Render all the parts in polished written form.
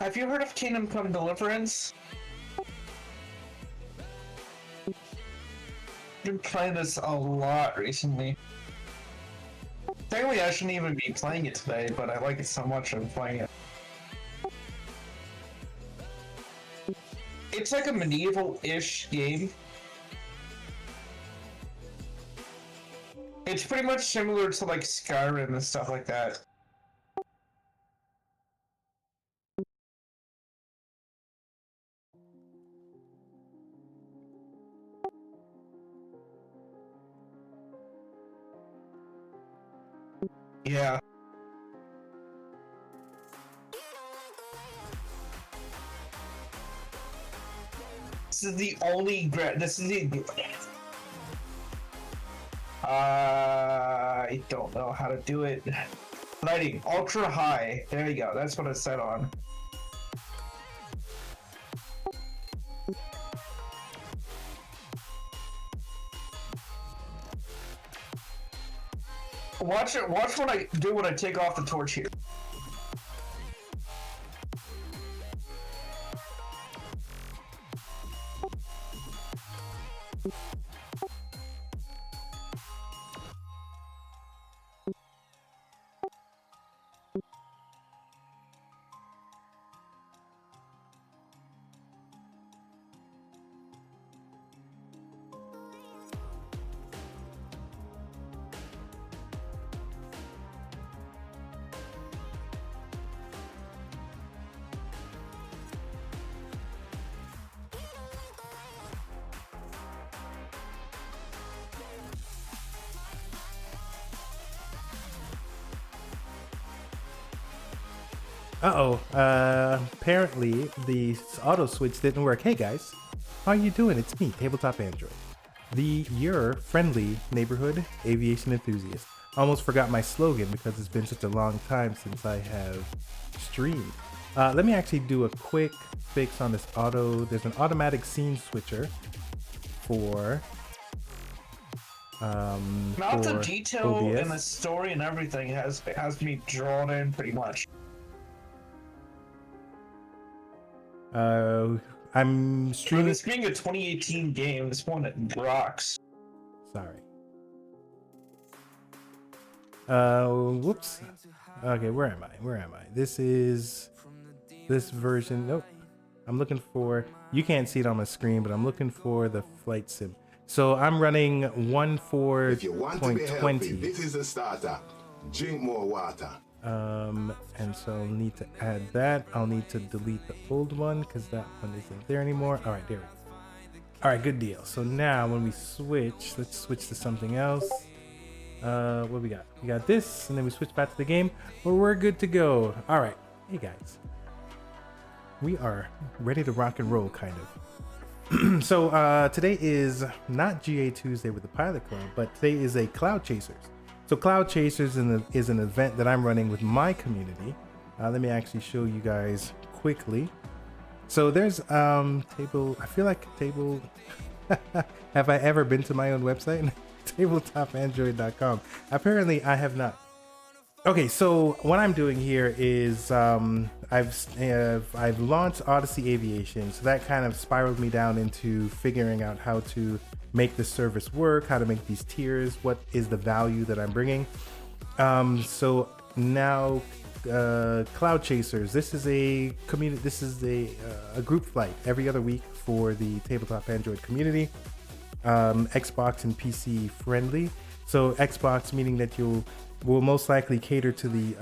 Have you heard of Kingdom Come Deliverance? I've been playing this a lot recently. Technically, I shouldn't even be playing it today, but I like it so much I'm playing it. It's like a medieval-ish game. It's pretty much similar to like Skyrim and stuff like that. Yeah. This is the only this is the I don't know how to do it. Lighting ultra high. There you go. That's what it's set on. Watch it. Watch what I do when I take off the torch here. Apparently the auto switch didn't work. Hey guys, how you doing? It's me, Tabletop Android, your friendly neighborhood aviation enthusiast. Almost forgot my slogan because it's been such a long time since I have streamed. Let me actually do a quick fix on this auto. There's an automatic scene switcher for Amount of detail OBS. in the story and everything has me drawn in pretty much. I'm For streaming. this being a 2018 game, this one rocks. Sorry. Whoops. Okay, where am I? This is this version. Nope. I'm looking for, you can't see it on my screen, but I'm looking for the flight sim. So I'm running 1.4.20. If you want to be healthy, this is a starter. Drink more water. And so I'll need to add that. I'll need to delete the old one because that one isn't there anymore. All right, there we go. All right, good deal. So now when we switch, let's switch to something else. What we got? We got this, and then we switch back to the game where we're good to go. All right, hey guys, we are ready to rock and roll, kind of. So today is not GA Tuesday with the Pilot Club, but today is a Cloud Chasers. So Cloud Chasers is an event that I'm running with my community. Let me actually show you guys quickly. So there's table. I feel like table. Have I ever been to my own website? Tabletopandroid.com. Apparently I have not. Okay, so what I'm doing here is I've launched Odyssey Aviation, so that kind of spiraled me down into figuring out how to make the service work, how to make these tiers, what is the value that I'm bringing. So now Cloud Chasers, this is a community, this is a group flight every other week for the Tabletop Android community. Xbox and PC friendly. So Xbox meaning that will most likely cater to the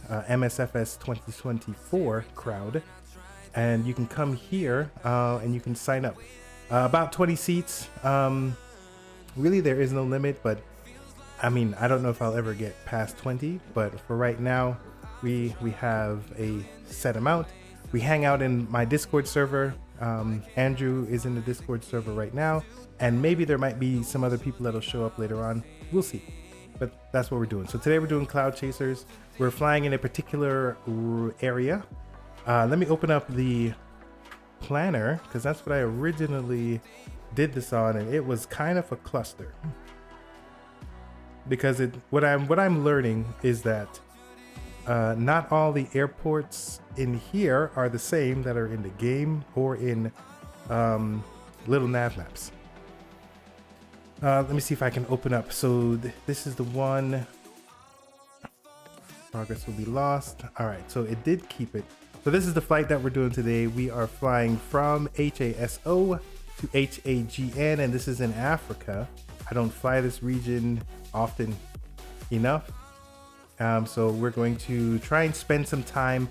MSFS 2024 crowd, and you can come here and you can sign up. About 20 seats. Really, there is no limit, but I mean, I don't know if I'll ever get past 20, but for right now, we have a set amount. We hang out in my Discord server. Andrew is in the Discord server right now, and maybe there might be some other people that'll show up later on. We'll see. But that's what we're doing. So today we're doing Cloud Chasers. We're flying in a particular area. Let me open up the planner because that's what I originally did this on, and it was kind of a cluster. Because what I'm learning is that Not all the airports in here are the same that are in the game or in little nav maps. Let me see if I can open up. So this is the one. Progress will be lost. All right, so it did keep it. So this is the flight that we're doing today. We are flying from HASO to HAGN, and this is in Africa. I don't fly this region often enough. So we're going to try and spend some time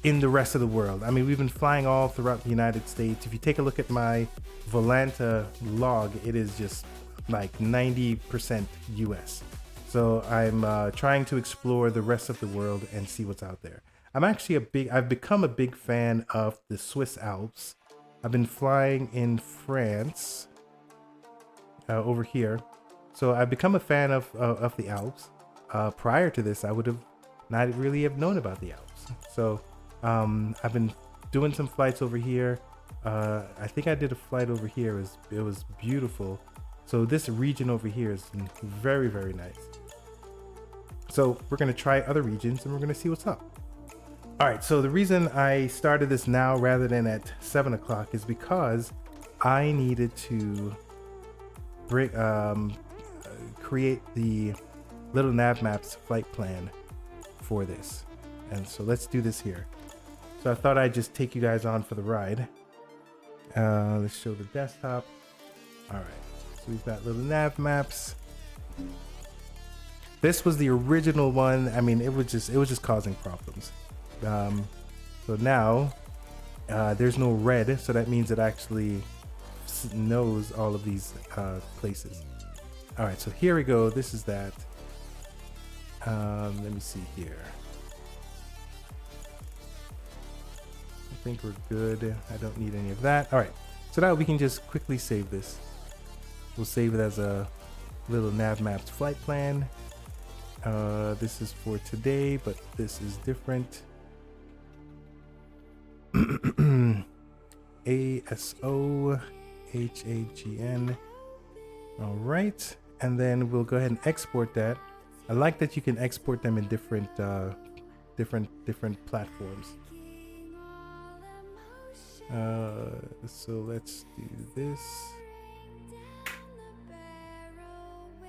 in the rest of the world. I mean, we've been flying all throughout the United States. If you take a look at my Volanta log, it is just like 90% US. So I'm trying to explore the rest of the world and see what's out there. I've become a big fan of the Swiss Alps. I've been flying in France over here. So I've become a fan of the Alps. Prior to this, I would have not really have known about the Alps. So I've been doing some flights over here. I think I did a flight over here. It was beautiful. So this region over here is very, very nice. So we're going to try other regions and we're going to see what's up. All right, so the reason I started this now rather than at 7 o'clock is because I needed to create the little nav maps flight plan for this. And so let's do this here. So I thought I'd just take you guys on for the ride. Let's show the desktop. All right, so we've got little nav maps. This was the original one. I mean, it was just causing problems. So now there's no red, so that means it actually knows all of these places. All right, so here we go. This is that. Let me see here. I think we're good. I don't need any of that. All right, so now we can just quickly save this. We'll save it as a little nav maps flight plan. This is for today, but this is different. ASO HAGN. All right, and then we'll go ahead and export that. I like that you can export them in different platforms. So let's do this.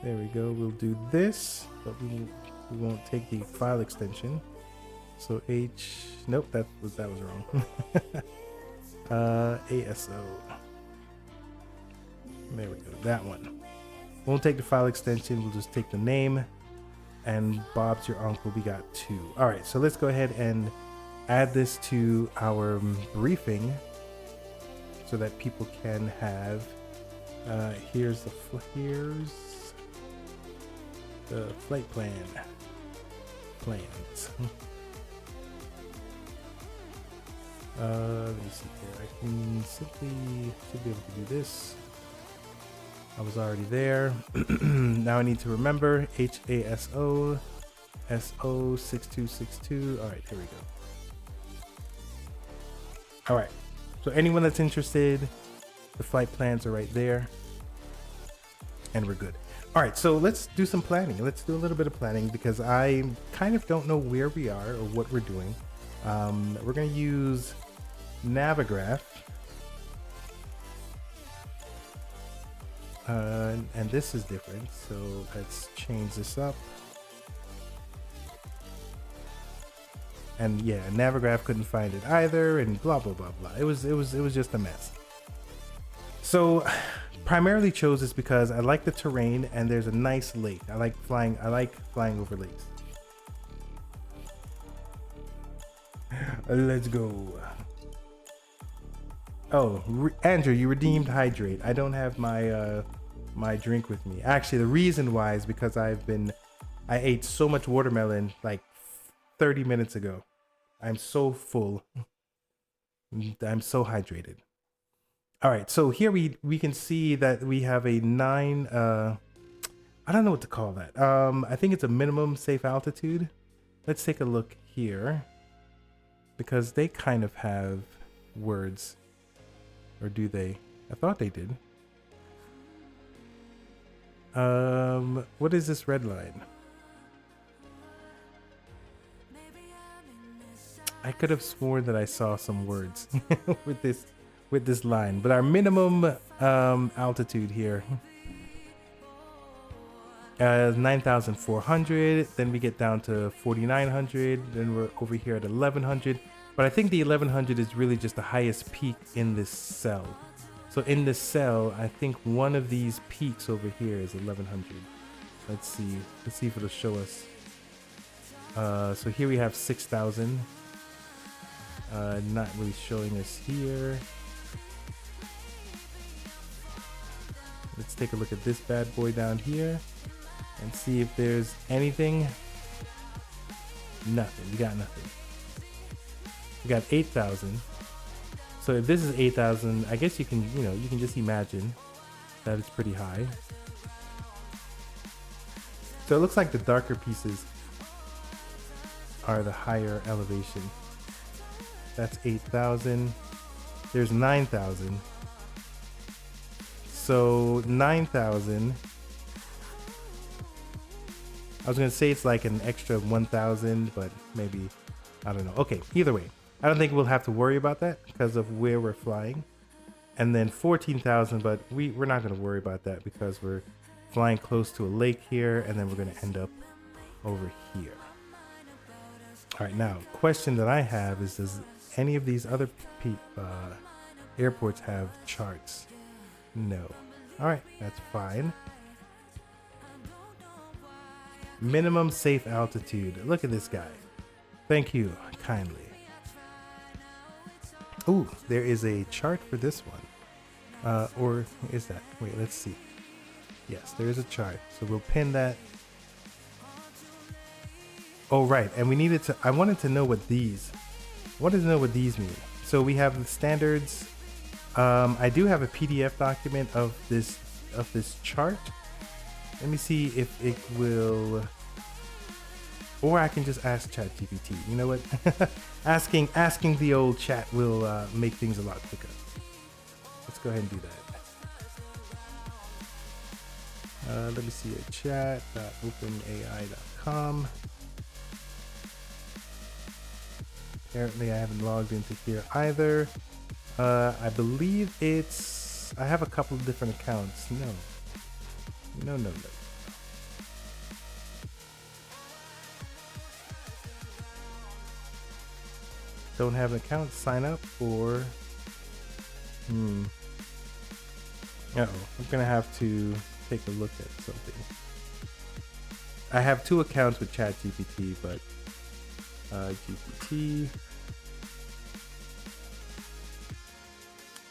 There we go. We'll do this, but we won't take the file extension. So nope, that was wrong. ASO. There we go. That one. Won't take the file extension. We'll just take the name. And Bob's your uncle. We got 2. All right. So let's go ahead and add this to our briefing, so that people can have. Here's the flight plan. Plans. Let me see here. I can should be able to do this. I was already there. Now I need to remember HASO SO6262. All right, here we go. All right. So anyone that's interested, the flight plans are right there, and we're good. All right, so let's do some planning. Let's do a little bit of planning because I kind of don't know where we are or what we're doing. We're going to use Navigraph. And this is different, so let's change this up. And yeah, Navigraph couldn't find it either, and blah blah blah blah. It was just a mess. So primarily chose this because I like the terrain and there's a nice lake. I like flying over lakes. Let's go. Oh, Andrew, you redeemed hydrate. I don't have my my drink with me. Actually, the reason why is because I ate so much watermelon like 30 minutes ago. I'm so full. I'm so hydrated. All right, so here we can see that we have a 9 I don't know what to call that. I think it's a minimum safe altitude. Let's take a look here, because they kind of have words. Or do they? I thought they did. What is this red line? I could have sworn that I saw some words with this line, but our minimum altitude here 9,400. Then we get down to 4,900. Then we're over here at 1,100. But I think the 1,100 is really just the highest peak in this cell. So in this cell, I think one of these peaks over here is 1,100. Let's see. Let's see if it'll show us. So here we have 6,000. Not really showing us here. Let's take a look at this bad boy down here and see if there's anything. Nothing. We got nothing. We got 8,000. So if this is 8,000, I guess you can, you can just imagine that it's pretty high. So it looks like the darker pieces are the higher elevation. That's 8,000. There's 9,000. So 9,000. I was gonna say it's like an extra 1,000, but maybe, I don't know. Okay, either way, I don't think we'll have to worry about that because of where we're flying. And then 14,000, but we're not gonna worry about that because we're flying close to a lake here, and then we're gonna end up over here. All right, now, question that I have is, does any of these other airports have charts? No. All right, that's fine. Minimum safe altitude. Look at this guy. Thank you kindly. Ooh, there is a chart for this one. Or is that? Wait, let's see. Yes, there is a chart. So we'll pin that. Oh, right. And we needed to, I wanted to know what these mean. So we have the standards. I do have a PDF document of this chart. Let me see if it will, or I can just ask ChatGPT. You know what? asking the old chat will make things a lot quicker. Let's go ahead and do that. Let me see a chat.openai.com. Apparently I haven't logged into here either. I believe I have a couple of different accounts. No. Don't have an account, sign up, or uh-oh, I'm gonna have to take a look at something. I have two accounts with ChatGPT, but GPT,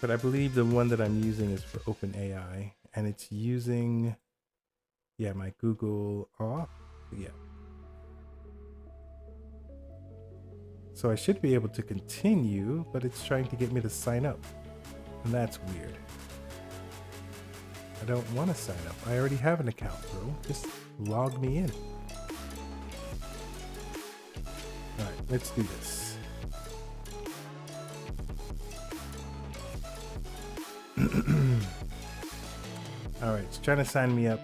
but I believe the one that I'm using is for OpenAI, and it's using, my Google Auth. Yeah. So I should be able to continue, but it's trying to get me to sign up, and that's weird. I don't want to sign up. I already have an account, bro. Just log me in. All right, let's do this. All right, it's trying to sign me up.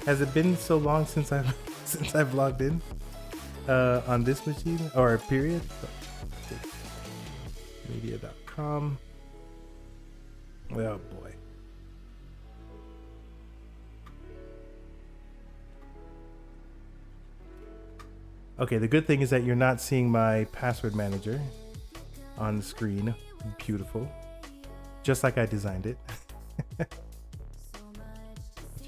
Has it been so long since I've logged in on this machine, or period? Media.com. Oh boy. Okay, the good thing is that you're not seeing my password manager on the screen. Beautiful. Just like I designed it. But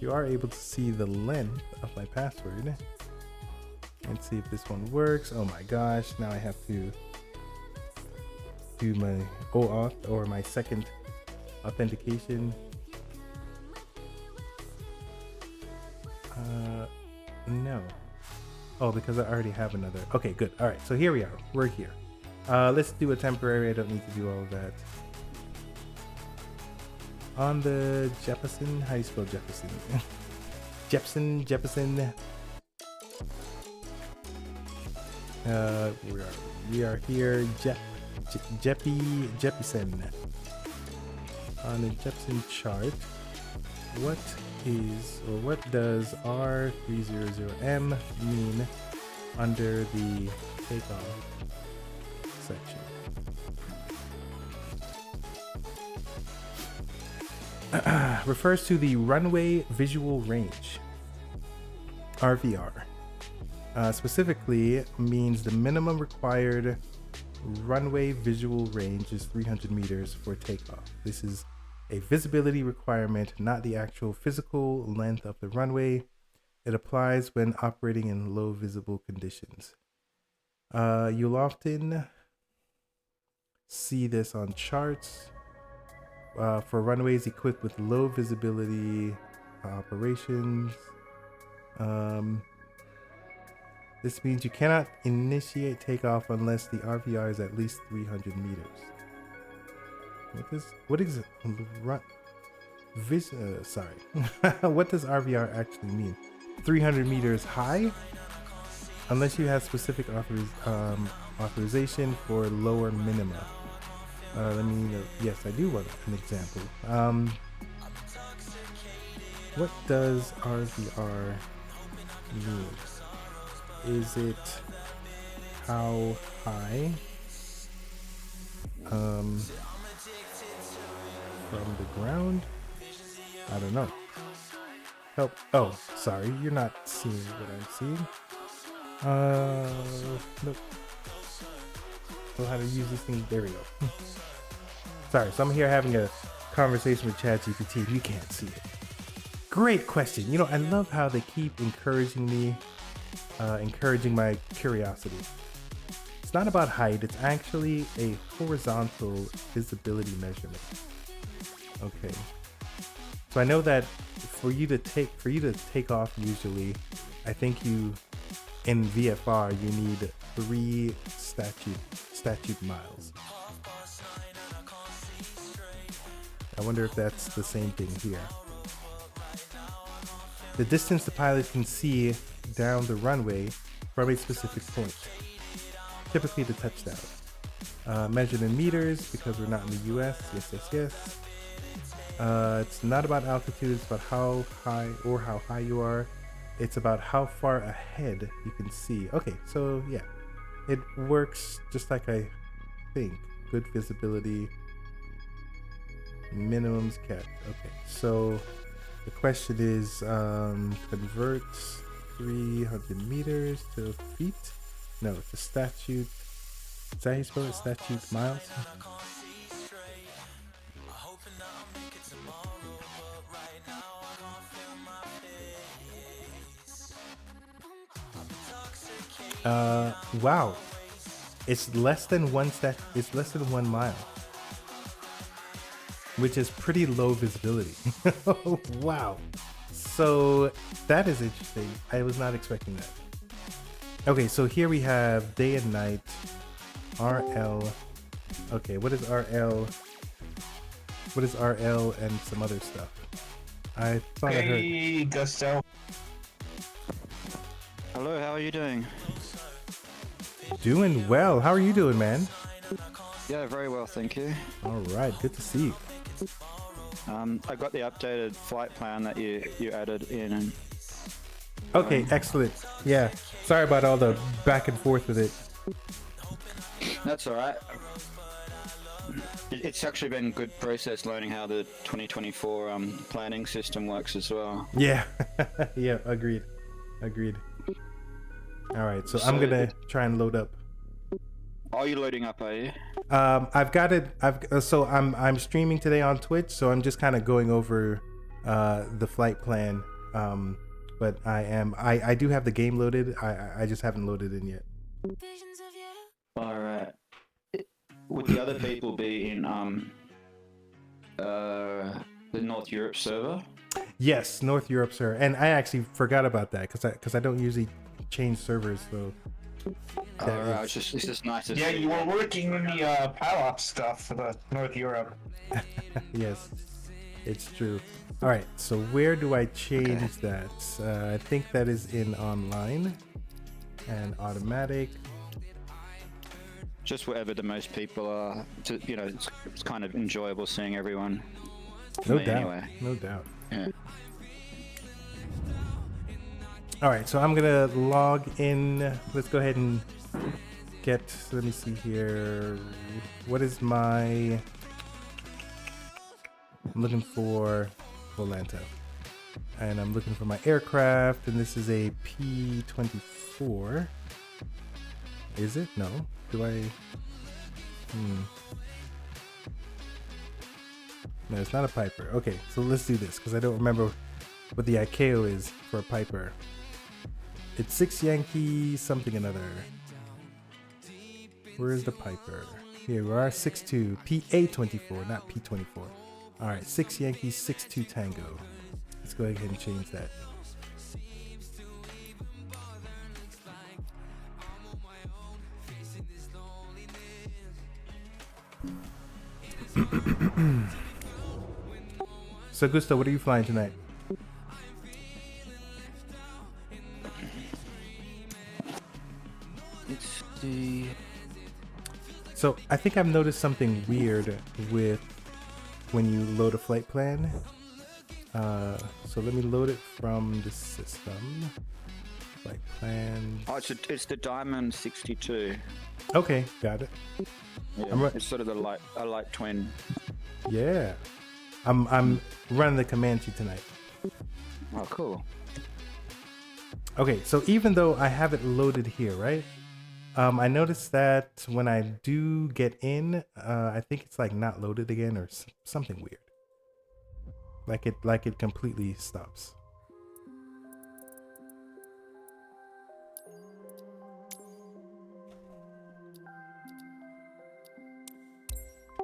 you are able to see the length of my password. Let's see if this one works. Oh my gosh, now I have to do my OAuth, or my second authentication. No. Oh, because I already have another. Okay, good. All right, so here we are. We're here. Let's do a temporary. I don't need to do all of that. On the Jefferson. How do you spell Jefferson? Jefferson. We are here. Jefferson. On the Jefferson chart. What what does R300M mean under the takeoff section? Refers to the runway visual range, RVR. Specifically means the minimum required runway visual range is 300 meters for takeoff. This is a visibility requirement, not the actual physical length of the runway. It applies when operating in low visible conditions. You'll often see this on charts for runways equipped with low visibility operations. This means you cannot initiate takeoff unless the RVR is at least 300 meters. What does RVR actually mean? 300 meters high? Unless you have specific authorization for lower minima. Yes, I do want an example. What does RVR mean? Is it how high from the ground? I don't know. Help. Oh, sorry, you're not seeing what I'm seeing. Nope. Know how to use this thing. There we go. Sorry, so I'm here having a conversation with ChatGPT. You can't see it. Great question. You know, I love how they keep encouraging me, encouraging my curiosity. It's not about height. It's actually a horizontal visibility measurement. Okay. So I know that for you to take off, usually, I think in VFR you need 3 statute miles. I wonder if that's the same thing here. The distance the pilot can see down the runway from a specific point, typically the touchdown. Measured in meters because we're not in the US. Yes. It's not about altitude, it's about how high you are. It's about how far ahead you can see. Okay, so yeah, it works just like I think. Good visibility, minimums kept. Okay, so the question is, convert 300 meters to feet? No, it's a statute. Is that how you spell it? Statute miles? Wow. It's less than 1 mile. Which is pretty low visibility. Wow. So that is interesting. I was not expecting that. Okay, so here we have day and night, RL. Okay, what is RL? What is RL and some other stuff? I thought I heard. Hey, Gusto. Hello, how are you doing? Doing well. How are you doing, man? Yeah, very well, thank you. All right, good to see you. I got the updated flight plan that you added in. Okay, excellent. Yeah, sorry about all the back and forth with it. That's all right. It's actually been a good process learning how the 2024 planning system works as well. Yeah, yeah, agreed. All right, so I'm gonna try and load up. Are you loading up? Are you? I've got it. So I'm streaming today on Twitch, so I'm just kind of going over the flight plan. But I do have the game loaded. I just haven't loaded in yet. All right. Would the other people be in the North Europe server? Yes, North Europe server, and I actually forgot about that because I don't usually change servers. So alright, it's just nice to see. Yeah, you were working in the PAL-OPS stuff for the North Europe. Yes, it's true. All right, so where do I change that? I think that is in online and automatic. Just wherever the most people are. It's kind of enjoyable seeing everyone. No Me, doubt. anyway. No doubt. Yeah. All right, so I'm gonna log in. Let's go ahead and get, let me see here. What is my, I'm looking for Volanta. And I'm looking for my aircraft, and this is a P-24. Is it? No. Do I? No, it's not a Piper. Okay, so let's do this, because I don't remember what the ICAO is for a Piper. It's 6 Yankee something another. Where is the Piper? Here we are, 6-2, PA-24, not P-24. All right, 6 Yankee, 6-2 Tango. Let's go ahead and change that. So Gusto, what are you flying tonight? It's the... So I think I've noticed something weird with when you load a flight plan. So let me load it from the system. Flight plan. Oh, it's the Diamond 62. Okay, got it. Yeah, it's sort of a light twin. Yeah, I'm running the Comanche tonight. Oh, cool. Okay, so even though I have it loaded here, right? I noticed that when I do get in, I think it's like not loaded again or something weird. Like it completely stops.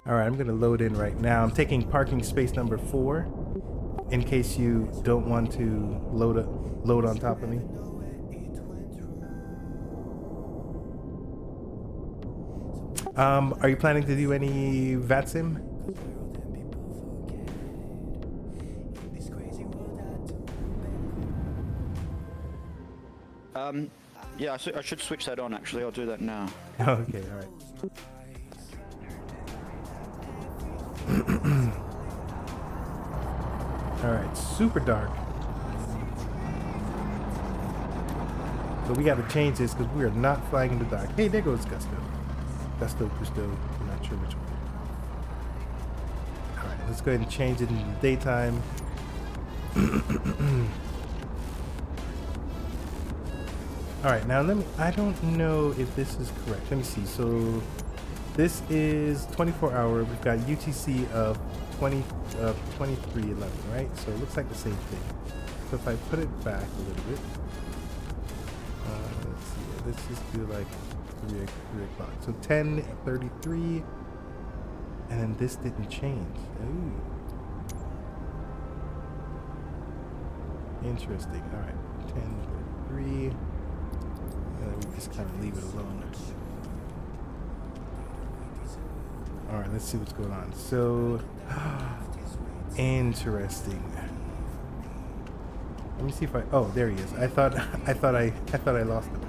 All right, I'm gonna load in right now. I'm taking parking space number 4 in case you don't want to load on top of me. Are you planning to do any VATSIM? Yeah, I should switch that on, actually. I'll do that now. Okay, all right. All right, super dark. So we got to change this because we are not flying in the dark. Hey, there goes Gusto. Gusto, I'm not sure which one. All right, let's go ahead and change it in the daytime. All right, now I don't know if this is correct. Let me see. So this is 24-hour. We've got UTC of 2311, right? So it looks like the same thing. So if I put it back a little bit, let's see. Let's just do like 3 o'clock. So 10:33, and then this didn't change. Ooh, interesting. All right, 10:33. And then we just kind of leave it alone. All right, let's see what's going on. So, interesting. Let me see if I. Oh, there he is. I thought I lost him.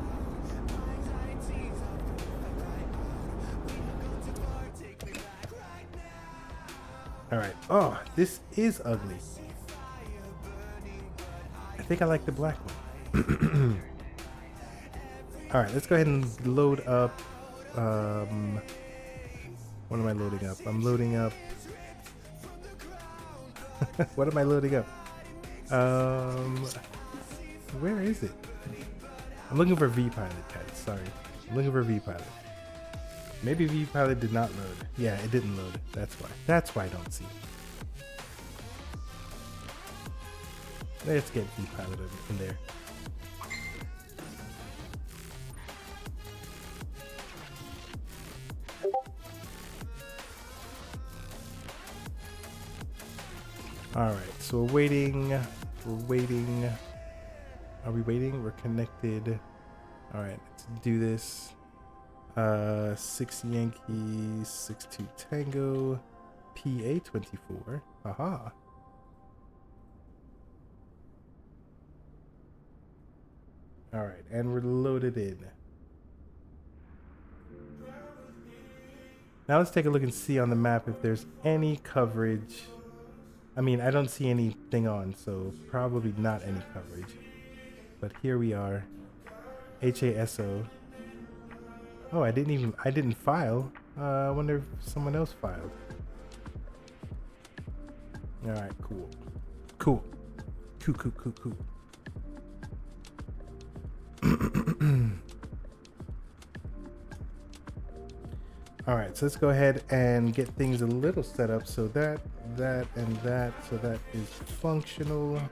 All right. Oh, this is ugly. I think I like the black one. All right, let's go ahead and load up. What am I loading up? I'm loading up. What am I loading up? Where is it? I'm looking for VPilot, guys. Sorry, I'm looking for VPilot. Maybe VPilot did not load. Yeah, it didn't load. That's why. That's why I don't see it. Let's get VPilot in there. All right, so we're waiting. Are we waiting? We're connected. All right, let's do this. 6 Yankee, 6-2 Tango, PA-24. Haha. All right, and we're loaded in. Now let's take a look and see on the map if there's any coverage. I mean, I don't see anything on, so probably not any coverage. but here we are. HASO. Oh, I didn't file. I wonder if someone else filed. All right, cool. Cool. All right, so let's go ahead and get things a little set up. So that, and that, so that is functional.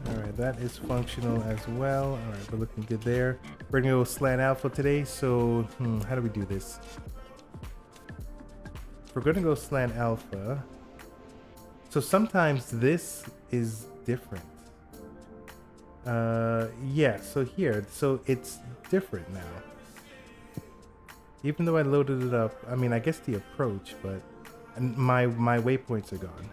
All right, that is functional as well. All right, we're looking good there. We're gonna go slant alpha today. So how do we do this? We're gonna go slant alpha. So sometimes this is different. Yeah, so here, so it's different now. Even though I loaded it up, I mean, I guess the approach, but my waypoints are gone.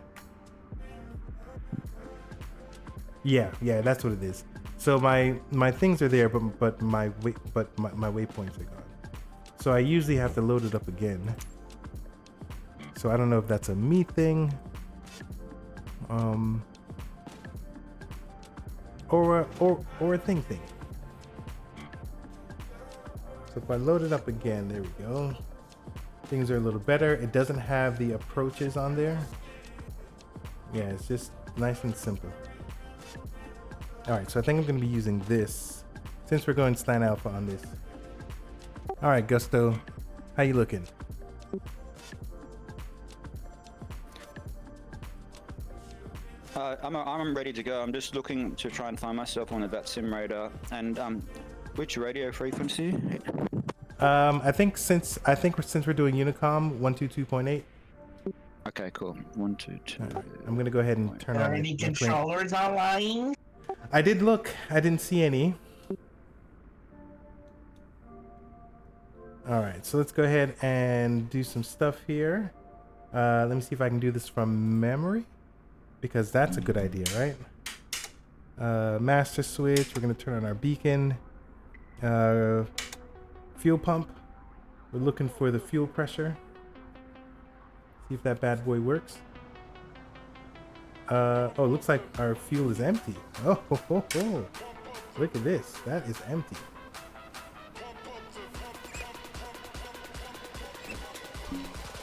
Yeah, that's what it is. So my things are there, but my waypoints are gone. So I usually have to load it up again. So I don't know if that's a me thing. Or a thing. So if I load it up again, there we go. Things are a little better. It doesn't have the approaches on there. Yeah, it's just nice and simple. All right, so I think I'm gonna be using this since we're going slant alpha on this. All right, Gusto, how you looking? I'm ready to go. I'm just looking to try and find myself on the VATSIM radar. And which radio frequency? I think since we're doing Unicom 122.8. Okay, cool. 122. Right, I'm gonna go ahead and turn on. Are any controllers online? I did look. I didn't see any. All right, so let's go ahead and do some stuff here. Let me see if I can do this from memory, because that's a good idea, right? Master switch. We're gonna turn on our beacon. Fuel pump. We're looking for the fuel pressure. See if that bad boy works. Oh, looks like our fuel is empty. Oh, look at this. That is empty.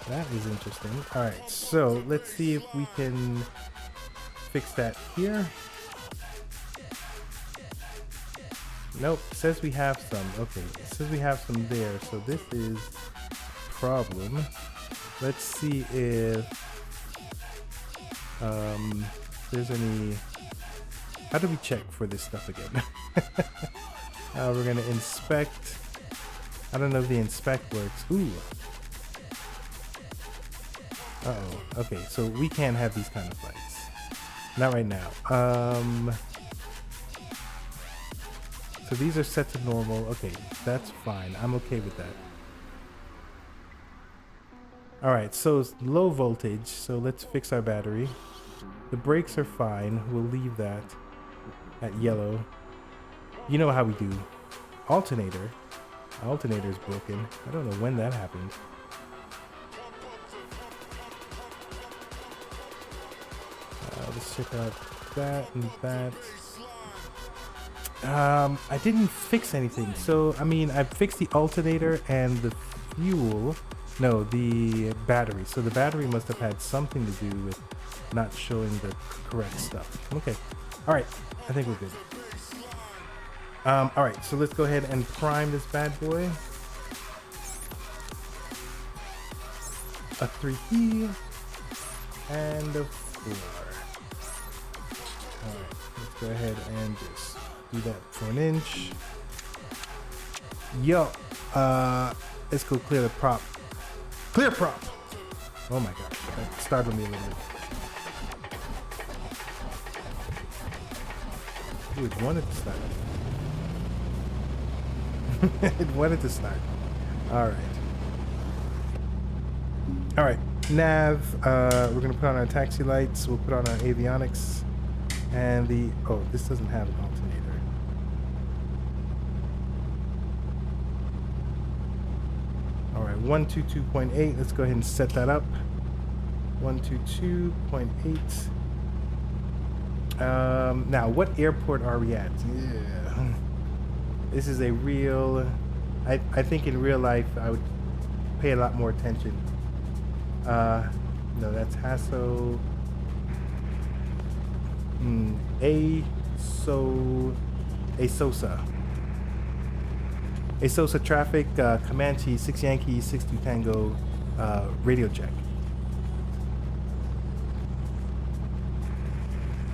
That is interesting. All right, so let's see if we can fix that here. Nope, it says we have some. Okay, it says we have some there. So this is problem. Let's see if there's any. How do we check for this stuff again? We're gonna inspect. I don't know if the inspect works. Ooh. Uh-oh. Okay, so we can't have these kind of flights. Not right now. So these are set to normal. Okay, that's fine. I'm okay with that. All right, so it's low voltage. So let's fix our battery. The brakes are fine. We'll leave that at yellow. You know how we do. Alternator. Alternator's broken. I don't know when that happened. Let's check out that and that. I didn't fix anything. So, I mean, I fixed the alternator and the fuel. No, the battery. So the battery must have had something to do with not showing the correct stuff. Okay. All right. I think we're good. All right. So let's go ahead and prime this bad boy. A 3P and a 4. All right. Let's go ahead and just do that for an inch. Yo, let's go clear the prop. Clear prop. Oh my gosh, that startled me a little bit. Ooh, it wanted to start. It wanted to start. All right. All right, nav. We're gonna put on our taxi lights. We'll put on our avionics. And the, oh, this doesn't have an alternator. All right, 122.8. Let's go ahead and set that up. 122.8. Now, what airport are we at? Yeah. This is a real... I think in real life, I would pay a lot more attention. No, that's Hasso. ASOSA. ASOSA traffic, Comanche, 6 Yankee, 62 Tango, radio check.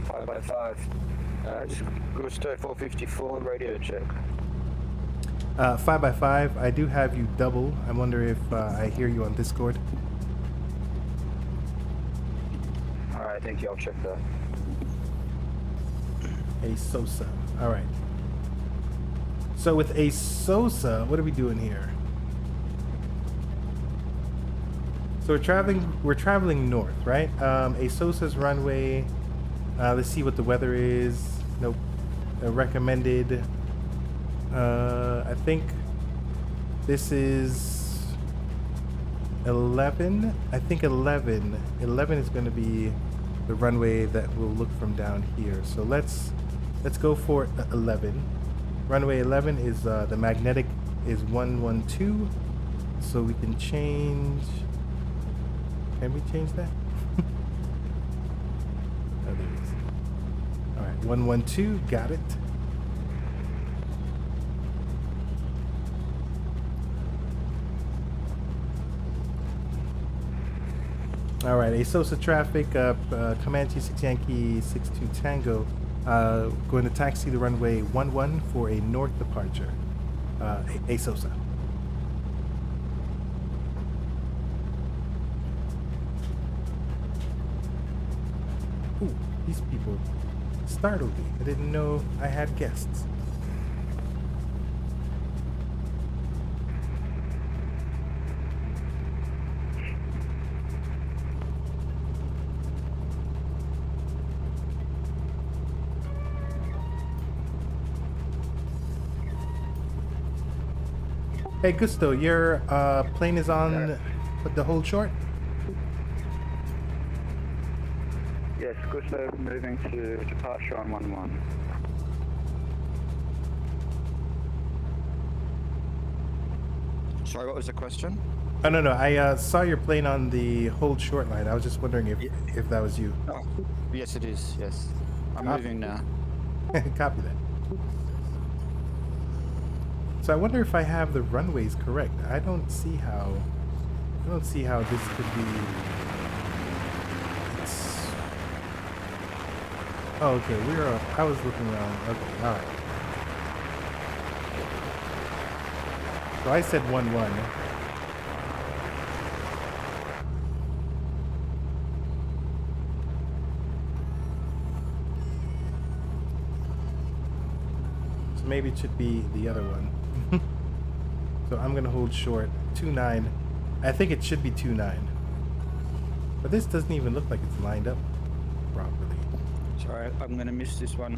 5x5. Just Gusto 454 radio check. 5x5, I do have you double. I wonder if I hear you on Discord. Alright, thank you. I'll check that. ASOSA. All right. So with ASOSA, what are we doing here? So we're traveling north, right? ASOSA's runway. Let's see what the weather is. Nope. Recommended. I think this is 11. I think 11. 11 is going to be the runway that we'll look from down here. So let's go for 11. Runway 11 is the magnetic is 112. So we can change. Can we change that? Oh, there it is. All right, 112. Got it. All right, ASOSA traffic, Comanche 6 Yankee 62 Tango, going to taxi the runway 11 for a north departure, ASOSA. Ooh, these people startled me. I didn't know I had guests. Hey Gusto, your plane is on the hold short? Yes, Gusto moving to departure on 11. Sorry, what was the question? Oh no, I saw your plane on the hold short line. I was just wondering if that was you. Oh, yes it is, yes. I'm moving now. Copy that. So I wonder if I have the runways correct. I don't see how this could be. Oh, okay. I was looking wrong. Okay, all right. So I said 1-1. So maybe it should be the other one. So I'm gonna hold short 2-9. I think it should be 2-9. But this doesn't even look like it's lined up properly. Sorry, I'm gonna miss this one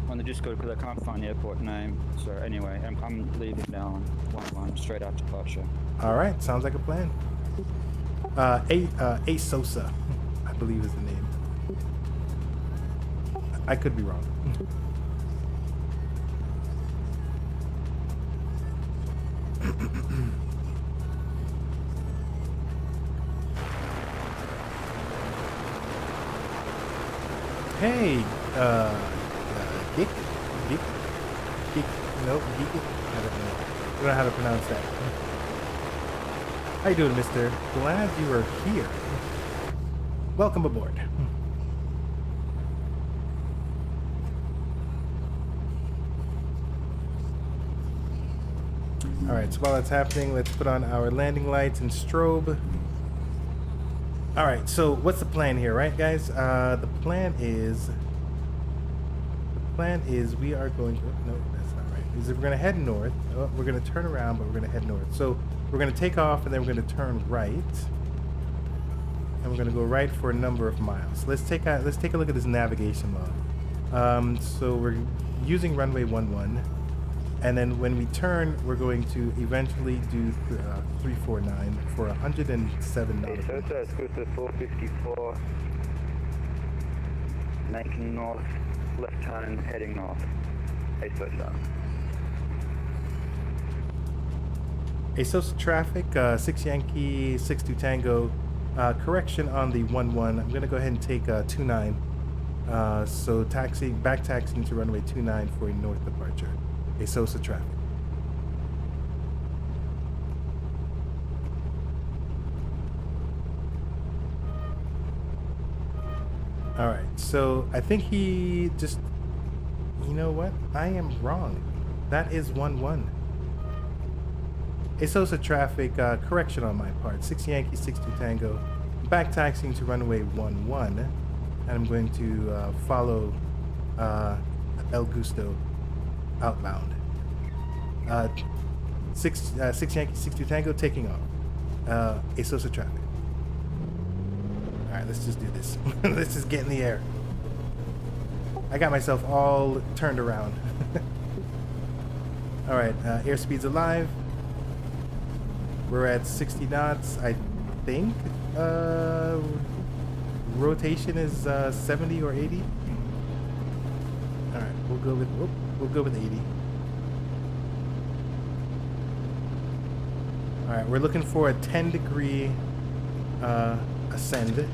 on the Discord because I can't find the airport name. So anyway, I'm leaving now on 11 straight after departure. All right, sounds like a plan. ASOSA, I believe is the name. I could be wrong. Hey, Geek, no, Geek, I don't know how to pronounce that. How you doing, mister? Glad you are here. Welcome aboard. All right, so while that's happening, let's put on our landing lights and strobe. All right, so what's the plan here, right, guys? The plan is we are going to, no, that's not right. Is we're going to head north. Oh, we're going to turn around, but we're going to head north. So we're going to take off, and then we're going to turn right, and we're going to go right for a number of miles. Let's take a look at this navigation log. So we're using runway 11, And then when we turn, we're going to eventually do 349 for 107 nautical miles. Sosa, Cruiser 454, making north, left turn, heading north. Sosa. ASOS traffic, 6 Yankee, 62 Tango. Correction on the 11. I'm going to go ahead and take 29. So back taxiing to runway 29 for a north departure. ASOS traffic. All right, so I think he just, you know what? I am wrong. That is 11. ASOS traffic, correction on my part. 6 Yankee, 62 Tango. Back taxiing to runway 11. And I'm going to follow El Gusto outbound. 6 Yankee, 62 Tango, taking off. ASOS traffic. Alright, let's just do this. Let's just get in the air. I got myself all turned around. Alright, airspeed's alive. We're at 60 knots, I think. Rotation is 70 or 80. Alright, we'll go with 80. Alright, we're looking for a 10-degree ascend.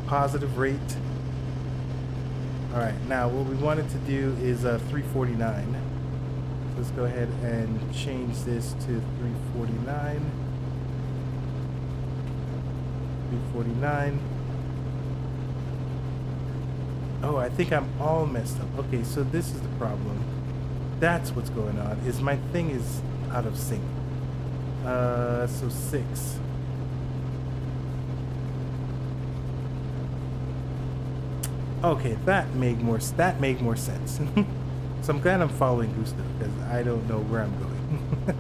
Positive rate. Alright, now what we wanted to do is 349. So let's go ahead and change this to 349. 349. Oh, I think I'm all messed up. Okay, so this is the problem. That's what's going on, is my thing is out of sync. So 6. Okay, that made more sense. So I'm glad I'm following Gusto because I don't know where I'm going.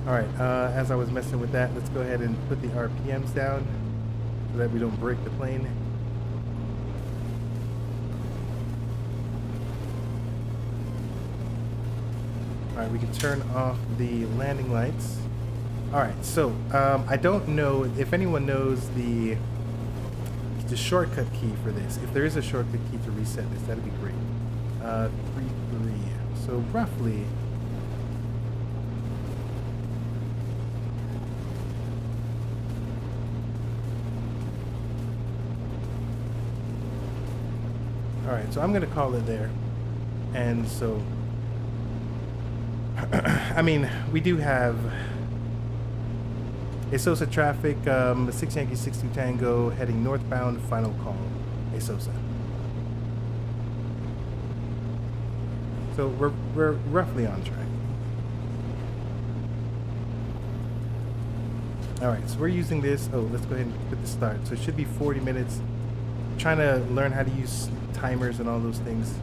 All right, as I was messing with that, let's go ahead and put the RPMs down so that we don't break the plane. All right, we can turn off the landing lights. All right, so I don't know if anyone knows the shortcut key for this. If there is a shortcut key to reset this, that'd be great. 3-3. So roughly. All right, so I'm gonna call it there. And so, I mean, we do have ASOS traffic, 6 Yankee 62 Tango, heading northbound, final call, ASOS. So we're roughly on track. All right, so we're using this. Oh, let's go ahead and put the start. So it should be 40 minutes. I'm trying to learn how to use timers and all those things.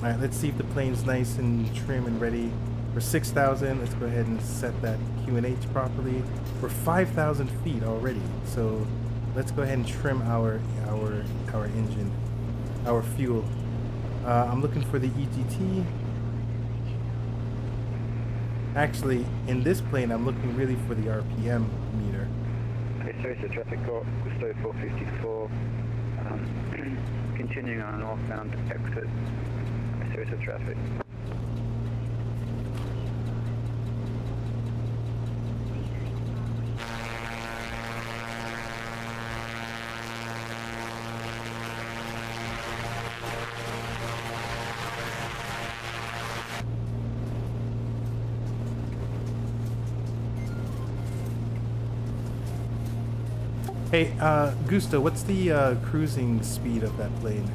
All right, let's see if the plane's nice and trim and ready. We're 6,000. Let's go ahead and set that QNH properly. We're 5,000 feet already. So let's go ahead and trim our engine, our fuel. I'm looking for the EGT. Actually, in this plane, I'm looking really for the RPM meter. ASOS traffic, Gusto 454. Continuing on northbound exit. ASOS traffic. Hey, Gusto, what's the cruising speed of that plane?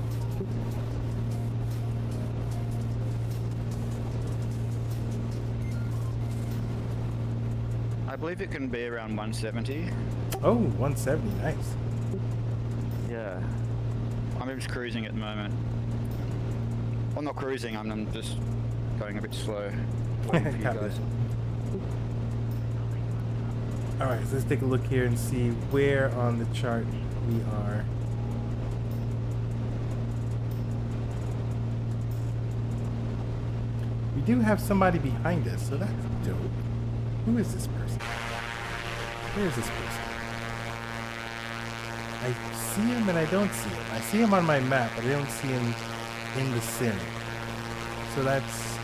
I believe it can be around 170. Oh, 170, nice. Yeah. I'm just cruising at the moment. Well, not cruising, I'm just going a bit slow. Waiting for you guys. Alright, so let's take a look here and see where on the chart we are. We do have somebody behind us, so that's dope. Who is this person? Where is this person? I see him and I don't see him. I see him on my map, but I don't see him in the sim. So that's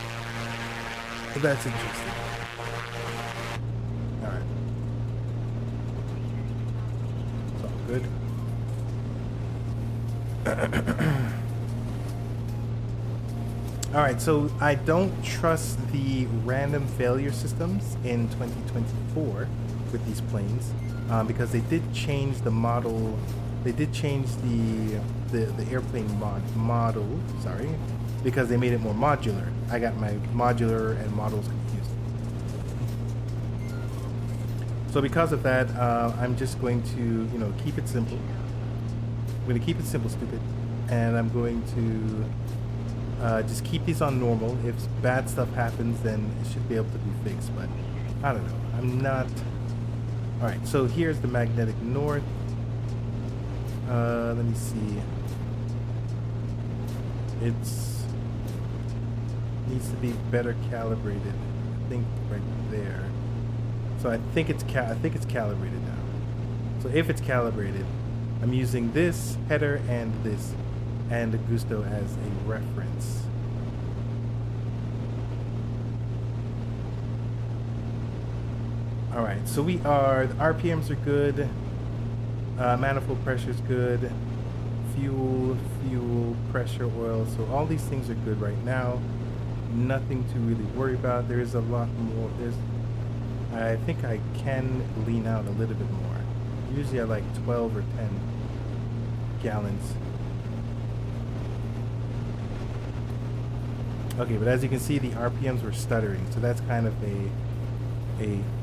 interesting. Alright. It's all good. Alright, so I don't trust the random failure systems in 2024 with these planes because they did change the model. They did change the airplane model, sorry, because they made it more modular. I got my modular and models confused. So because of that, I'm just going to, you know, keep it simple. I'm going to keep it simple, stupid. And I'm going to just keep these on normal. If bad stuff happens, then it should be able to be fixed, but I don't know. I'm not... Alright, so here's the magnetic north. Let me see. It's... needs to be better calibrated. I think right there. So I think it's calibrated now. So if it's calibrated, I'm using this header and this and Gusto as a reference. All right, so the RPMs are good. Manifold pressure is good. Fuel, pressure, oil. So all these things are good right now. Nothing to really worry about. There is a lot more. I think I can lean out a little bit more. Usually I like 12 or 10 gallons. Okay, but as you can see, the RPMs were stuttering, so that's kind of a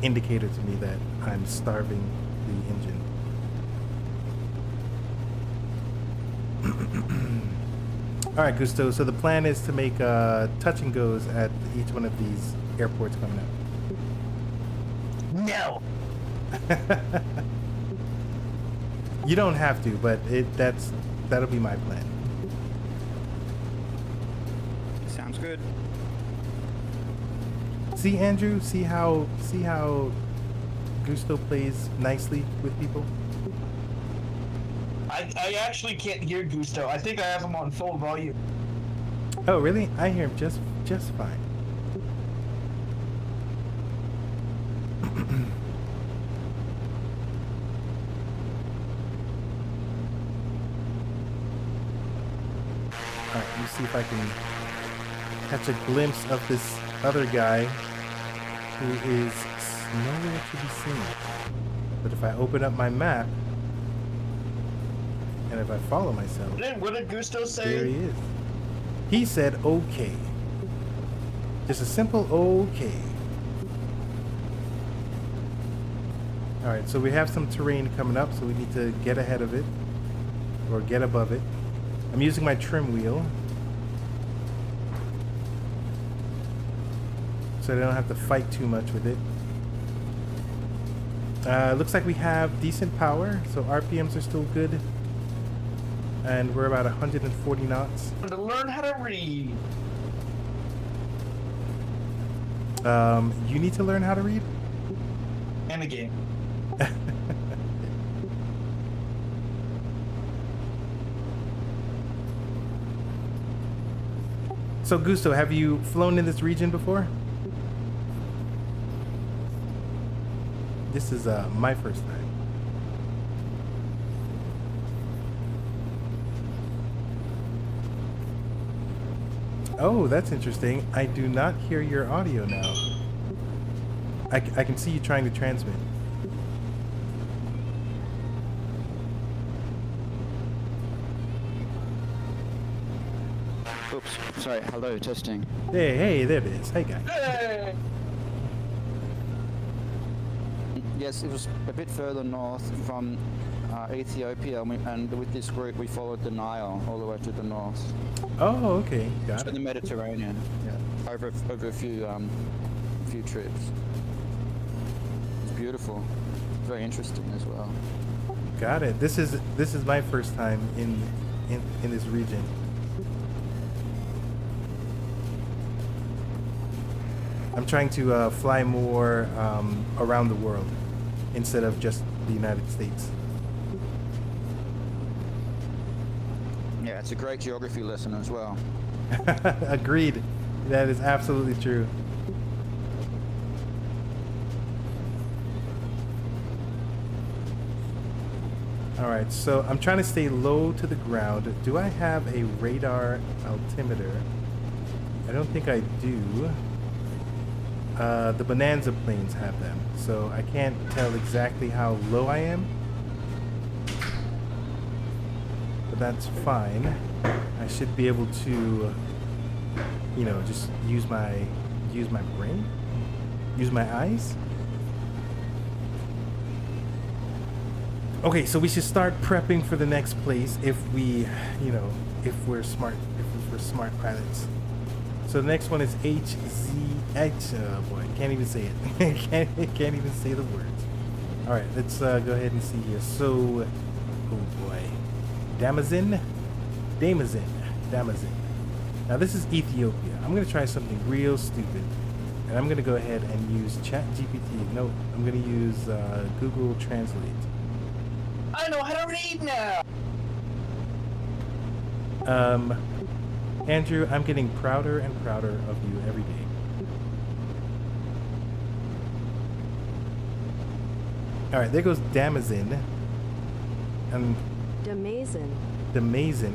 indicator to me that I'm starving the engine. All right, Gusto. So the plan is to make touch and goes at each one of these airports coming up. No. You don't have to, but that'll be my plan. Sounds good. See, Andrew, see how Gusto plays nicely with people. I actually can't hear Gusto. I think I have him on full volume. Oh, really? I hear him just fine. Alright, let me see if I can catch a glimpse of this other guy who is nowhere to be seen. But if I open up my map, and if I follow myself, What did Gusto say? there he is. He said okay. Just a simple okay. Alright, so we have some terrain coming up, so we need to get ahead of it. Or get above it. I'm using my trim wheel. So I don't have to fight too much with it. Looks like we have decent power, so RPMs are still good. And we're about 140 knots. To learn how to read. You need to learn how to read? And a game. So Gusto, have you flown in this region before? This is my first time. Oh, that's interesting. I do not hear your audio now. I can see you trying to transmit. Oops. Sorry. Hello. Testing. Hey, there it is. Hey, guy. Hey! Yes, it was a bit further north from Ethiopia, and with this group we followed the Nile all the way to the north. Oh, okay. Got So it. the Mediterranean, yeah, over a few trips. It's beautiful, very interesting as well. Got it. This is my first time in this region. I'm trying to fly more around the world instead of just the United States. Yeah, it's a great geography lesson as well. Agreed. That is absolutely true. Alright, so I'm trying to stay low to the ground. Do I have a radar altimeter? I don't think I do. The Bonanza planes have them, so I can't tell exactly how low I am. But that's fine. I should be able to, you know, just use my brain, use my eyes. Okay, so we should start prepping for the next place if we, you know, if we're smart pilots. So the next one is HZH. Oh boy, can't even say it. can't even say the words. All right, let's go ahead and see here. So, oh boy, Damazin. Now this is Ethiopia. I'm gonna try something real stupid, and I'm gonna go ahead and use ChatGPT. No, I'm gonna use Google Translate. I know how to read now. Andrew, I'm getting prouder and prouder of you every day. All right, there goes Damazin. And Damazin.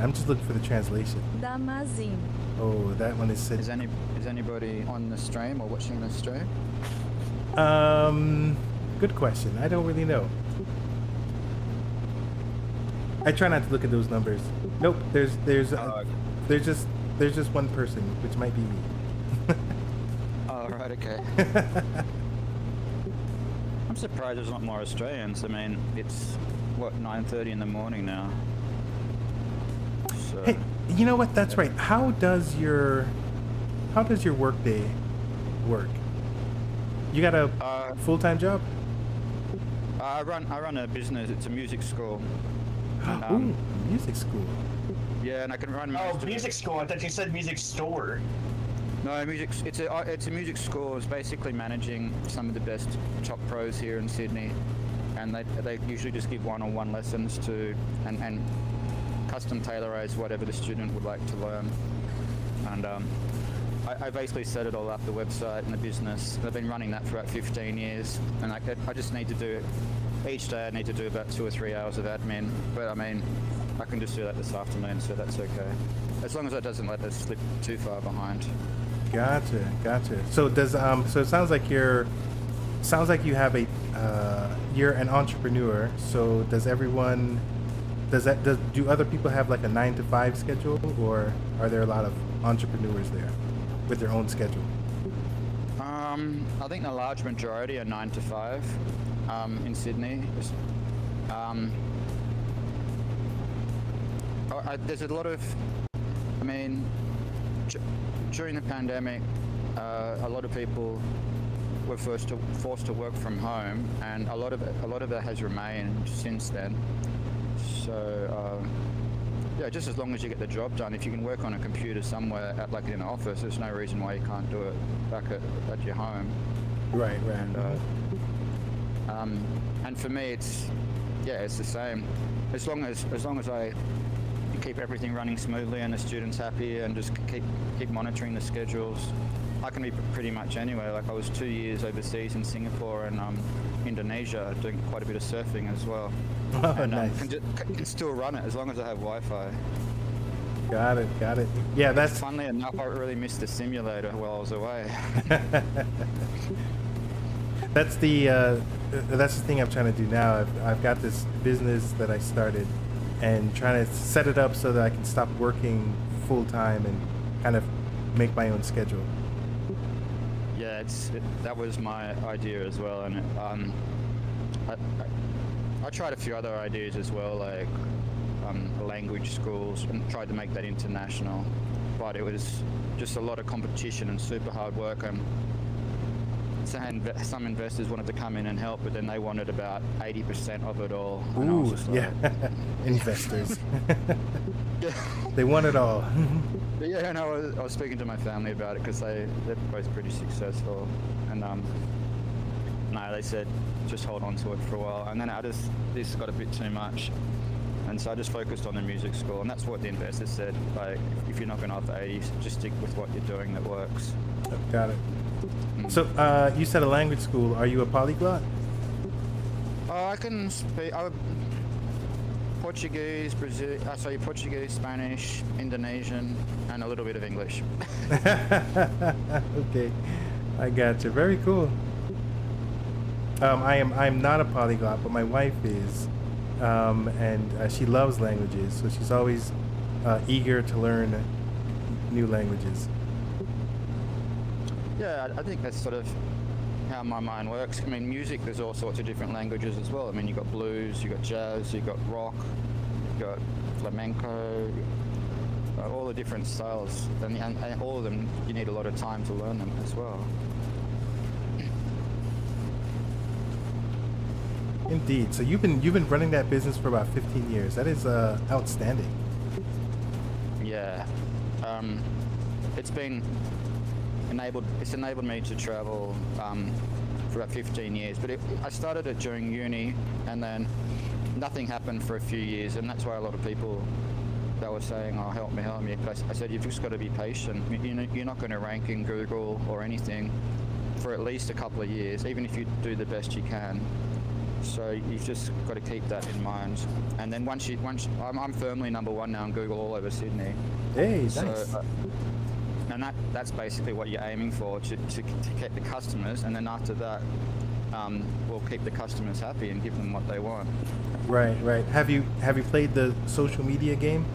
I'm just looking for the translation. Damazin. Oh, that one is said. Is anybody on the stream or watching the stream? Good question. I don't really know. I try not to look at those numbers. Nope. There's just one person, which might be me. Oh, right, okay. I'm surprised there's not more Australians. I mean, it's, what, 9:30 in the morning now. So, Hey, you know what? That's right. How does your work day work? You got a full-time job? I run a business. It's a music school. And, Ooh, music school. yeah, and I can run. Oh, music school. I thought you said music store. No, music. It's a music school. It's basically managing some of the best top pros here in Sydney, and they usually just give one-on-one lessons to and custom tailorize whatever the student would like to learn. And I basically set it all up, the website and the business. I've been running that for about 15 years, and I just need to do it. Each day I need to do about 2 or 3 hours of admin, but I mean, I can just do that this afternoon, so that's okay. As long as it doesn't let us slip too far behind. Gotcha. So does so it sounds like you have a you're an entrepreneur. So do other people have like a 9-to-5 schedule, or are there a lot of entrepreneurs there with their own schedule? I think the large majority are 9 to 5 in Sydney. There's a lot of, I mean, during the pandemic, a lot of people were forced to work from home, and a lot of that has remained since then. So yeah, just as long as you get the job done, if you can work on a computer somewhere, like in an office, there's no reason why you can't do it back at your home. Right. And for me, it's the same. As long as I keep everything running smoothly and the students happy, and just keep monitoring the schedules, I can be pretty much anywhere. Like I was 2 years overseas in Singapore and Indonesia, doing quite a bit of surfing as well. Oh, and nice. can still run it as long as I have Wi-Fi. Got it. Yeah, that's Funnily enough, I really missed the simulator while I was away. that's the thing I'm trying to do now. I've got this business that I started, and trying to set it up so that I can stop working full time and kind of make my own schedule. Yeah, that was my idea as well, and I tried a few other ideas as well, like language schools, and tried to make that international, but it was just a lot of competition and super hard work. And some investors wanted to come in and help, but then they wanted about 80% of it all. And I was Ooh, just like, yeah, investors. yeah. They want it all. But yeah, no, I was speaking to my family about it because they're both pretty successful, and no, they said just hold on to it for a while, and then this got a bit too much, and so I just focused on the music school, and that's what the investors said. Like, if you're not going to offer 80, just stick with what you're doing that works. Got it. So you said a language school. Are you a polyglot? I can speak Portuguese, Portuguese, Spanish, Indonesian, and a little bit of English. Okay, I got you. Very cool. I'm not a polyglot, but my wife is, and she loves languages, so she's always eager to learn new languages. Yeah, I think that's sort of how my mind works. I mean, music, there's all sorts of different languages as well. I mean, you've got blues, you've got jazz, you've got rock, you've got flamenco, all the different styles, and all of them, you need a lot of time to learn them as well. Indeed. So you've been running that business for about 15 years. That is outstanding. Yeah, it's enabled me to travel for about 15 years. But I started it during uni, and then nothing happened for a few years, and that's why a lot of people that were saying, "Oh, help me." I said, "You've just got to be patient. You're not going to rank in Google or anything for at least a couple of years, even if you do the best you can." So you've just got to keep that in mind. And then once I'm firmly #1 now on Google all over Sydney. Hey, So, nice. and that's basically what you're aiming for, to get the customers, and then after that, we'll keep the customers happy and give them what they want. Right. Have you played the social media game?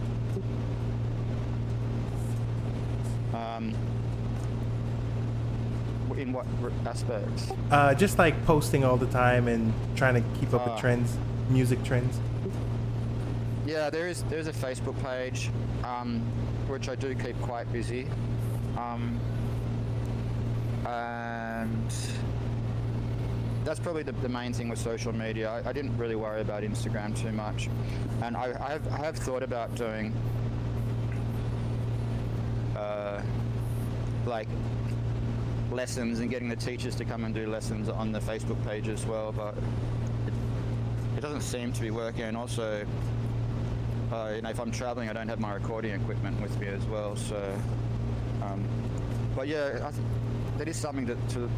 In what aspects? Just like posting all the time and trying to keep up with trends, music trends. Yeah, there's a Facebook page, which I do keep quite busy, and that's probably the main thing with social media. I didn't really worry about Instagram too much, and I have thought about doing like lessons and getting the teachers to come and do lessons on the Facebook page as well, but it doesn't seem to be working. And also, if I'm traveling, I don't have my recording equipment with me as well. So, but yeah, that is something to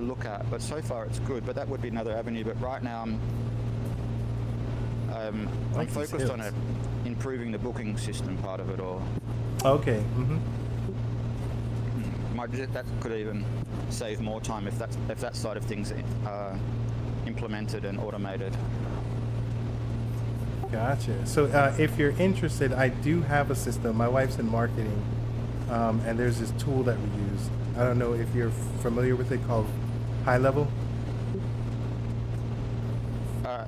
look at. But so far, it's good. But that would be another avenue. But right now, I'm focused on improving the booking system part of it all. Okay. Mm-hmm. That could even save more time if that side of things are implemented and automated. Gotcha. So if you're interested, I do have a system. My wife's in marketing, and there's this tool that we use. I don't know if you're familiar with it, called High Level.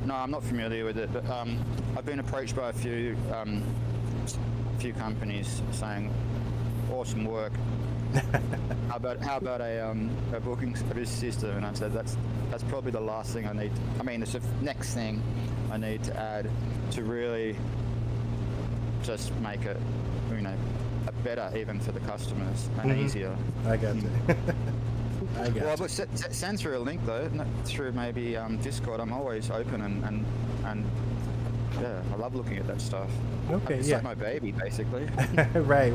No, I'm not familiar with it, but I've been approached by a few companies saying, "Awesome work. How about a booking service system?" And I said that's probably the last thing I need. I mean, it's the next thing I need to add to really just make it, better even for the customers and easier. I got you. I got Well, you. but send through a link though, through maybe Discord. I'm always open and yeah, I love looking at that stuff. Okay, It's yeah. like my baby, basically. Right.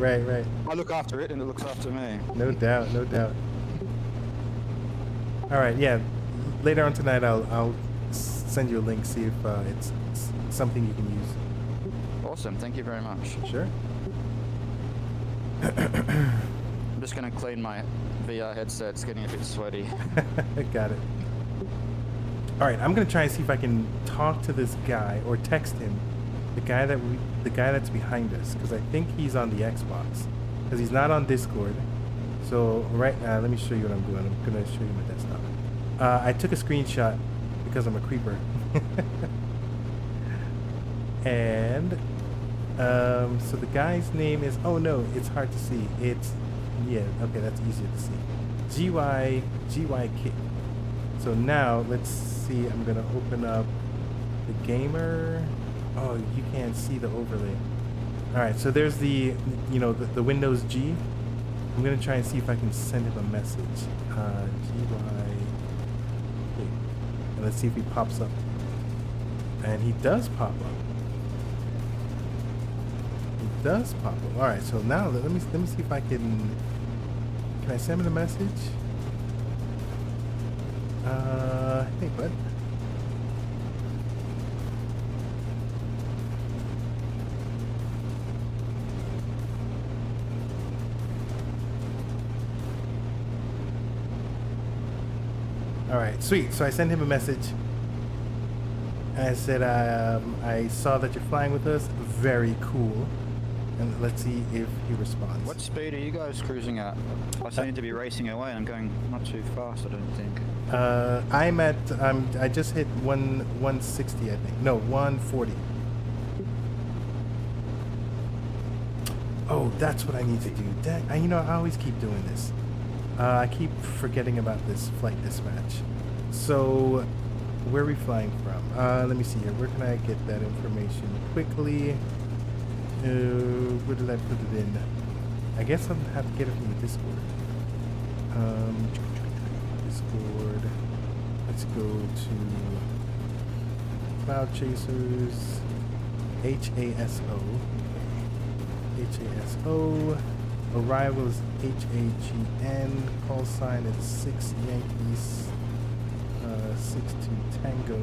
I look after it and it looks after me. No doubt. All right, yeah. Later on tonight, I'll send you a link, see if it's something you can use. Awesome, thank you very much. Sure. I'm just going to clean my VR headset. It's getting a bit sweaty. Got it. All right, I'm gonna try and see if I can talk to this guy or text him, the guy that's behind us, because I think he's on the Xbox, because he's not on Discord. So right now, let me show you what I'm doing. I'm gonna show you my desktop. I took a screenshot because I'm a creeper. And so the guy's name is, oh no, it's hard to see. Okay, that's easier to see. GY Kick. So now let's see. I'm gonna open up the gamer. Oh, you can't see the overlay. All right, so there's the, you know, the Windows G. I'm gonna try and see if I can send him a message. GY. And let's see if he pops up. And he does pop up. He does pop up. All right, so now let me see if I can I send him a message? Hey, bud. All right, sweet. So I sent him a message. And I said, I saw that you're flying with us. Very cool. And let's see if he responds. What speed are you guys cruising at? I seem to be racing away and I'm going not too fast, I don't think. I'm at, I just hit 160, I think. No, 140. Oh, that's what I need to do. You know, I always keep doing this. I keep forgetting about this flight dispatch. So, where are we flying from? Let me see here. Where can I get that information quickly? Where did I put it in? I guess I'll have to get it from the Discord. Discord. Let's go to Cloud Chasers. HASO. HASO. Arrival is HAGN. Call sign is 6 Yankees. 62 Tango.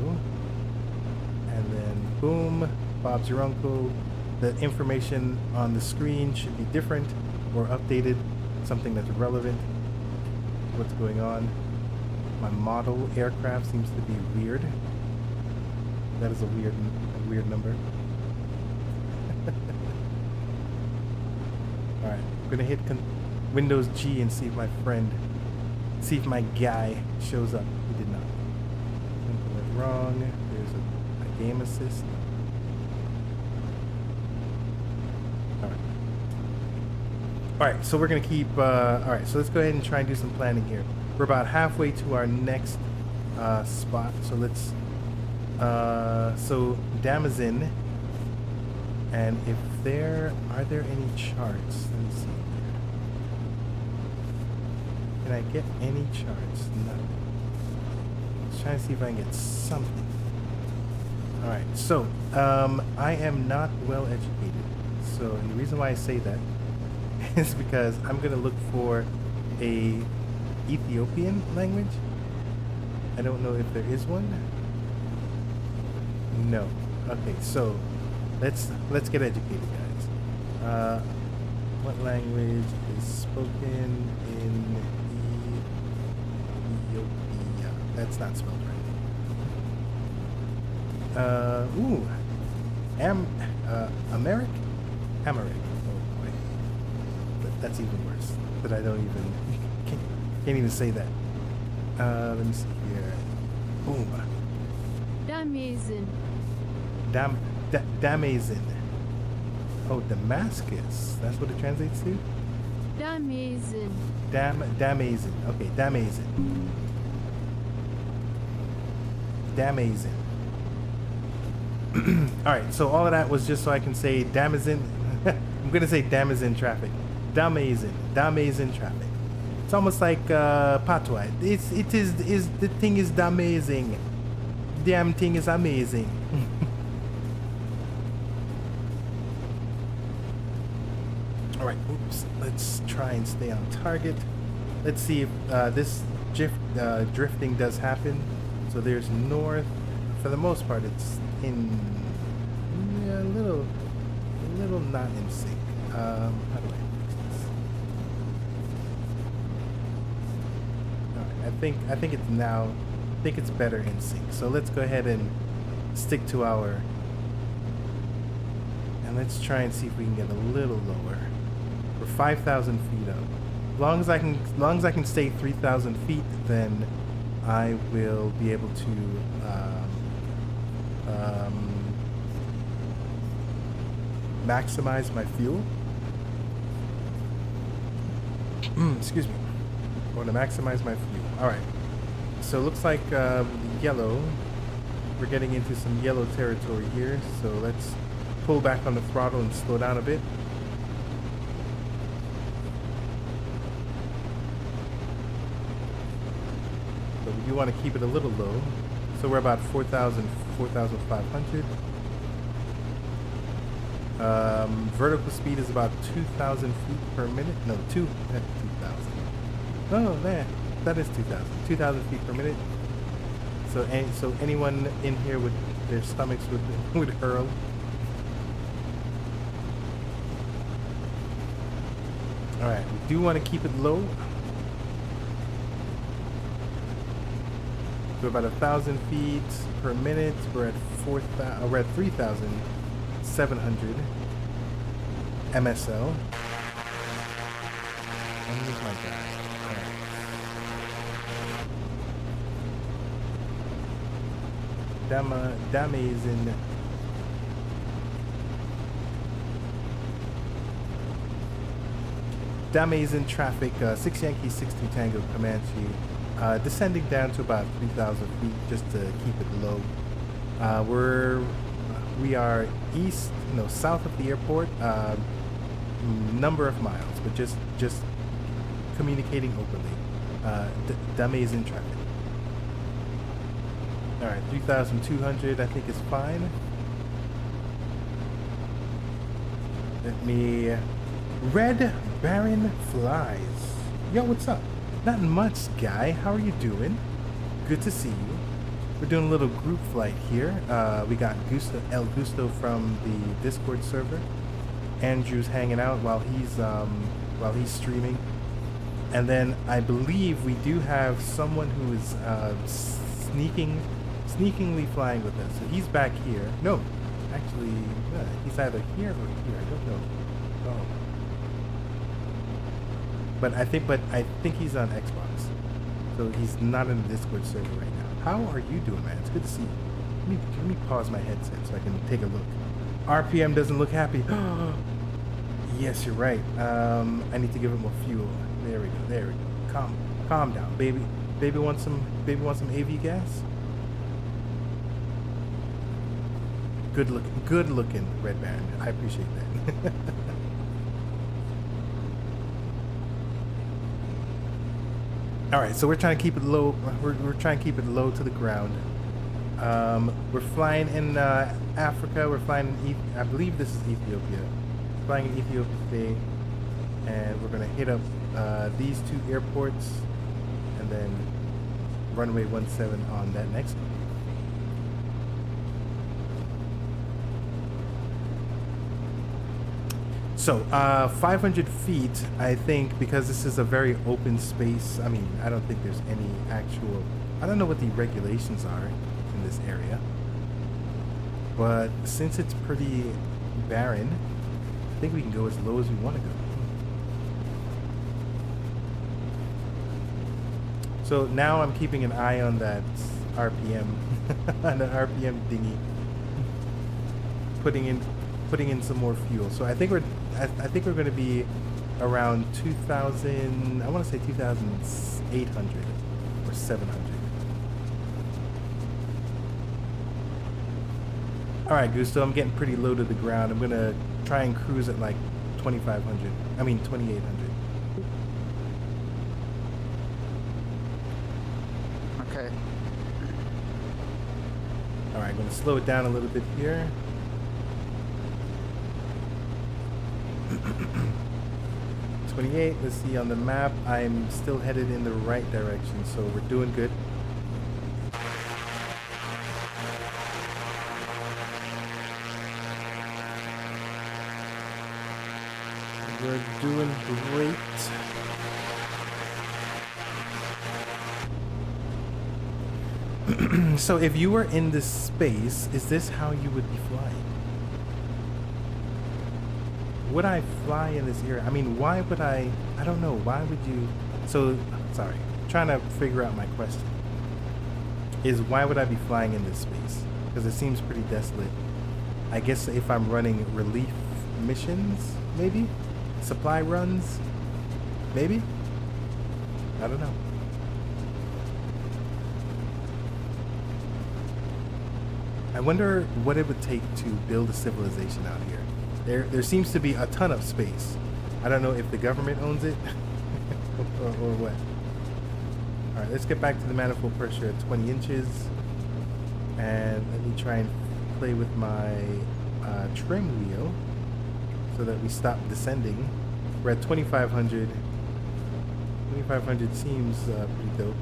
And then boom. Bob's your uncle. The information on the screen should be different or updated. Something that's relevant. What's going on? My model aircraft seems to be weird. That is a weird number. All right, I'm gonna hit Windows G and see if my guy shows up. He did not. Something went wrong. There's a game assist. All right, so we're gonna keep. All right, so let's go ahead and try and do some planning here. We're about halfway to our next spot, so let's. So Damazin, and if are there any charts? Let me see. Can I get any charts? No. Let's try and see if I can get something. All right, so I am not well educated, so the reason why I say that is because I'm gonna look for a Ethiopian language. I don't know if there is one. No. Okay, so let's get educated, guys. What language is spoken in Ethiopia? That's not spelled right. Amharic? Amharic. That's even worse. But I don't even can't even say that. Let me see here. Boom. Damazin. Damazin. Oh, Damascus. That's what it translates to? Damazin. Damazin. Okay, Damazin. Damazin. Alright, so all of that was just so I can say Damazin. I'm gonna say Damazin traffic. Damazin traffic. It's almost like patois. The thing is amazing. Damn thing is amazing. All right, oops. Let's try and stay on target. Let's see if this drifting does happen. So there's north. For the most part, it's in a little not in sync. How do I? I think it's now. I think it's better in sync. So let's go ahead and stick to our. And let's try and see if we can get a little lower. We're 5,000 feet up. As long as I can stay 3,000 feet, then I will be able to. Maximize my fuel. Excuse me. I want to maximize my fuel. Alright. So it looks like yellow. We're getting into some yellow territory here. So let's pull back on the throttle and slow down a bit. But we do want to keep it a little low. So we're about 4,000, 4,500. Vertical speed is about 2,000 feet per minute. No, 2,000. Oh man, that is 2,000. 2,000 feet per minute. So anyone in here with their stomachs would hurl. All right, we do want to keep it low. We're about 1,000 feet per minute. We're at 4,000. We're at 3,700 MSL. And here's my guy. All right. Damazin. Damazin traffic. 6 Yankee 62 Tango Comanche. Descending down to about 3,000 feet just to keep it low. We are south of the airport, number of miles, but just communicating openly. Damazin traffic. All right, 3,200 I think is fine. Let me. Red Baron flies. Yo, what's up? Not much, guy. How are you doing? Good to see you. We're doing a little group flight here. We got El Gusto from the Discord server. Andrew's hanging out while he's streaming. And then I believe we do have someone who is sneakingly flying with us. So he's back here. No, actually, he's either here or here. I don't know. Oh. But I think he's on Xbox, so he's not in the Discord server right now. How are you doing, man? It's good to see you. Let me pause my headset so I can take a look. RPM doesn't look happy. Yes, you're right. I need to give it more fuel. There we go. Calm down, baby. Baby wants some AV gas. Good looking, Red Baron. I appreciate that. All right, so we're trying to keep it low. We're trying to keep it low to the ground. We're flying in Africa. We're flying in I believe this is Ethiopia. Flying in Ethiopia today, and we're gonna hit up these two airports, and then runway 17 on that next one. So, 500 feet, I think, because this is a very open space. I mean, I don't think there's any actual... I don't know what the regulations are in this area. But since it's pretty barren, I think we can go as low as we want to go. So now I'm keeping an eye on that RPM, on the RPM dinghy. Putting in some more fuel. So I think we're going to be around 2,000. I want to say 2,800 or 700. All right, Gusto. I'm getting pretty low to the ground. I'm going to try and cruise at like 2,500. I mean 2,800. Okay. All right, I'm going to slow it down a little bit here. 28. Let's see on the map. I'm still headed in the right direction, so we're doing good. We're doing great. So if you were in this space, is this how you would be flying? Would I fly in this area? I mean, why would I don't know. Why would you? So, sorry. Trying to figure out my question. Is why would I be flying in this space? Because it seems pretty desolate. I guess if I'm running relief missions, maybe? Supply runs? Maybe? I don't know. I wonder what it would take to build a civilization out here. There seems to be a ton of space. I don't know if the government owns it or what. All right, let's get back to the manifold pressure at 20 inches. And let me try and play with my trim wheel so that we stop descending. We're at 2,500. 2,500 seems pretty dope.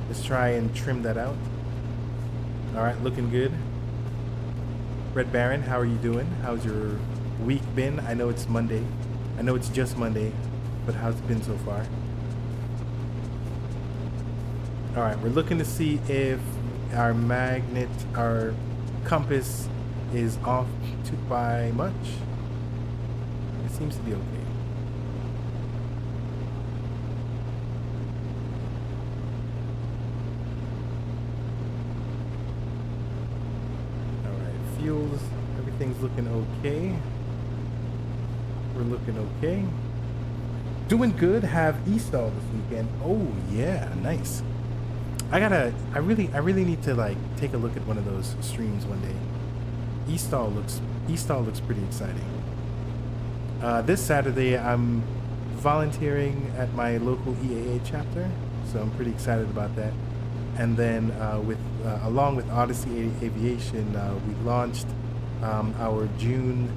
Let's try and trim that out. All right, looking good. Red Baron, how are you doing? How's your week been? I know it's Monday. I know it's just Monday, but how's it been so far? All right, we're looking to see if our magnet, our compass is off by much. It seems to be okay. Fuels, everything's looking okay. We're looking okay. Doing good. Have e-stall this weekend. Oh yeah, nice. I really need to like take a look at one of those streams one day. E-stall looks pretty exciting. This Saturday I'm volunteering at my local EAA chapter, so I'm pretty excited about that. And then along with Odyssey Aviation, we launched our June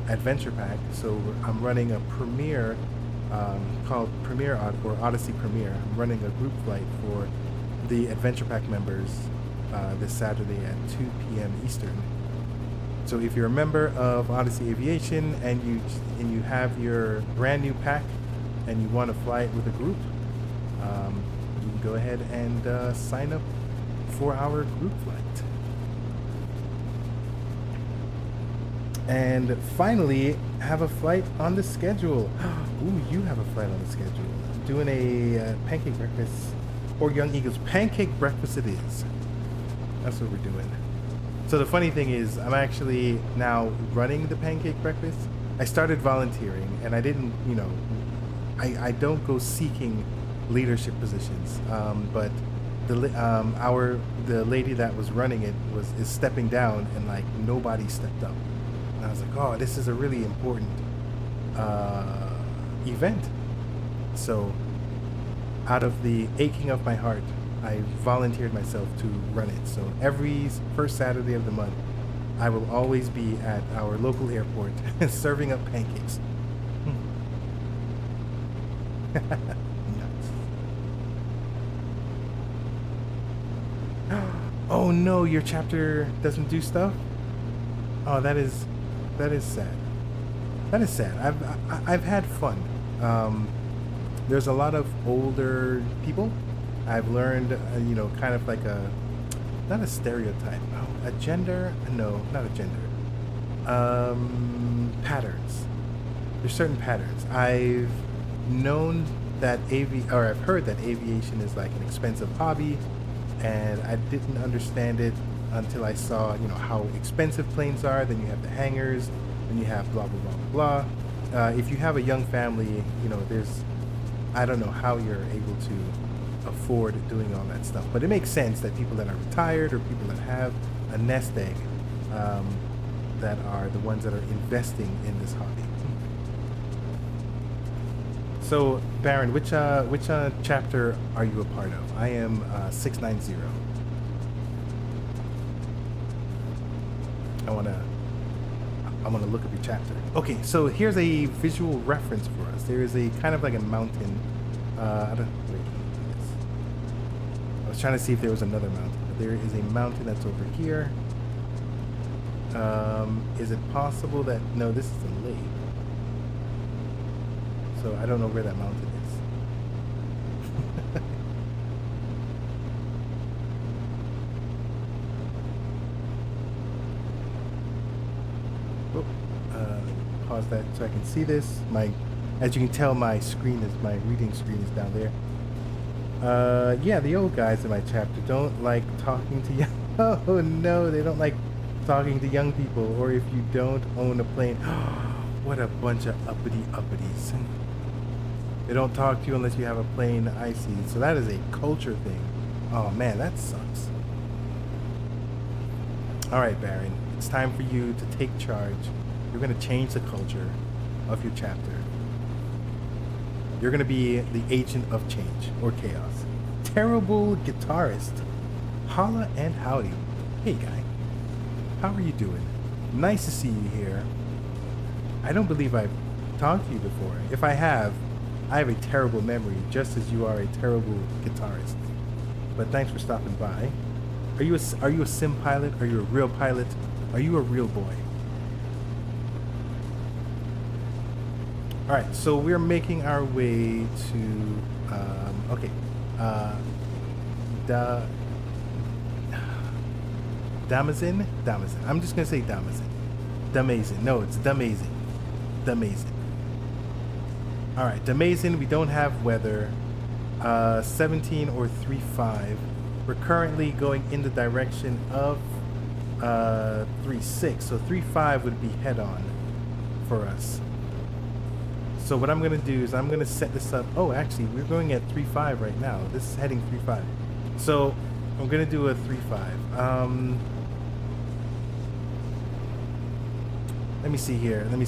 adventure pack. So I'm running a premiere called Premiere or Odyssey Premiere. I'm running a group flight for the adventure pack members this Saturday at 2 p.m. Eastern. So if you're a member of Odyssey Aviation and you have your brand new pack and you want to fly it with a group, you can go ahead and sign up for our group flight. And finally, have a flight on the schedule. Ooh, you have a flight on the schedule. Doing a pancake breakfast, or Young Eagles pancake breakfast it is. That's what we're doing. So the funny thing is, I'm actually now running the pancake breakfast. I started volunteering, and I didn't, I don't go seeking leadership positions, but the lady that was running it is stepping down, and like nobody stepped up. And I was like, oh, this is a really important event. So out of the aching of my heart, I volunteered myself to run it. So every first Saturday of the month, I will always be at our local airport serving up pancakes. Oh no, your chapter doesn't do stuff? Oh, that is sad. That is sad. I've had fun. There's a lot of older people. I've learned, kind of like not a stereotype. Oh, a gender? No, not a gender. Patterns. There's certain patterns. I've known that I've heard that aviation is like an expensive hobby, and I didn't understand it until I saw, how expensive planes are. Then you have the hangars, then you have blah, blah, blah, blah. If you have a young family, I don't know how you're able to afford doing all that stuff. But it makes sense that people that are retired or people that have a nest egg, that are the ones that are investing in this hobby. So, Baron, which chapter are you a part of? I am 690. I wanna look up your chapter. Okay, so here's a visual reference for us. There is a kind of like a mountain. I was trying to see if there was another mountain, but there is a mountain that's over here. Is it possible that no? This is a lake. So I don't know where that mountain is. Pause that so I can see this. As you can tell, my reading screen is down there. Yeah, the old guys in my chapter don't like talking to young. Oh no, they don't like talking to young people. Or if you don't own a plane, what a bunch of uppities. They don't talk to you unless you have a plane. I see. So that is a culture thing. Oh man, that sucks. All right, Baron, it's time for you to take charge. You're going to change the culture of your chapter. You're going to be the agent of change or chaos. Terrible guitarist. Holla and howdy. Hey, guy. How are you doing? Nice to see you here. I don't believe I've talked to you before. If I have a terrible memory, just as you are a terrible guitarist. But thanks for stopping by. Are you a sim pilot? Are you a real pilot? Are you a real boy? All right, so we're making our way to Damazin. I'm just gonna say Damazin. Damazin. No, it's Damazin. Damazin. All right, Damazin. We don't have weather. 17 or 3.5. We're currently going in the direction of 3.6, so 3.5 would be head-on for us. So what I'm going to do is I'm going to set this up. Oh, actually, we're going at 3.5 right now. This is heading 3.5. So I'm going to do a 3.5. Let me see here. Let me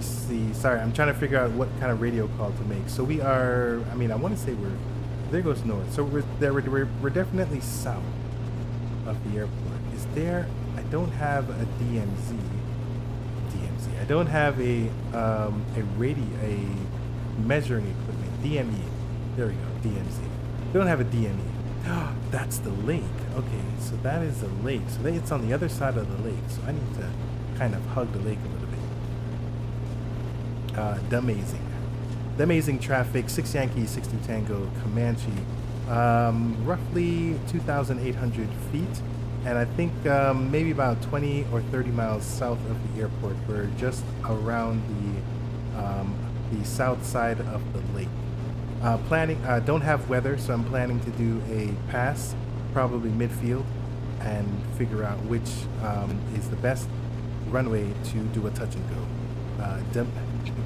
see. Sorry, I'm trying to figure out what kind of radio call to make. So we are, I mean, I want to say there goes north. So we're definitely south of the airport. Is there, I don't have a DMZ. I don't have a measuring equipment. DME. There we go, DMZ. Don't have a DME. That's the lake. Okay, so that is the lake. So it's on the other side of the lake. So I need to kind of hug the lake a little bit. The amazing traffic, 6 Yankee, 60 Tango, Comanche, roughly 2,800 feet, and I think maybe about 20 or 30 miles south of the airport. We're just around the south side of the lake. Don't have weather, so I'm planning to do a pass, probably midfield, and figure out which is the best runway to do a touch and go.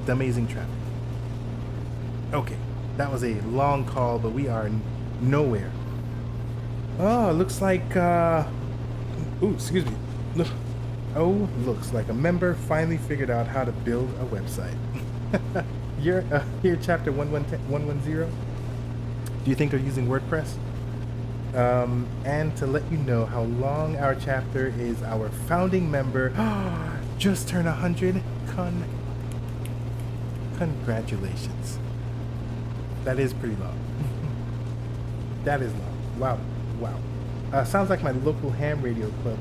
The amazing traffic. Okay, that was a long call, but we are nowhere. Oh, looks like ooh, excuse me. Oh, looks like a member finally figured out how to build a website. You're here, chapter 110. Do you think they're using WordPress? And to let you know how long our chapter is, our founding member just turned 100. Congratulations. That is pretty long. That is long. Wow. Sounds like my local ham radio club.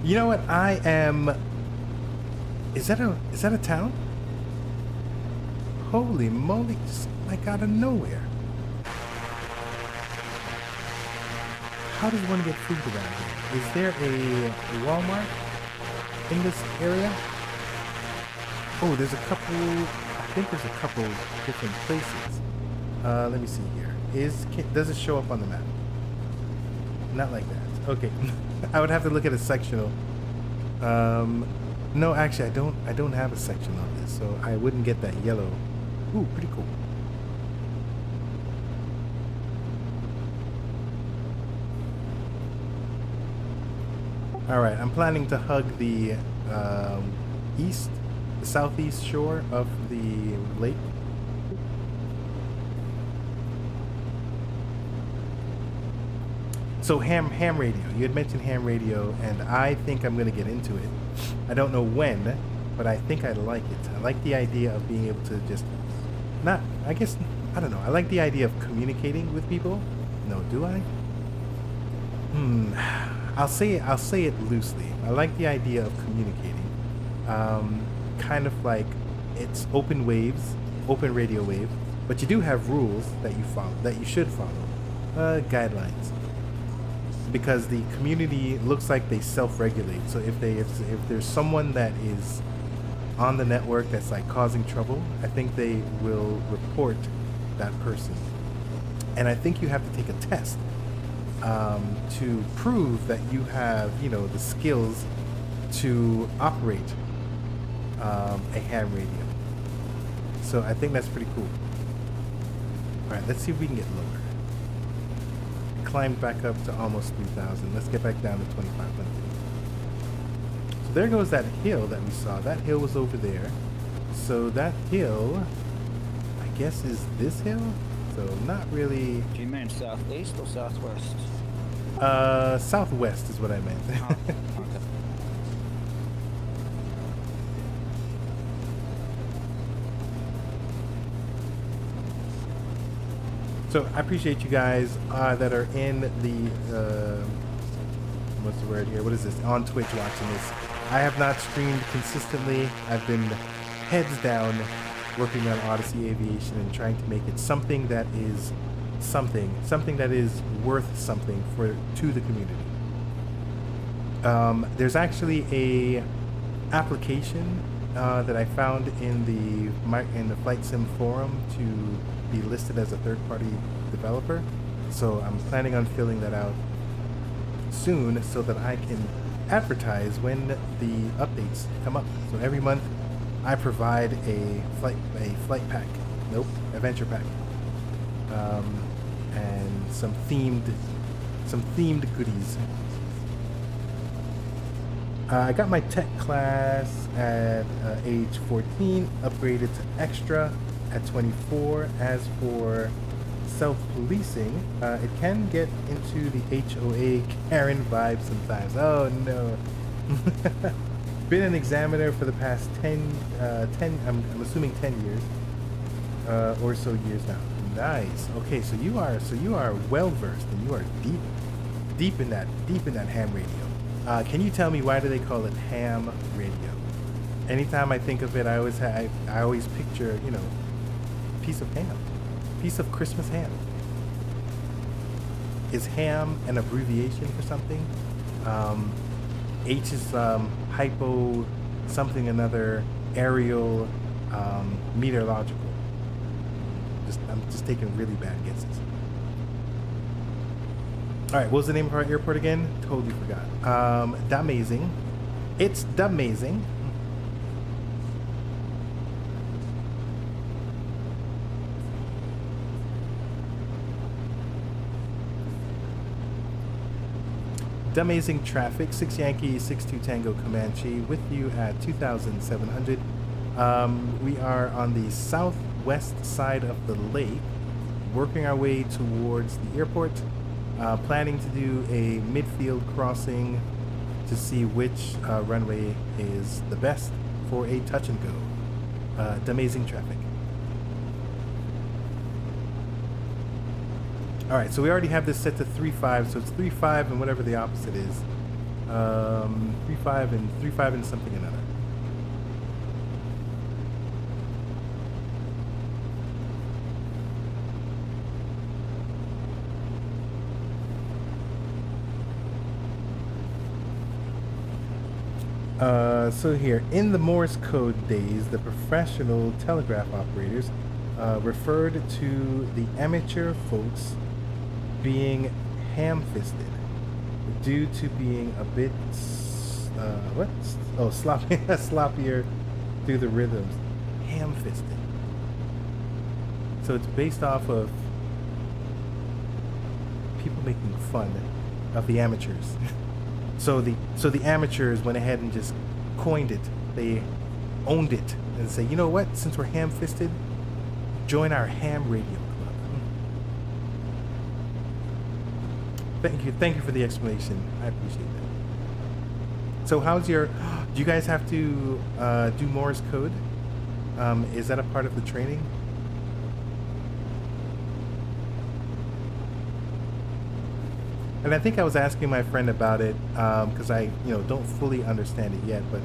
You know what? I am. Is that a town? Holy moly! Just like out of nowhere. How does one get food around here? Is there a Walmart in this area? Oh, there's a couple. I think there's a couple different places. Let me see here. Does it show up on the map? Not like that. Okay. I would have to look at a sectional. No, actually, I don't have a section on this, so I wouldn't get that yellow. Ooh, pretty cool. All right, I'm planning to hug the southeast shore of the lake. So ham radio. You had mentioned ham radio, and I think I'm going to get into it. I don't know when, but I think I'd like it. I like the idea of being able to just I don't know. I like the idea of communicating with people. No, do I? I'll say it loosely. I like the idea of communicating. Kind of like it's open waves, open radio wave, but you do have rules that you follow, that you should follow, guidelines. Because the community looks like they self-regulate. So if there's someone that is on the network that's like causing trouble, I think they will report that person. And I think you have to take a test to prove that you have, the skills to operate a ham radio. So I think that's pretty cool. All right, let's see if we can get lower. Climbed back up to almost 3,000. Let's get back down to 2,500. So there goes that hill that we saw. That hill was over there. So that hill, I guess, is this hill? So not really. Do you mean southeast or southwest? Southwest is what I meant. Oh, okay. So I appreciate you guys that are in the what's the word here? What is this? On Twitch watching this. I have not streamed consistently. I've been heads down working on Odyssey Aviation and trying to make it something that is something that is worth something to the community. There's actually a application that I found in the VATSIM forum to be listed as a third-party developer. So I'm planning on filling that out soon so that I can advertise when the updates come up. So every month I provide a flight pack, adventure pack, and some themed goodies. I got my tech class at age 14, upgraded to extra at 24. As for self-policing, it can get into the HOA Karen vibe sometimes. Oh no. Been an examiner for the past 10 I'm assuming 10 years or so years now. Nice. Okay, so you are well versed and you are deep in that ham radio. Can you tell me why do they call it ham radio? Anytime I think of it, I always picture, piece of ham, piece of Christmas ham. Is ham an abbreviation for something? H is hypo something another, aerial, meteorological. I'm just taking really bad guesses. All right, what was the name of our airport again? Totally forgot. Damazing. It's Damazing. Damazing traffic, 6 Yankee, 62 Tango Comanche, with you at 2,700. We are on the southwest side of the lake, working our way towards the airport, planning to do a midfield crossing to see which runway is the best for a touch and go. Damazing traffic. All right, so we already have this set to 3.5, so it's 3.5 and whatever the opposite is. 3.5 and something another. So here, in the Morse code days, the professional telegraph operators referred to the amateur folks being ham-fisted due to being a bit sloppier through the rhythms. Ham-fisted. So it's based off of people making fun of the amateurs. So the amateurs went ahead and just coined it. They owned it and say, you know what? Since we're ham-fisted, join our ham radio club. Thank you for the explanation. I appreciate that. So how's your? Do you guys have to do Morse code? Is that a part of the training? And I think I was asking my friend about it because I don't fully understand it yet. But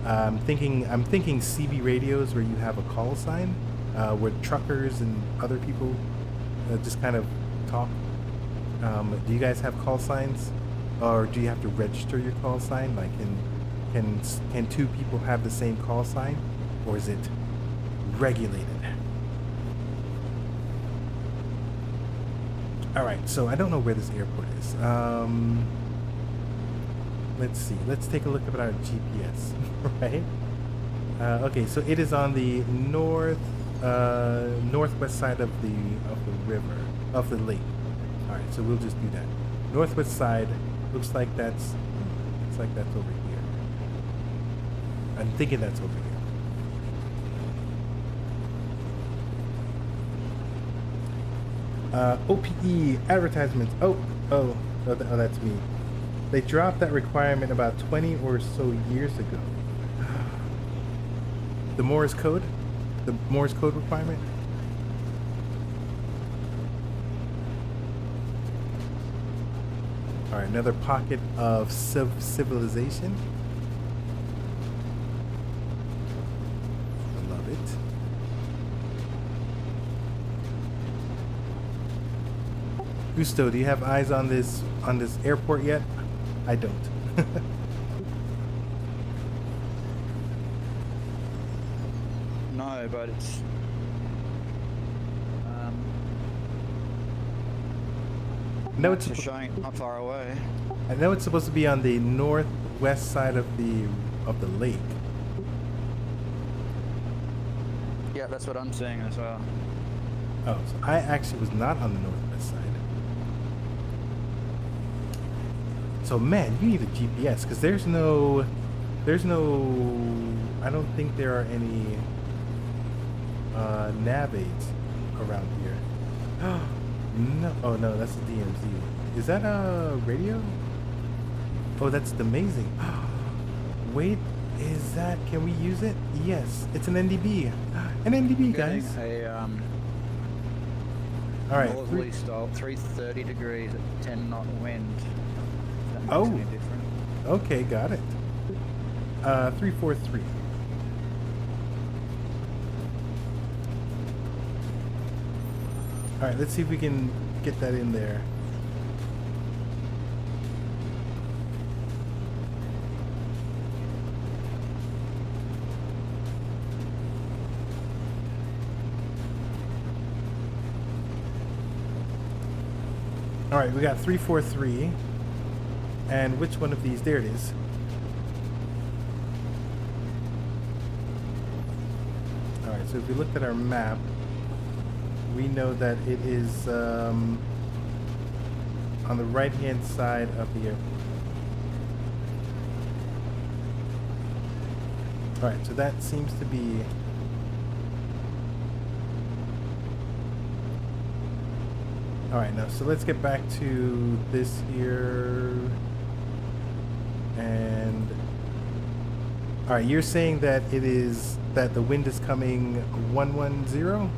I'm thinking CB radios where you have a call sign where truckers and other people just kind of talk. Do you guys have call signs, or do you have to register your call sign? Like, can two people have the same call sign, or is it regulated? All right, so I don't know where this airport is. Let's see. Let's take a look at our GPS. Right. Okay, so it is on the north. northwest side of the river, of the lake. All right, so we'll just do that. Northwest side looks like that's over here. I'm thinking that's over here. OPE advertisements. Oh, that's me. They dropped that requirement about 20 or so years ago. The Morse code requirement. All right, another pocket of civilization. I love it. Gusto, do you have eyes on this airport yet? I don't. No, but it's No, it's showing not far away. I know it's supposed to be on the northwest side of the lake. Yeah, that's what I'm seeing as well. Oh, so I actually was not on the northwest side. So man, you need a GPS because there's no, I don't think there are any nav aids around here. No, oh no, that's the DMZ. Is that a radio? Oh, that's amazing. Wait, is that, can we use it? Yes, it's an NDB. An NDB, guys. All right. Northerly style, 330 degrees at 10 knot wind. That makes Oh. any difference. Okay, got it. 343. All right, let's see if we can get that in there. All right, we got 343. And which one of these? There it is. All right, so if we looked at our map, we know that it is on the right-hand side of the airport. All right, so that seems to be. All right, now, so let's get back to this here. And all right, you're saying that it is that the wind is coming 110?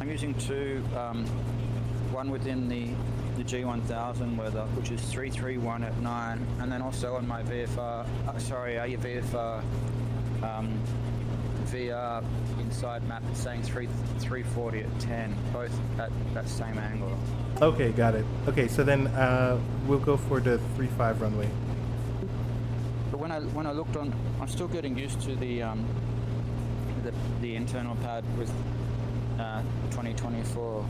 I'm using two, one within the G1000 weather, which is 331 at 9, and then also on my VFR, VFR VR inside map it's saying 340 at 10, both at that same angle. Okay, got it. Okay, so then we'll go for the 35 runway. But when I looked on, I'm still getting used to the internal pad with 2024,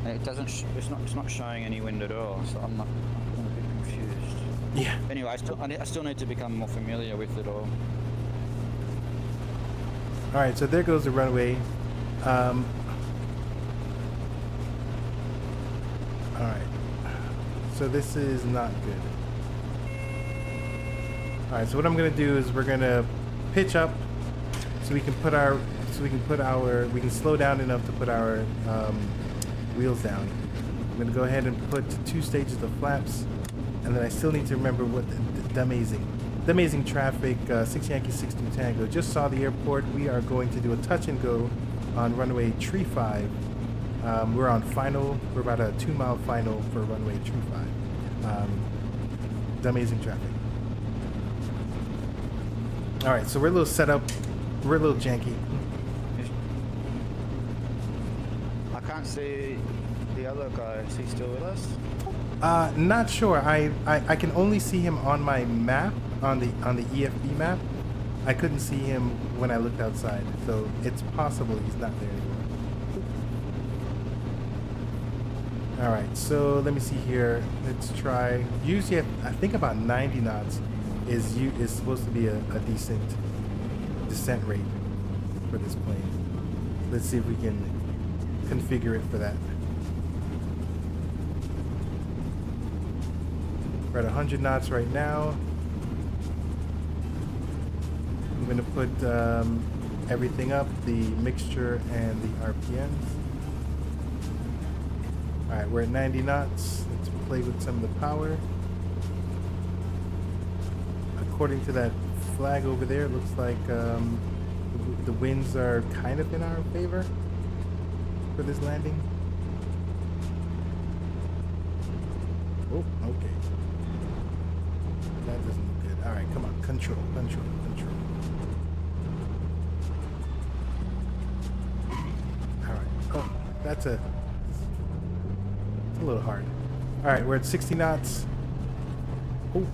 and it doesn't. It's not showing any wind at all. So I'm a bit confused. Yeah. Anyway, I still need to become more familiar with it all. All right, so there goes the runway. All right. So this is not good. All right, so what I'm gonna do is we're gonna pitch up so we can slow down enough to put our wheels down. I'm gonna go ahead and put 2 stages of flaps, and then I still need to remember what the amazing traffic. 6 Yankee 62 Tango just saw the airport. We are going to do a touch and go on runway 35. We're on final. We're about a 2-mile final for runway 35. The amazing traffic. All right, so we're a little set up. We're a little janky. I can't see the other guy. Is he still with us? Not sure. I can only see him on my map, on the EFB map. I couldn't see him when I looked outside, so it's possible he's not there anymore. All right, so let me see here. Let's try. Usually, I think about 90 knots is supposed to be a decent descent rate for this plane. Let's see if we can configure it for that. We're at 100 knots right now. I'm going to put everything up, the mixture and the RPMs. All right, we're at 90 knots. Let's play with some of the power. According to that flag over there, it looks like the winds are kind of in our favor for this landing. Oh, okay. That doesn't look good. All right, come on. Control. All right. Oh, that's a little hard. All right, we're at 60 knots. Oh.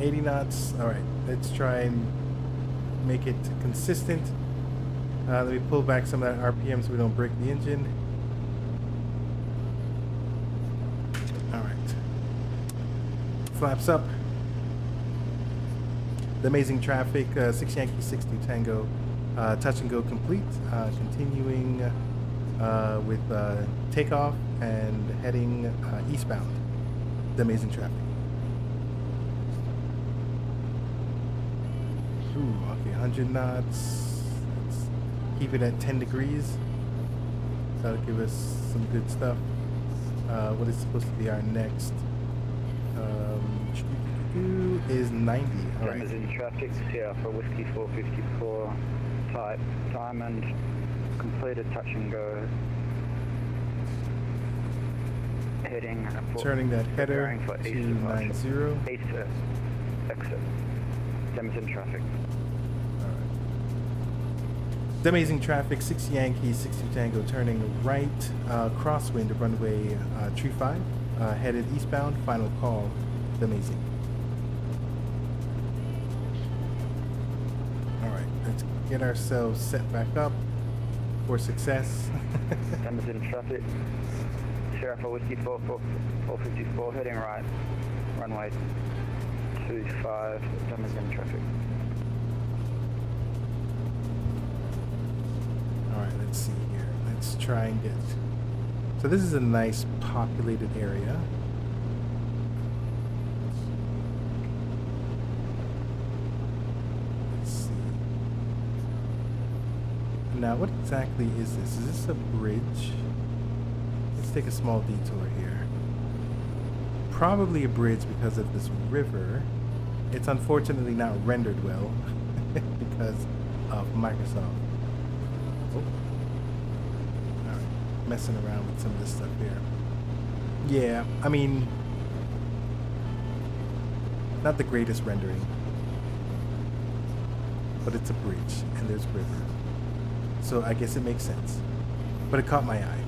80 knots. All right, let's try and make it consistent. Let me pull back some of that RPM so we don't break the engine. All right. Flaps up. The amazing traffic, 6 Yankee, 62 Tango, touch and go complete. Continuing with takeoff and heading eastbound. The amazing traffic. Ooh, okay, 100 knots. Let's keep it at 10 degrees. That'll give us some good stuff. What is supposed to be our next? Is 90. All right. In traffic, Sierra for Whiskey 454, type Diamond, completed touch and go. Heading for, turning that header for to east 90. East exit. Demison traffic. Alright. The amazing traffic, 6 Yankee, 62 Tango, turning right, crosswind, runway 35, headed eastbound, final call, the amazing. Alright, let's get ourselves set back up for success. Demison traffic, Sierra for Whiskey 454, heading right, runway 25, Demison traffic. Alright, let's see here. Let's try and get... So this is a nice populated area. Let's see. Now, what exactly is this? Is this a bridge? Let's take a small detour here. Probably a bridge because of this river. It's unfortunately not rendered well because of Microsoft. Oh. Alright, messing around with some of this stuff here. Yeah, I mean, not the greatest rendering, but it's a bridge and there's river. So I guess it makes sense. But it caught my eye.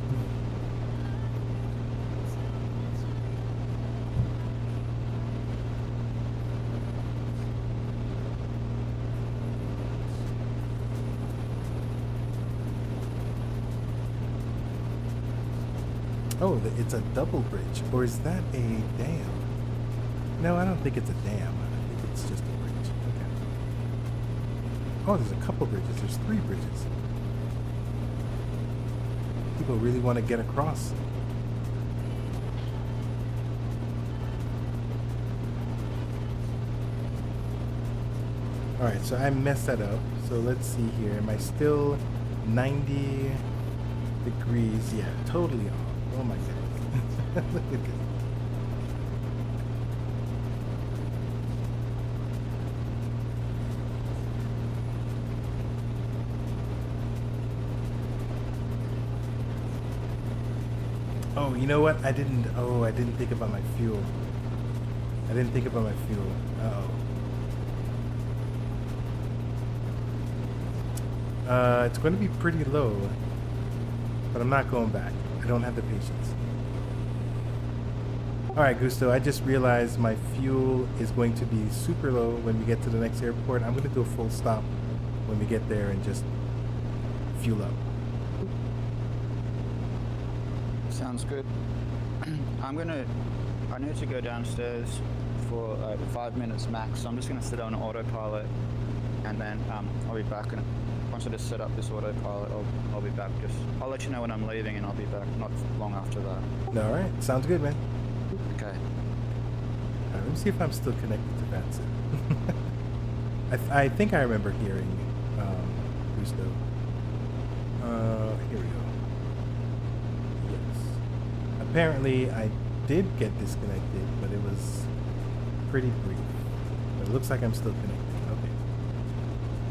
Oh, it's a double bridge. Or is that a dam? No, I don't think it's a dam. I think it's just a bridge. Okay. Oh, there's a couple bridges. There's 3 bridges. People really want to get across. Alright, so I messed that up. So let's see here. Am I still 90 degrees? Yeah, totally off. Oh my goodness. Look at this. Oh, you know what? I didn't think about my fuel. I didn't think about my fuel. Uh-oh. It's going to be pretty low, but I'm not going back. I don't have the patience. Alright, Gusto, I just realized my fuel is going to be super low when we get to the next airport. I'm going to do a full stop when we get there and just fuel up. Sounds good. I need to go downstairs for 5 minutes max, so I'm just gonna sit on autopilot, and then I'll be back. And once I just set up this autopilot, I'll be back. I'll let you know when I'm leaving, and I'll be back not long after that. All right, sounds good, man. Okay. All right, let me see if I'm still connected to VATSIM. I think I remember hearing Gusto. Here we go. Yes. Apparently, I did get disconnected, but it was pretty brief. But it looks like I'm still connected. Okay.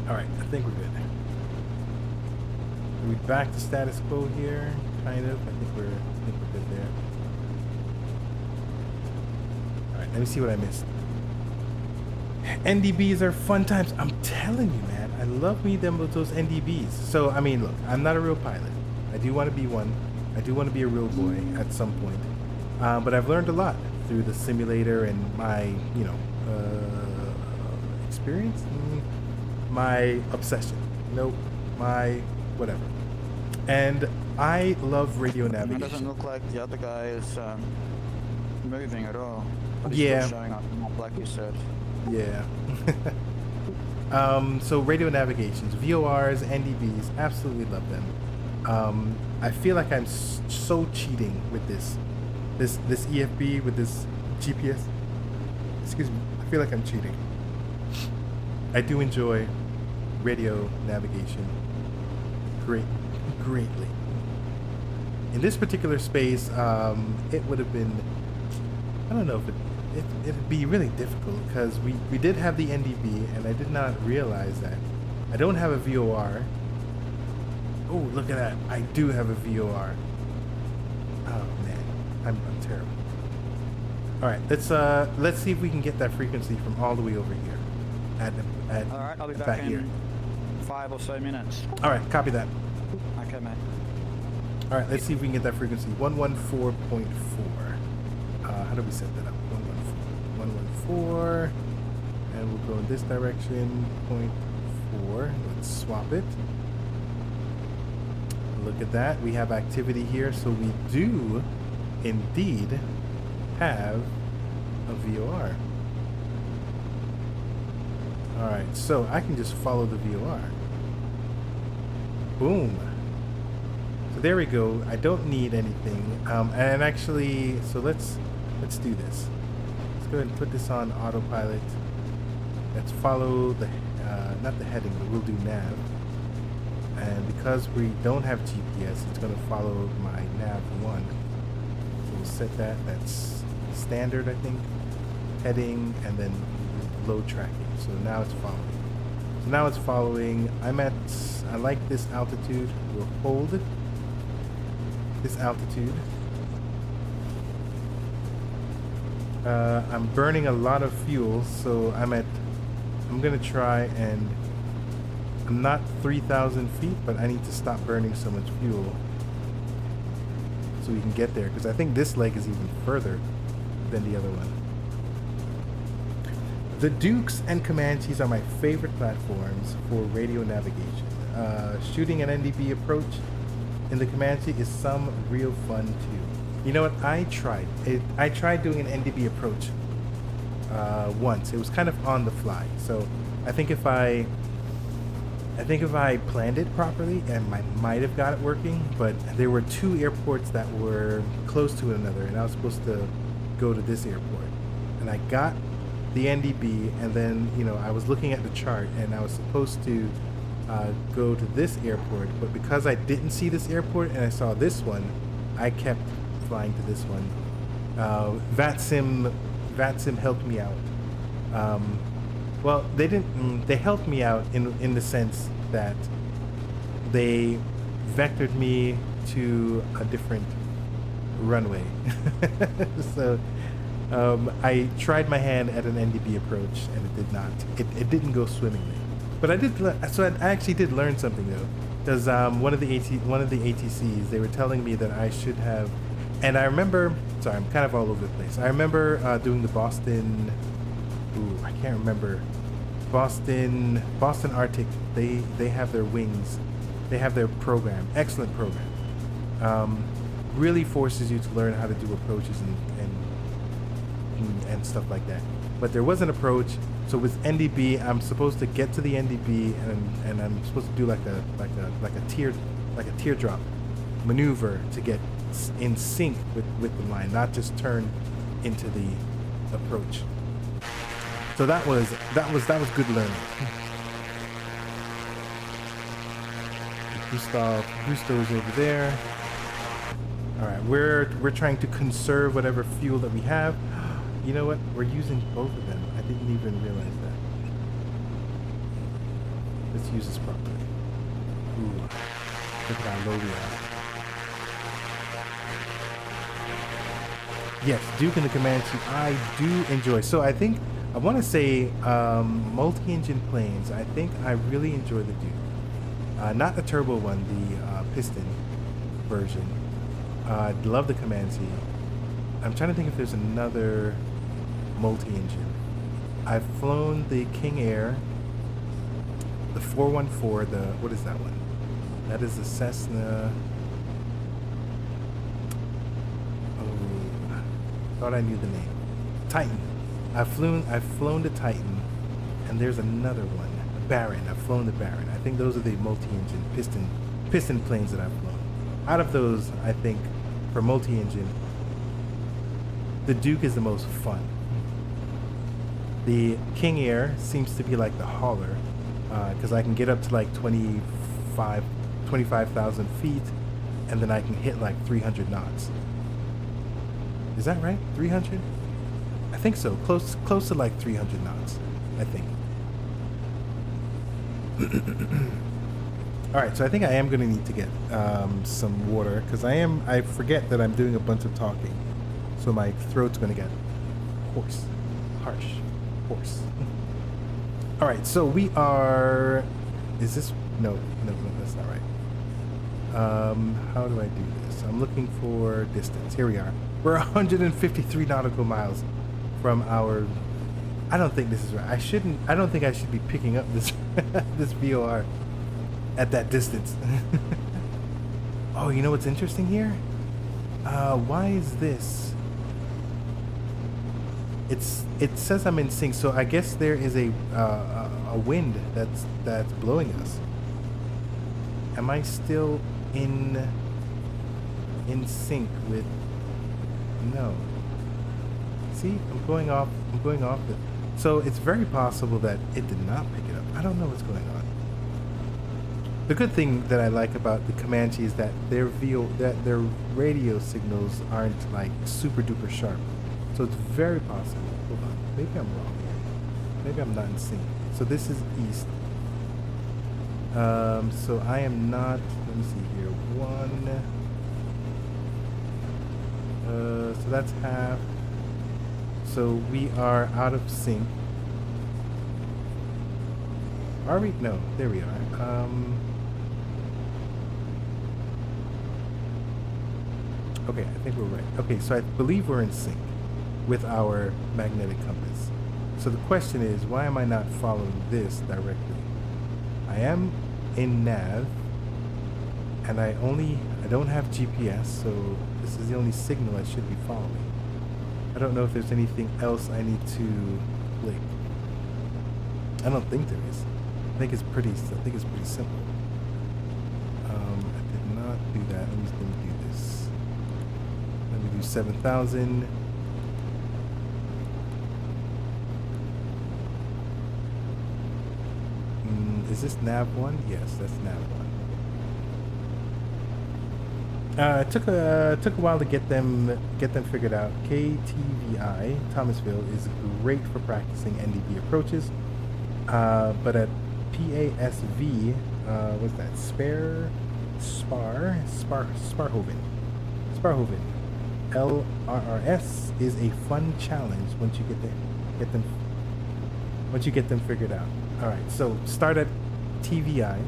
All right, I think we're good. Are we back to status quo here? Kind of. I think we're good there. All right, let me see what I missed. NDBs are fun times. I'm telling you, man. I love me them with those NDBs. So, I mean, look, I'm not a real pilot. I do want to be one. I do want to be a real boy at some point. But I've learned a lot through the simulator and my, experience, my obsession, my whatever. And I love radio navigation. It doesn't look like the other guy is moving at all. He's Yeah. still showing up like you said. Yeah. So radio navigations, VORs, NDBs, absolutely love them. I feel like I'm so cheating with this EFB, with this GPS. Excuse me. I feel like I'm cheating. I do enjoy radio navigation greatly. In this particular space, it would have been, I don't know if it'd be really difficult because we did have the NDB and I did not realize that. I don't have a VOR. Oh, look at that. I do have a VOR. Oh man, I'm terrible. All right, let's see if we can get that frequency from all the way over here. All right, I'll be back in 5 or so minutes. All right, copy that. Okay, mate. All right, let's see if we can get that frequency. 114.4. How do we set that up? 114. And we'll go in this direction. 0.4. Let's swap it. Look at that. We have activity here. So we do indeed have a VOR. All right, so I can just follow the VOR. Boom. So there we go. I don't need anything. And actually, so let's do this. Let's go ahead and put this on autopilot. Let's follow the, not the heading, but we'll do nav. And because we don't have GPS, it's going to follow my nav 1. So we'll set that. That's standard, I think. Heading, and then load tracking. So now it's following. So now it's following. I like this altitude. We'll hold this altitude. I'm burning a lot of fuel, so I'm gonna try, and I'm not 3,000 feet, but I need to stop burning so much fuel so we can get there, because I think this leg is even further than the other one. The Dukes and Comanches are my favorite platforms for radio navigation. Shooting an NDB approach in the Comanche is some real fun too. You know what? I tried doing an NDB approach once. It was kind of on the fly. So I think if I planned it properly, I might have got it working. But there were 2 airports that were close to one another, and I was supposed to go to this airport, and I got the NDB, and then I was looking at the chart, and I was supposed to go to this airport, but because I didn't see this airport and I saw this one, I kept flying to this one. VATSIM helped me out. Well, they didn't. They helped me out in the sense that they vectored me to a different runway. So I tried my hand at an NDB approach, and it did not. It didn't go swimmingly. But I did. So I actually did learn something though, because one of the ATCs, they were telling me that I should have. And I remember. Sorry, I'm kind of all over the place. I remember doing the Boston. Ooh, I can't remember. Boston Arctic. They have their wings. They have their program. Excellent program. really forces you to learn how to do approaches and stuff like that. But there was an approach. So with NDB, I'm supposed to get to the NDB and I'm supposed to do like a teardrop maneuver to get in sync with the line, not just turn into the approach. So that was good learning. Gusto's over there. All right, we're trying to conserve whatever fuel that we have. You know what? We're using both of them. I didn't even realize that. Let's use this properly. Ooh, look at how low we are. Yes, Duke and the Comanche, I do enjoy. So I think, I want to say multi-engine planes. I think I really enjoy the Duke. Not the turbo one, the piston version. I love the Comanche. I'm trying to think if there's another multi-engine. I've flown the King Air, the 414, the, what is that one? That is the Cessna. Thought I knew the name. Titan. I've flown the Titan, and there's another one, the Baron. I've flown the Baron. I think those are the multi-engine piston planes that I've flown. Out of those, I think for multi-engine, the Duke is the most fun. The King Air seems to be like the hauler, because I can get up to like 25,000 feet, and then I can hit like 300 knots. Is that right? 300? I think so. Close to like 300 knots, I think. All right, so I think I am going to need to get some water because I forget that I'm doing a bunch of talking. So my throat's going to get hoarse. Hoarse. All right, so we are... Is this... No, that's not right. How do I do this? I'm looking for distance. Here we are. We're 153 nautical miles from our... I don't think this is right. I don't think I should be picking up this this VOR at that distance. Oh, you know what's interesting here? Why is this? It says I'm in sync, so I guess there is a wind that's blowing us. Am I still in sync with? No. See, I'm going off it. So it's very possible that it did not pick it up. I don't know what's going on. The good thing that I like about the Comanche is that their radio signals aren't like super duper sharp. So it's very possible. Hold on. Maybe I'm wrong here. Maybe I'm not in sync. So this is east. So I am not, let me see here. So that's half. So we are out of sync. Are we? No, there we are. Okay, I think we're right. Okay, so I believe we're in sync with our magnetic compass. So the question is, why am I not following this directly? I am in nav, and I don't have GPS, so this is the only signal I should be following. I don't know if there's anything else I need to click. I don't think there is. I think it's pretty simple. I did not do that. Let me do this. Let me do 7,000. Is this nav 1? Yes, that's nav 1. It took a while to get them figured out. KTVI Thomasville is great for practicing NDB approaches, but at PASV, what's that? Sparhoven. LRRS is a fun challenge once you get them figured out. All right, so start at TVI,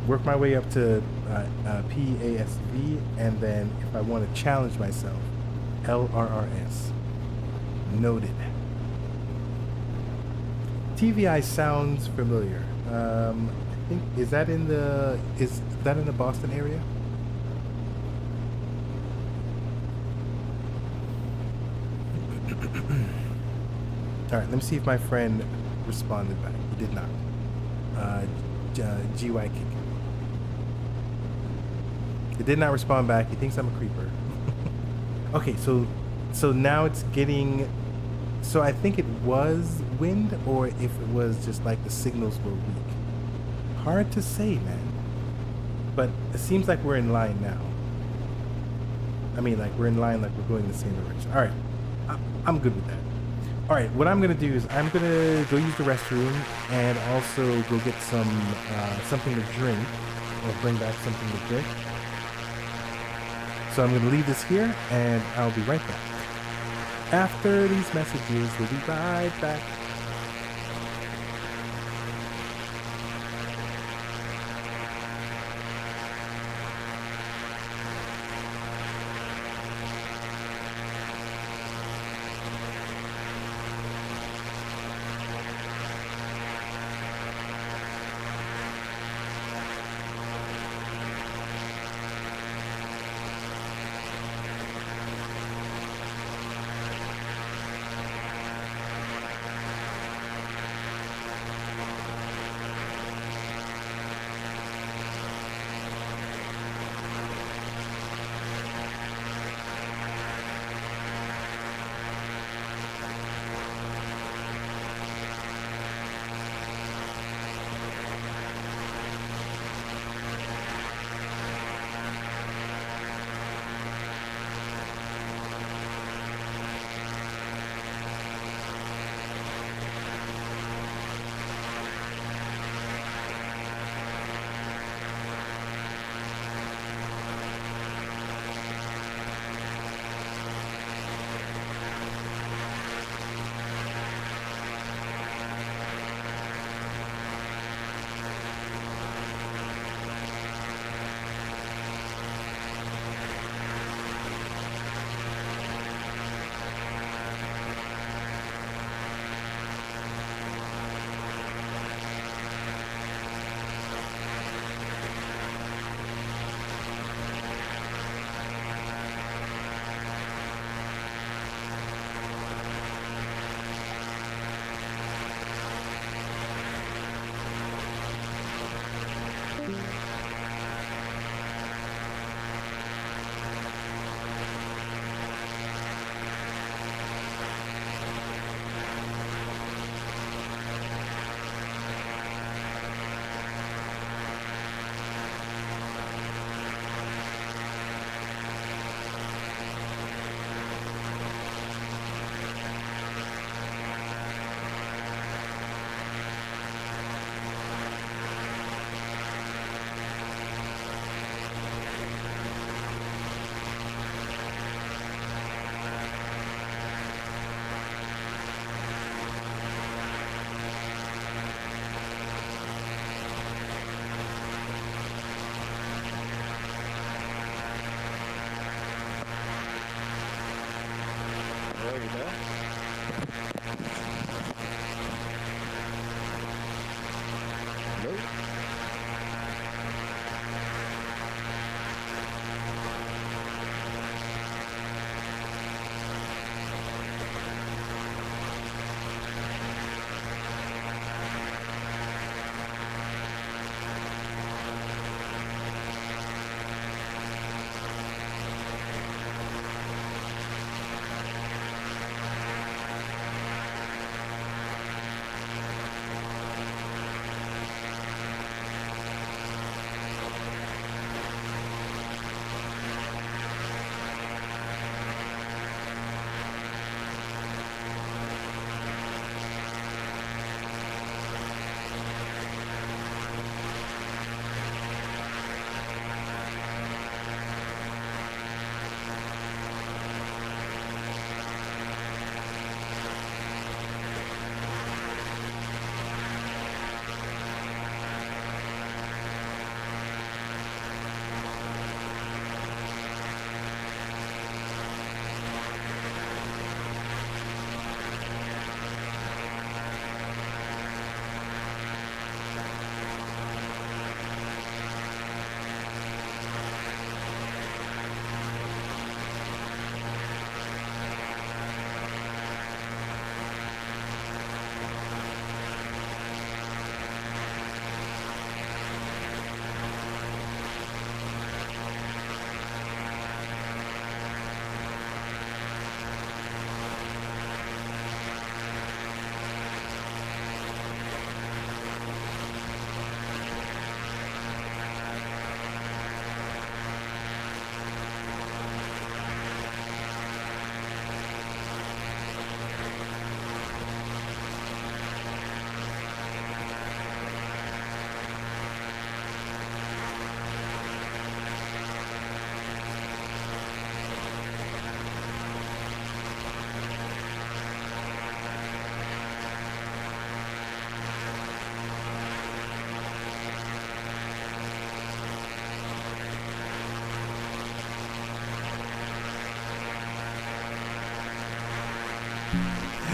work my way up to PASV, and then if I want to challenge myself, LRRS. Noted. TVI sounds familiar. I think is that in the Boston area? All right, let me see if my friend responded back. He did not. GY kick. He did not respond back. He thinks I'm a creeper. Okay, so now it's getting. So I think it was wind, or if it was just like the signals were weak. Hard to say, man. But it seems like we're in line now. I mean, like we're in line, like we're going the same direction. All right, I'm good with that. All right, what I'm gonna do is I'm gonna go use the restroom and also go get some something to drink, or bring back something to drink. So I'm gonna leave this here, and I'll be right back. After these messages, we'll be right back.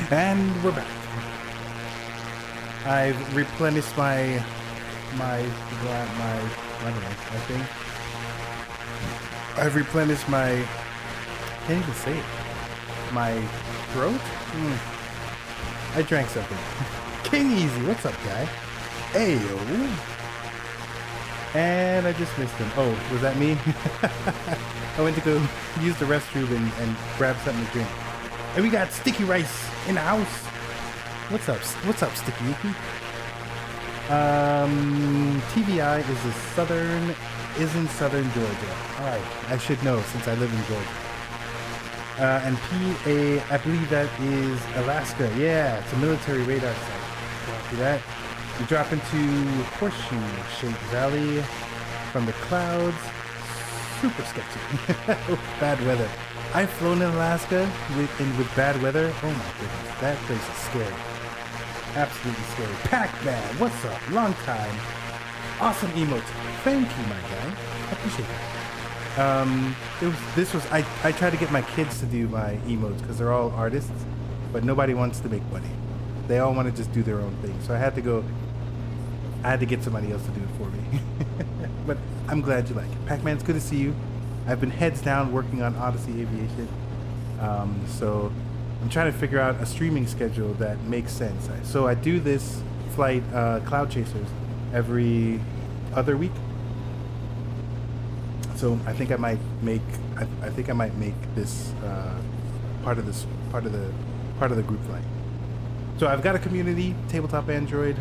And we're back. I've replenished my I don't know, I think. I've replenished my, I can't even say it. My throat? I drank something. King Easy, what's up, guy? Ayo. And I just missed him. Oh, was that me? I went to go use the restroom and grab something to drink. And we got Sticky Rice in the house. What's up? What's up, Sticky Icky? TVI is in southern Georgia. Alright, I should know since I live in Georgia. And PA, I believe that is Alaska. Yeah, it's a military radar site. Copy that. You drop into Horseshoe-shaped valley from the clouds. Super sketchy. Bad weather. I've flown in Alaska with bad weather. Oh my goodness, that place is scary. Absolutely scary. Pac-Man, what's up? Long time. Awesome emote. Thank you, my guy. I appreciate that. I tried to get my kids to do my emotes because they're all artists, but nobody wants to make money. They all want to just do their own thing. So I had to get somebody else to do it for me. But I'm glad you like it. Pac-Man, it's good to see you. I've been heads down working on Odyssey Aviation. So I'm trying to figure out a streaming schedule that makes sense. So I do this flight, Cloud Chasers, every other week. So I think I might make this part of the group flight. So I've got a community. Tabletop Android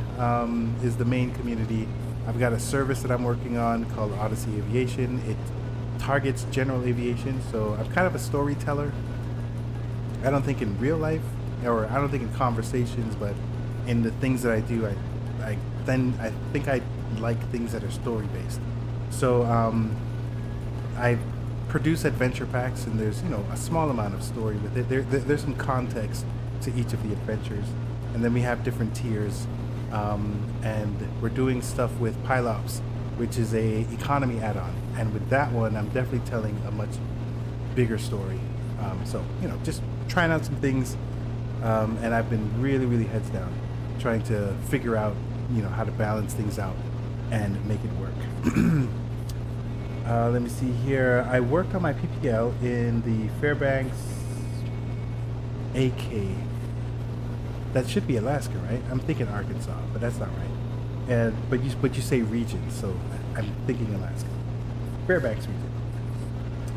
is the main community. I've got a service that I'm working on called Odyssey Aviation. It targets general aviation, so I'm kind of a storyteller. I don't think in real life, or I don't think in conversations, but in the things that I do, I think I like things that are story based. So I produce adventure packs, and there's a small amount of story with it. There's some context to each of the adventures, and then we have different tiers, and we're doing stuff with Pilops, which is a economy add-on, and with that one I'm definitely telling a much bigger story. So just trying out some things, and I've been really heads down trying to figure out how to balance things out and make it work. Let me see here. I worked on my PPL in the Fairbanks AK. That should be Alaska, right? I'm thinking Arkansas, but that's not right. But you say region, so I'm thinking Alaska. Fairbanks region.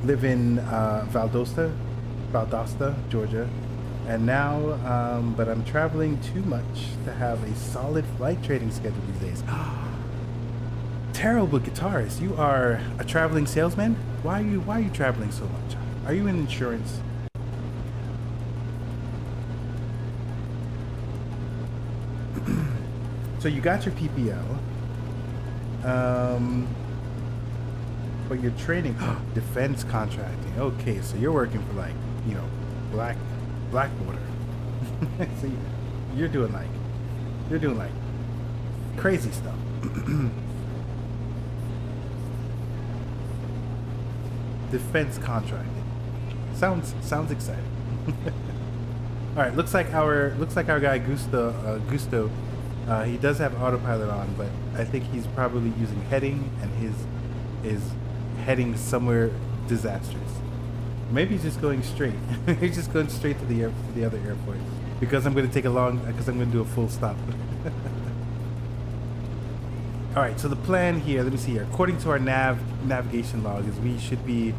Live in Valdosta, Georgia, and now, but I'm traveling too much to have a solid flight training schedule these days. Terrible guitarist. You are a traveling salesman? Why are you traveling so much? Are you in insurance? So you got your PPL, but you're training defense contracting. Okay, so you're working for Blackwater. So you're doing like crazy stuff. Defense contracting sounds exciting. All right, looks like our guy Gusto. He does have autopilot on, but I think he's probably using heading, and his is heading somewhere disastrous. Maybe he's just going straight. He's just going straight to the other airport because I'm going to do a full stop. All right, so the plan here, let me see here. According to our navigation log, is we should be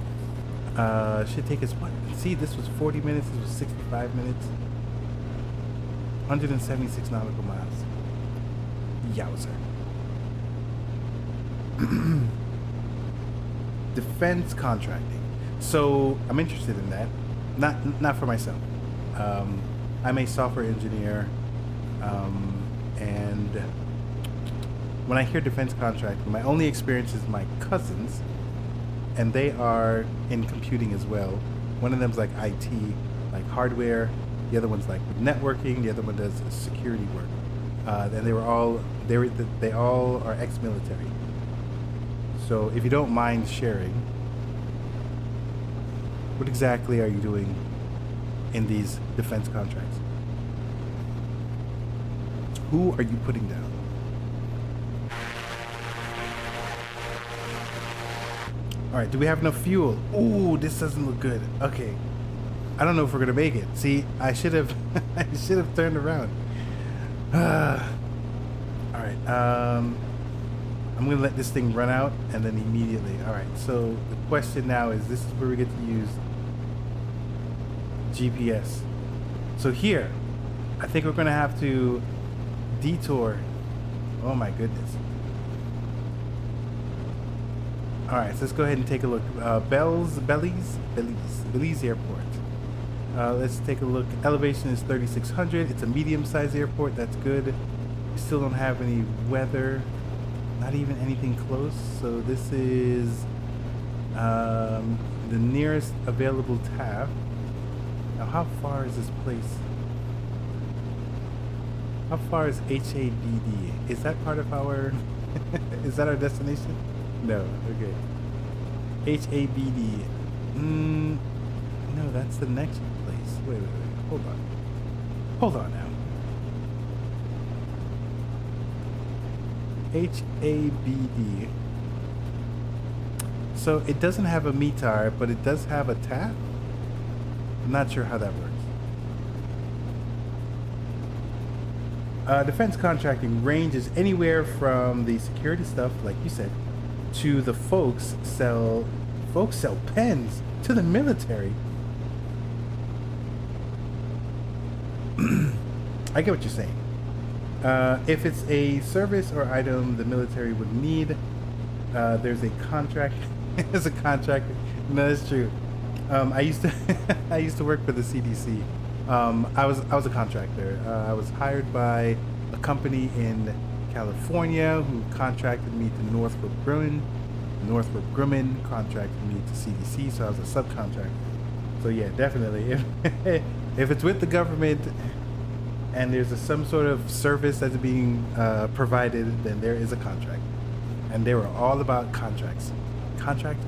should take us what? See, this was 40 minutes. This was 65 minutes. 176 nautical miles. Yowzer. Defense contracting. So I'm interested in that. Not for myself. I'm a software engineer, and when I hear defense contracting, my only experience is my cousins, and they are in computing as well. One of them's like IT, like hardware. The other one's like with networking. The other one does security work. And they all are ex-military. So if you don't mind sharing, what exactly are you doing in these defense contracts? Who are you putting down? All right, do we have enough fuel? Ooh, this doesn't look good. Okay. I don't know if we're gonna make it. See, I should have I should have turned around. All right, I'm gonna let this thing run out and then immediately. All right, so the question now is, this is where we get to use GPS. So here, I think we're gonna have to detour. Oh my goodness. All right, so let's go ahead and take a look. Belize Airport. Let's take a look. Elevation is 3,600. It's a medium-sized airport. That's good. We still don't have any weather. Not even anything close. So this is the nearest available tab. Now, how far is this place? How far is HABD? Is that part of our... is that our destination? No. Okay. HABD. No, that's the next place. Wait. Hold on. Hold on now. HABD. So it doesn't have a METAR, but it does have a tab? I'm not sure how that works. Defense contracting ranges anywhere from the security stuff, like you said, to the folks sell pens to the military. I get what you're saying. If it's a service or item the military would need, there's a contract. There's a contract. No, that's true. I used to work for the CDC. I was a contractor. I was hired by a company in California who contracted me to Northrop Grumman. Northrop Grumman contracted me to CDC, so I was a subcontractor. So yeah, definitely. If it's with the government and there's some sort of service that's being provided, then there is a contract. And they were all about contracts. Contracts.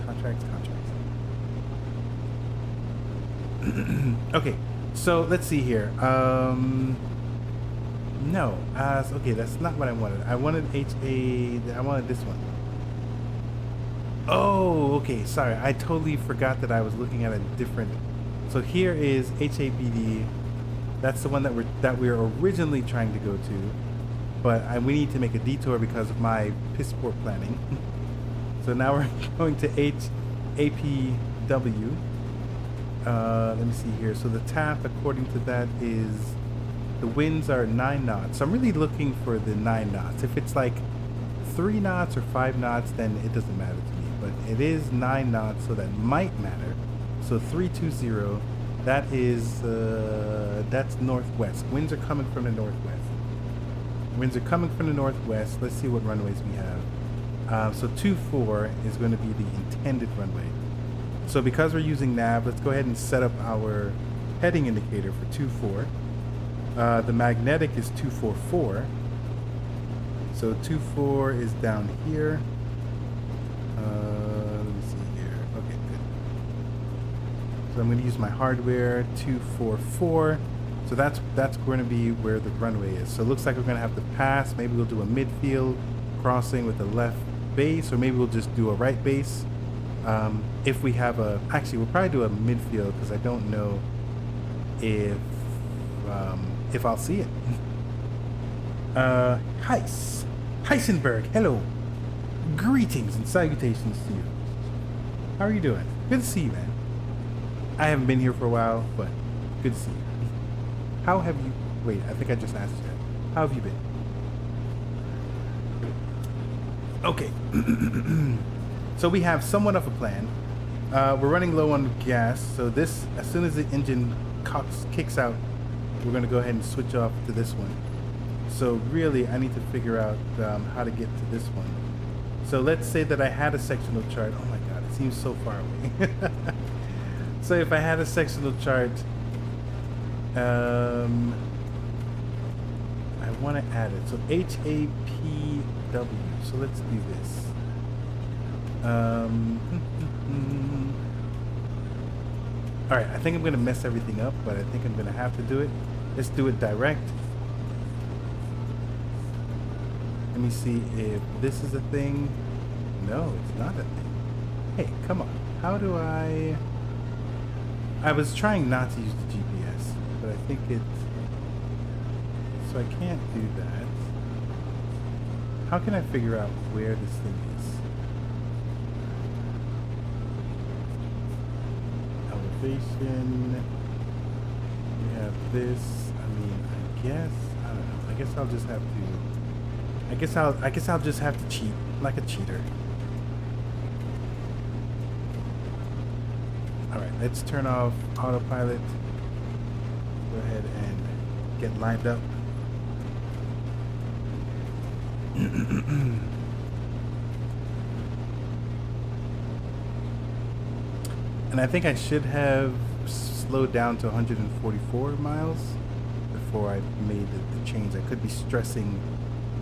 Okay, so let's see here. No, okay, that's not what I wanted. I wanted I wanted this one. Oh, okay, sorry. I totally forgot that I was looking at a different. So here is HABD. That's the one that we were originally trying to go to, but we need to make a detour because of my piss poor planning. So now we're going to APW. Let me see here. So the tap, according to that, is the winds are 9 knots. So I'm really looking for the 9 knots. If it's like 3 knots or 5 knots, then it doesn't matter to me. But it is 9 knots, so that might matter. So 320. That is that's northwest. Winds are coming from the northwest. Winds are coming from the northwest. Let's see what runways we have. So 24 is going to be the intended runway. So because we're using nav, let's go ahead and set up our heading indicator for 24. The magnetic is 244. So 24 is down here. Let me see here. Okay, good. So I'm going to use my hardware 244. So that's going to be where the runway is. So it looks like we're going to have to pass. Maybe we'll do a midfield crossing with a left base, or maybe we'll just do a right base. If we have actually we'll probably do a midfield because I don't know if I'll see it. Heisenberg, hello. Greetings and salutations to you. How are you doing? Good to see you, man. I haven't been here for a while, but good to see you. How have you... Wait, I think I just asked you that. How have you been? Okay. So we have somewhat of a plan. We're running low on gas, so this, as soon as the engine kicks out, we're going to go ahead and switch off to this one. So really, I need to figure out how to get to this one. So let's say that I had a sectional chart. Oh my god, it seems so far away. So if I had a sectional chart, I want to add it. So HAPW. So let's do this. All right, I think I'm going to mess everything up, but I think I'm going to have to do it. Let's do it direct. Let me see if this is a thing. No, it's not a thing. Hey, come on. How do I was trying not to use the GPS, but I think it's... So I can't do that. How can I figure out where this thing is? Elevation. We have this. I mean, I don't know. I guess I'll just have to... I guess I'll just have to cheat like a cheater. Alright, let's turn off autopilot. Go ahead and get lined up. And I think I should have slowed down to 144 miles before I made the change. I could be stressing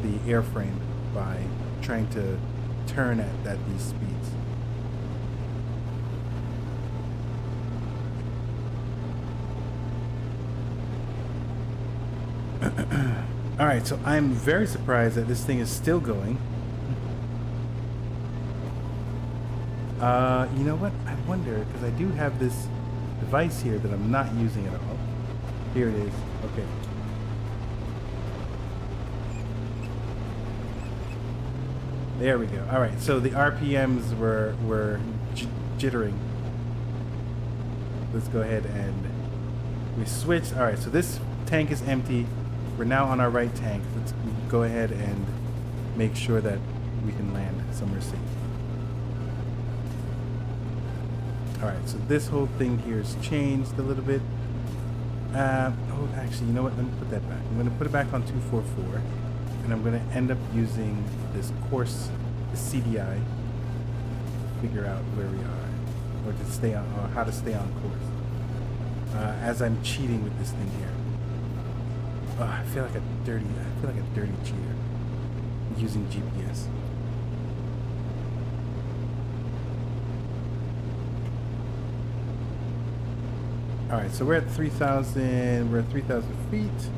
the airframe by trying to turn at these speeds. Alright, so I'm very surprised that this thing is still going. You know what? I wonder, because I do have this device here that I'm not using at all. Here it is. Okay. There we go. Alright, so the RPMs were jittering. Let's go ahead and we switch. Alright, so this tank is empty. We're now on our right tank. Let's go ahead and make sure that we can land somewhere safe. Alright, so this whole thing here has changed a little bit. Oh, actually, you know what? Let me put that back. I'm going to put it back on 244. And I'm going to end up using this course, the CDI, to figure out where we are. Or to stay on, or how to stay on course. As I'm cheating with this thing here. Oh, I feel like a dirty cheater using GPS. All right, so we're at 3,000. We're at 3,000 feet.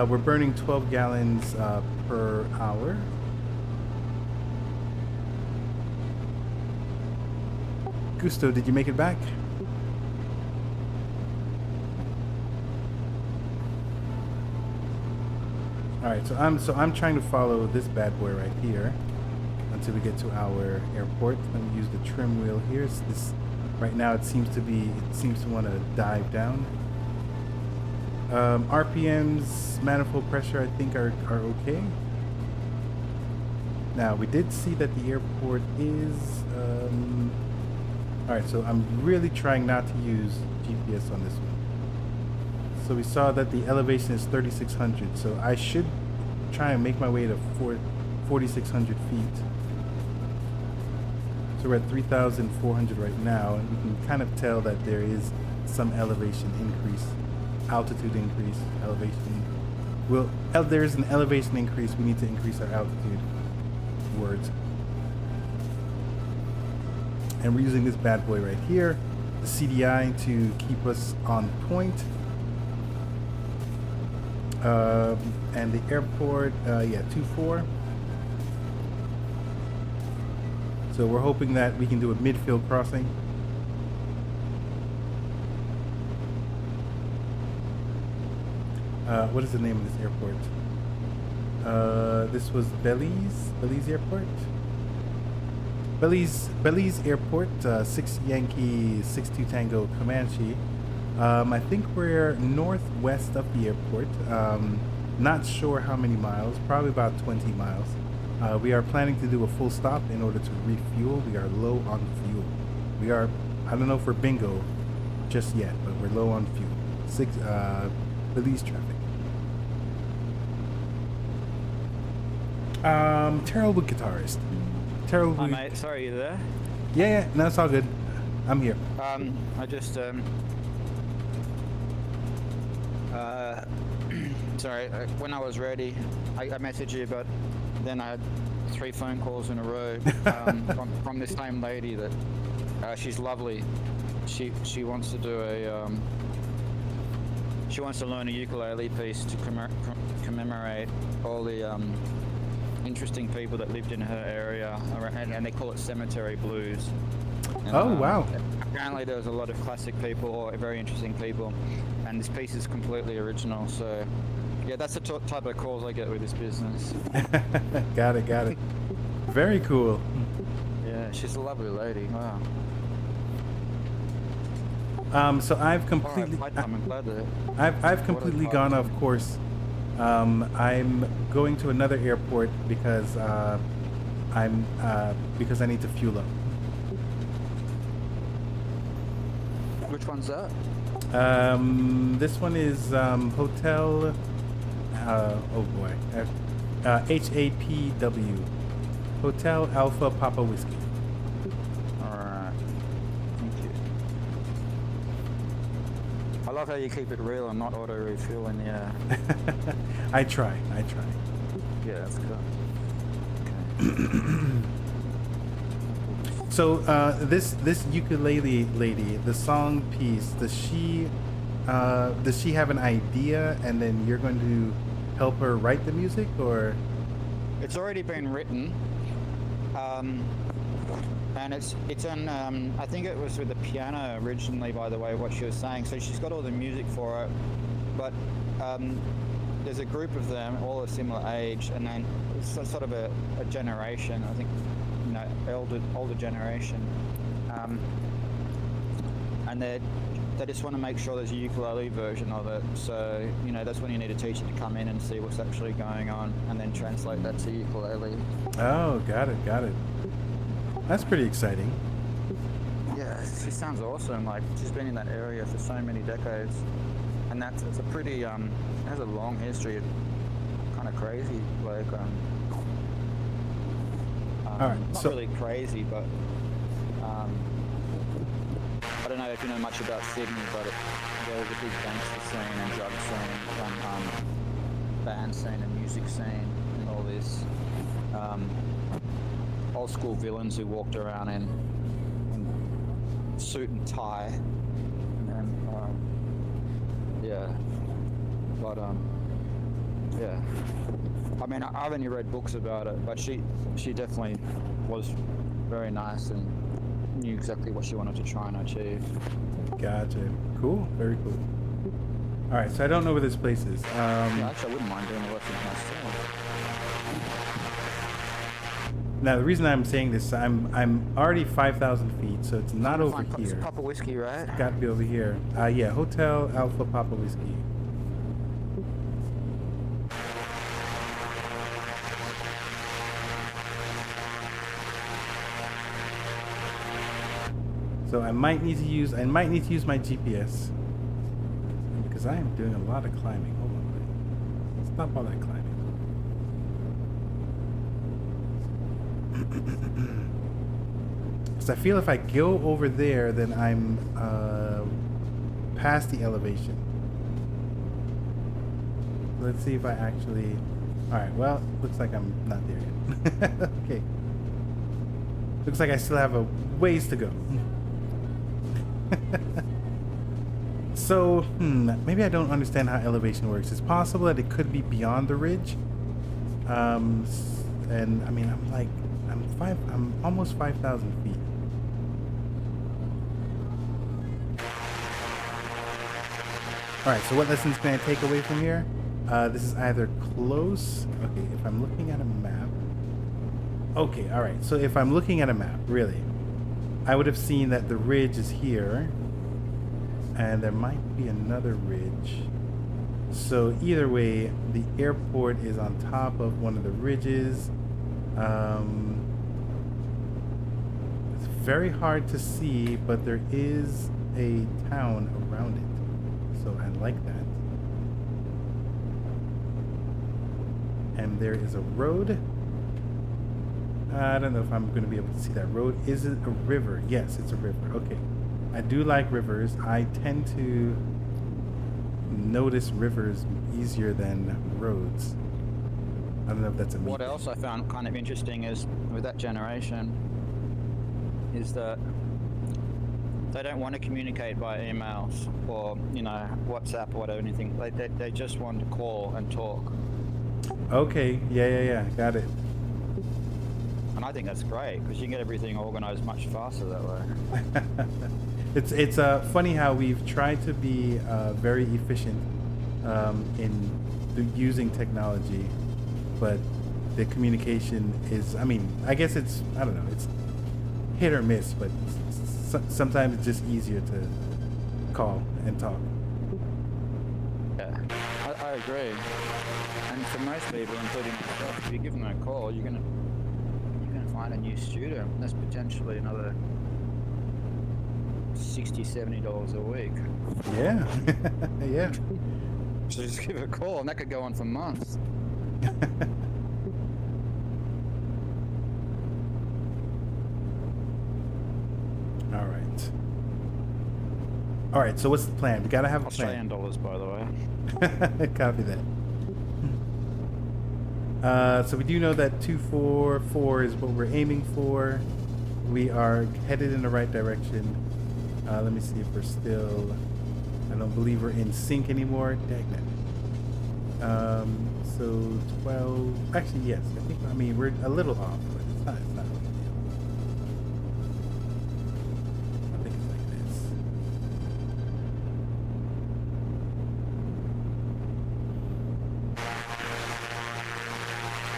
We're burning 12 gallons per hour. Gusto, did you make it back? Alright, so I'm trying to follow this bad boy right here until we get to our airport. Let me use the trim wheel here. So this right now it seems to want to dive down. RPMs, manifold pressure I think are okay. Now we did see that the airport is alright, so I'm really trying not to use GPS on this one. So we saw that the elevation is 3,600, so I should try and make my way to 4,600 feet. So we're at 3,400 right now, and we can kind of tell that there is some elevation increase, altitude increase, elevation. Well, there is an elevation increase. We need to increase our altitude. Words. And we're using this bad boy right here, the CDI, to keep us on point. And the airport, yeah, 2-4. So we're hoping that we can do a midfield crossing. What is the name of this airport? This was Belize Airport. Belize Airport, 6 Yankee, 62 Tango Comanche. I think we're northwest of the airport. Not sure how many miles, probably about 20 miles. We are planning to do a full stop in order to refuel. We are low on fuel. We are, I don't know if we're bingo just yet, but we're low on fuel. Belize traffic. Terrible guitarist. Terrible. Hi mate, sorry, you there? Yeah, no, it's all good. I'm here. I just sorry, when I was ready, I messaged you, but then I had 3 phone calls in a row from this same lady that she's lovely. She wants to do a she wants to learn a ukulele piece to commemorate all the interesting people that lived in her area, and they call it cemetery blues. And, Oh, wow. Apparently there was a lot of classic people or very interesting people, and this piece is completely original. So, yeah, that's the type of calls I get with this business. Got it. Very cool. Yeah, she's a lovely lady. Wow. So I've completely, All right, I'm glad that. I've completely gone off course. I'm going to another airport because because I need to fuel up. Which one's that? This one is Hotel. Oh boy, HAPW, Hotel Alpha Papa Whiskey. All right. Thank you. I love how you keep it real and not auto refuel in the air. I try. Yeah, that's cool. So this ukulele lady, the song piece, does she have an idea and then you're going to help her write the music, or? It's already been written, and it's on. I think it was with the piano originally, by the way, what she was saying. So she's got all the music for it, but there's a group of them, all a similar age, and then it's sort of a generation. I think, you know, older generation, and they just want to make sure there's a ukulele version of it. So, you know, that's when you need a teacher to come in and see what's actually going on and then translate that to ukulele. Oh, got it. That's pretty exciting. Yeah, she sounds awesome. Like, she's been in that area for so many decades. And it's a pretty, it has a long history. Kind of crazy. Like, All right, not so really crazy, but I don't know if you know much about Sydney, but there was a big gangster scene and drug scene and band scene and music scene and all this. Old school villains who walked around in suit and tie. And yeah. But yeah. I mean, I've only read books about it, but she definitely was very nice and knew exactly what she wanted to try and achieve. Gotcha. Cool. Very cool. All right, so I don't know where this place is. Yeah, actually, I wouldn't mind doing the lessons myself. Now the reason I'm saying this, I'm already 5,000 feet, so it's not over It's here. Papa Whiskey, right? Got to be over here. Yeah, Hotel Alpha Papa Whiskey. So I might need to use my GPS because I am doing a lot of climbing. Hold on, stop all that climbing. Because I feel if I go over there, then I'm past the elevation. Let's see if I actually. All right. Well, looks like I'm not there yet. Okay. Looks like I still have a ways to go. So, maybe I don't understand how elevation works. It's possible that it could be beyond the ridge. And I mean, I'm almost 5,000 feet. All right, so what lessons can I take away from here? This is either close. Okay, if I'm looking at a map. Okay, all right. So if I'm looking at a map, really, I would have seen that the ridge is here. And there might be another ridge. So either way, the airport is on top of one of the ridges. It's very hard to see, but there is a town around it. So I like that. And there is a road. I don't know if I'm going to be able to see that road. Is it a river? Yes, it's a river. Okay. I do like rivers. I tend to notice rivers easier than roads. I don't know if that's a What else I found kind of interesting is with that generation is that they don't want to communicate by emails or, you know, WhatsApp or whatever, anything. They just want to call and talk. Okay. Yeah. Got it. And I think that's great because you can get everything organized much faster that way. It's funny how we've tried to be very efficient in using technology, but the communication is, I mean, I guess it's, I don't know, it's hit or miss, but sometimes it's just easier to call and talk. Yeah, I agree. And for most people, including myself, if you give them a call, you're gonna find a new student. That's potentially another $60-$70 a week. Yeah, yeah. So just give a call, and that could go on for months. All right, so what's the plan? We gotta have a Australian plan. dollars, by the way. Copy that. So we do know that 244 is what we're aiming for. We are headed in the right direction. Let me see if we're still... I don't believe we're in sync anymore. Dang it. So 12... Actually, yes. I mean, we're a little off, but it's not a big deal. I think it's like this.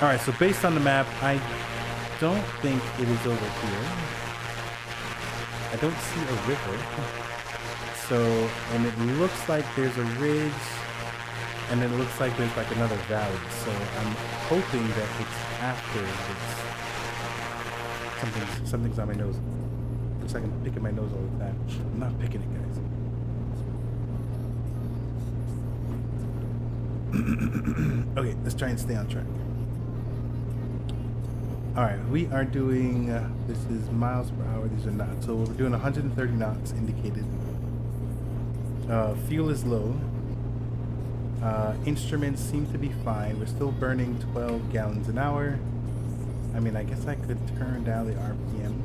All right, so based on the map, I don't think it is over here. I don't see a river. So, and it looks like there's a ridge, and then it looks like there's like another valley. So I'm hoping that it's after this. Something's on my nose. Looks like I'm picking my nose all the time. I'm not picking it, guys. Okay, let's try and stay on track. All right, we are doing, this is miles per hour, these are knots. So we're doing 130 knots indicated. Fuel is low. Instruments seem to be fine. We're still burning 12 gallons an hour. I mean, I guess I could turn down the RPM.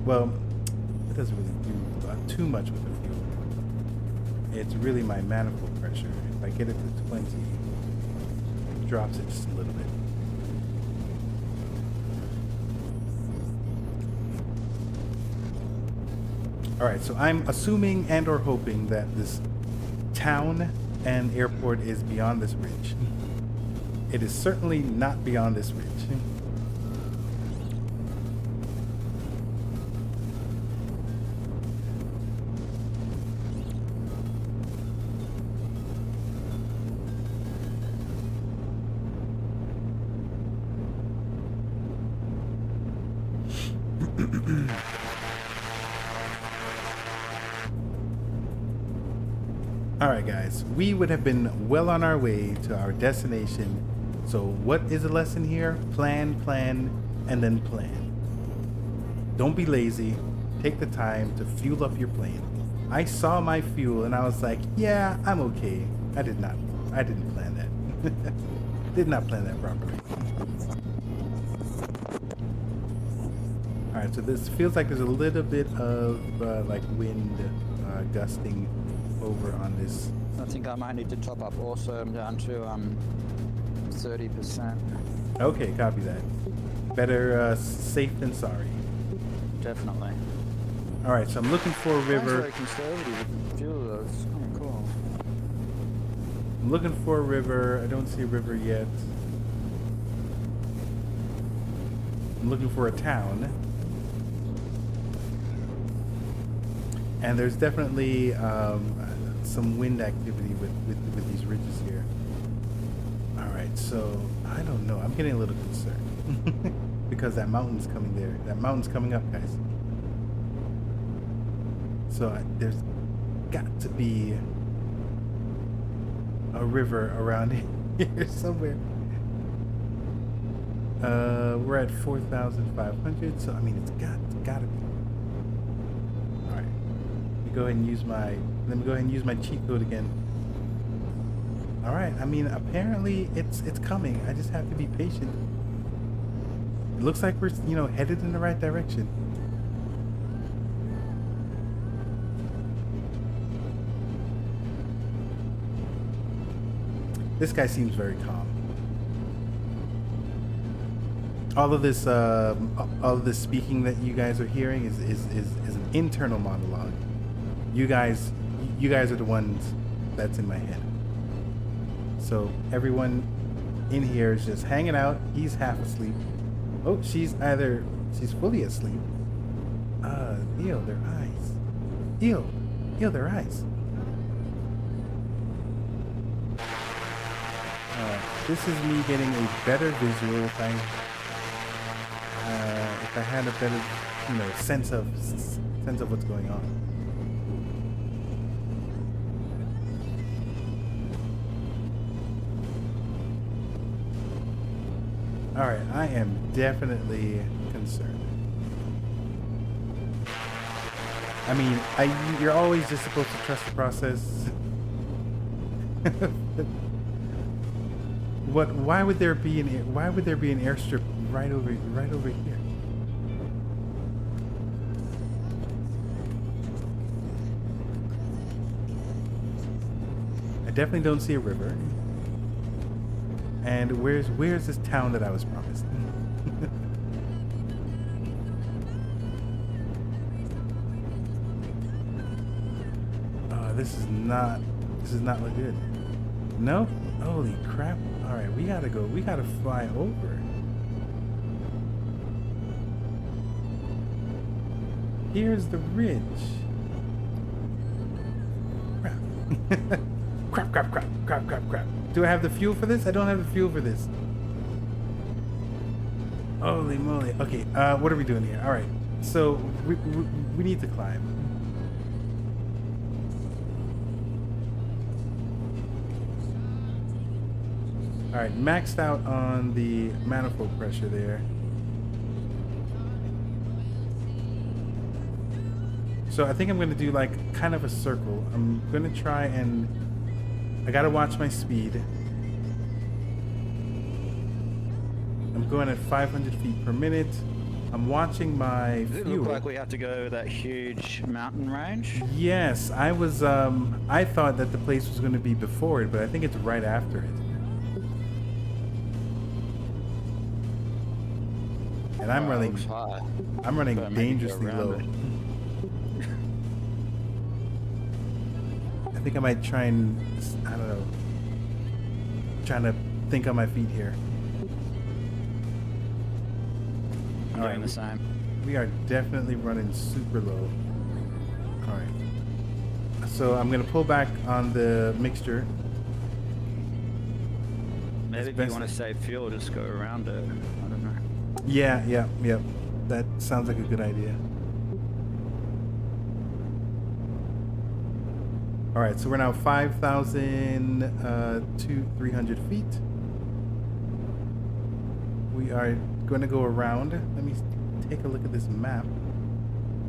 Well, it doesn't really do too much with the fuel. It's really my manifold pressure. If I get it to 20, it drops it just a little bit. All right, so I'm assuming and or hoping that this town and airport is beyond this ridge. It is certainly not beyond this ridge. Alright guys, we would have been well on our way to our destination. So what is the lesson here? Plan, and then plan. Don't be lazy. Take the time to fuel up your plane. I saw my fuel and I was like, yeah, I'm okay. I didn't plan that. Did not plan that properly. Alright, so this feels like there's a little bit of like wind gusting over on this. I think I might need to top up also. I'm down to 30%. Okay, copy that. Better safe than sorry. Definitely. All right, so I'm looking for a river. Very conservative with the fuel though. It's kind of cool. I'm looking for a river. I don't see a river yet. I'm looking for a town. And there's definitely some wind activity with these ridges here. All right, so I don't know. I'm getting a little concerned because that mountain's coming there. That mountain's coming up, guys. So there's got to be a river around here somewhere. We're at 4,500, so I mean it's gotta be. All right, let me go ahead and use my cheat code again. All right, I mean apparently it's coming. I just have to be patient. It looks like we're headed in the right direction. This guy seems very calm. all of this speaking that you guys are hearing is an internal monologue. You guys are the ones that's in my head. So everyone in here is just hanging out. He's half asleep. Oh, she's fully asleep. Ew, their eyes. Ew, their eyes. This is me getting a better visual if I had a better, sense of what's going on. All right, I am definitely concerned. I mean, you're always just supposed to trust the process. Why would there be an airstrip right over here? I definitely don't see a river. And where's this town that I was promised? This is not look good. No? Holy crap. Alright, we gotta fly over. Here's the ridge. Crap. Do I have the fuel for this? I don't have the fuel for this. Holy moly. Okay, what are we doing here? Alright, so we need to climb. Alright, maxed out on the manifold pressure there. So I think I'm going to do like kind of a circle. I'm going to try and... I got to watch my speed. I'm going at 500 feet per minute. I'm watching my Does it fuel. look like we have to go that huge mountain range? Yes, I was, I thought that the place was going to be before it, but I think it's right after it. And I'm running But maybe dangerously go low. around it. I think I might try and, I don't know, trying to think on my feet here. I'm doing the same. We are definitely running super low. Alright. So I'm going to pull back on the mixture. Maybe if you want to save fuel, just go around it. I don't know. Yeah. That sounds like a good idea. Alright, so we're now 5,000 to 300 feet. We are going to go around. Let me take a look at this map.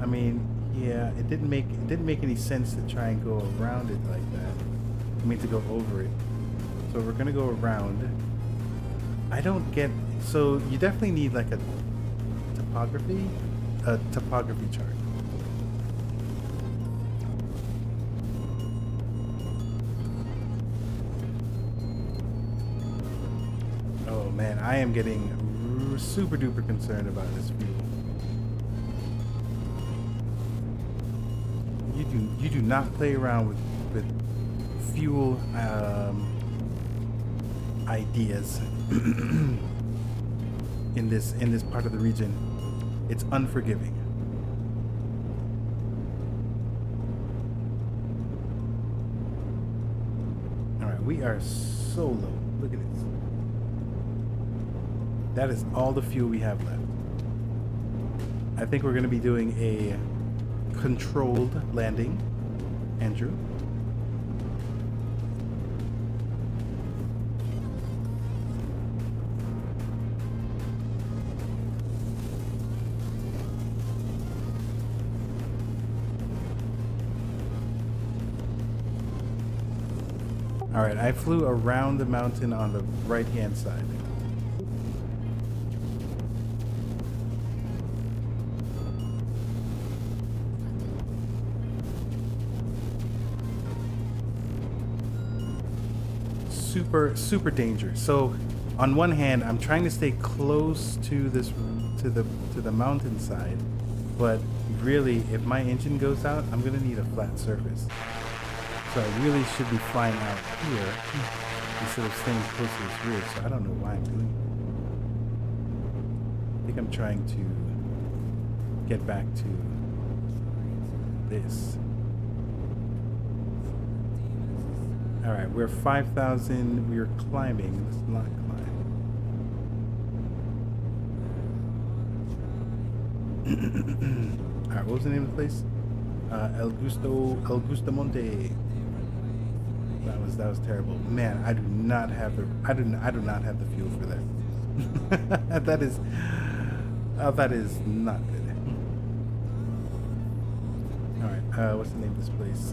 I mean, yeah, it didn't make any sense to try and go around it like that. I mean, to go over it. So we're going to go around. I don't get... So you definitely need like a topography chart. Oh man, I am getting super duper concerned about this fuel. You do not play around with fuel ideas in this part of the region. It's unforgiving. All right, we are so low. Look at this. That is all the fuel we have left. I think we're going to be doing a controlled landing. Andrew. All right, I flew around the mountain on the right-hand side. Super dangerous. So on one hand, I'm trying to stay close to this, to the mountainside, but really, if my engine goes out, I'm gonna need a flat surface. So I really should be flying out here instead of staying close to this ridge. So I don't know why I'm doing it. I think I'm trying to get back to this. All right, we're 5,000. We're climbing. Let's not climb. All right, what was the name of the place? El Gusto Monte. That was terrible. Man, I do not have the fuel for that. that is not good. All right, what's the name of this place?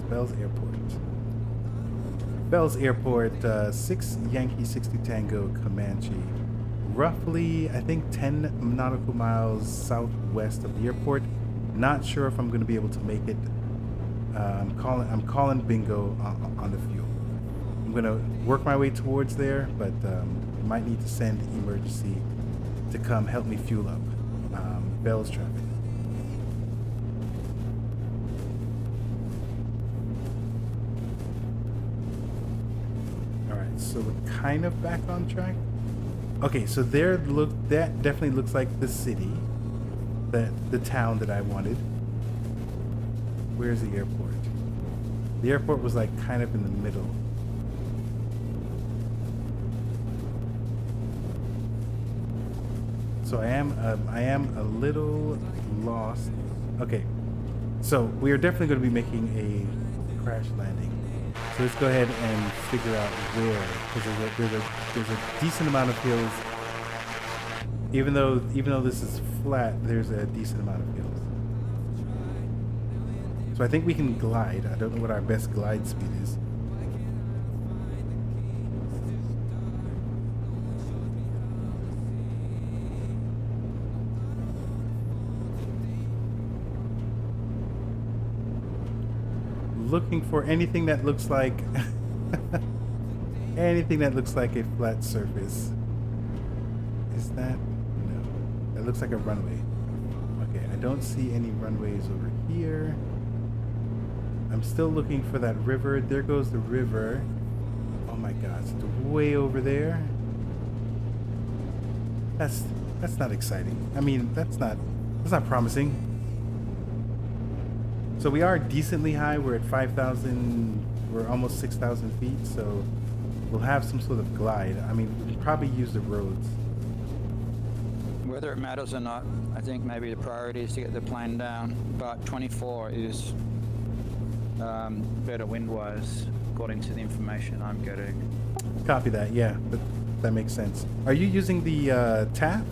Bell's Airport. Bell's Airport, 6 Yankee 60 Tango Comanche. Roughly, I think 10 nautical miles southwest of the airport. Not sure if I'm going to be able to make it. I'm calling bingo on the fuel. I'm going to work my way towards there, but might need to send emergency to come help me fuel up. Bell's traffic. All right, so we're kind of back on track. Okay, so that definitely looks like the city, the town that I wanted. Where's the airport? The airport was like kind of in the middle. So I am a little lost. Okay, so we are definitely going to be making a crash landing. So let's go ahead and figure out where, because there's a decent amount of hills. Even though this is flat, there's a decent amount of hills. So I think we can glide. I don't know what our best glide speed is. Looking for anything that looks like anything that looks like a flat surface. Is that? No. That looks like a runway. Okay, I don't see any runways over here. I'm still looking for that river. There goes the river. Oh my god, it's way over there. That's not exciting. I mean, that's not promising. So we are decently high. We're at 5,000. We're almost 6,000 feet. So we'll have some sort of glide. I mean, we can probably use the roads. Whether it matters or not, I think maybe the priority is to get the plane down. But 24 is better wind-wise, according to the information I'm getting. Copy that. Yeah, that makes sense. Are you using the TAP?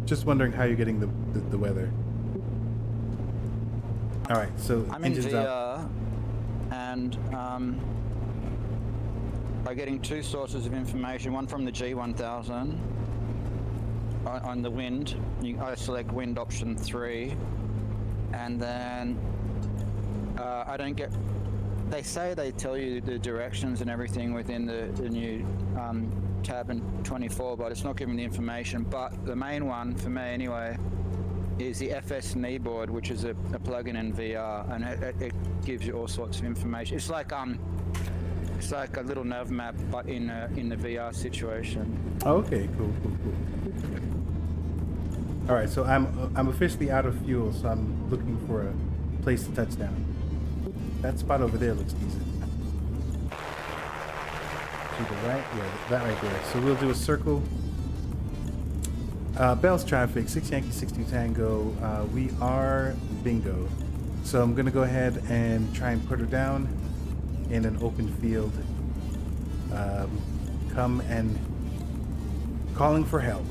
Just wondering how you're getting the weather. All right, so I'm in engines VR, out. and by getting two sources of information, one from the G1000 on the wind. I select wind option 3, and then I don't get. They say they tell you the directions and everything within the new tab in 24, but it's not giving the information. But the main one for me anyway is the FS kneeboard, which is a plugin in VR, and it gives you all sorts of information. It's like a little nav map, but in the VR situation. Oh, okay, cool. All right, so I'm officially out of fuel, so I'm looking for a place to touch down. That spot over there looks decent. To the right, yeah, that right there. So we'll do a circle. Bell's traffic, 6 Yankee 62 Tango. We are bingo. So I'm gonna go ahead and try and put her down in an open field. Come and calling for help.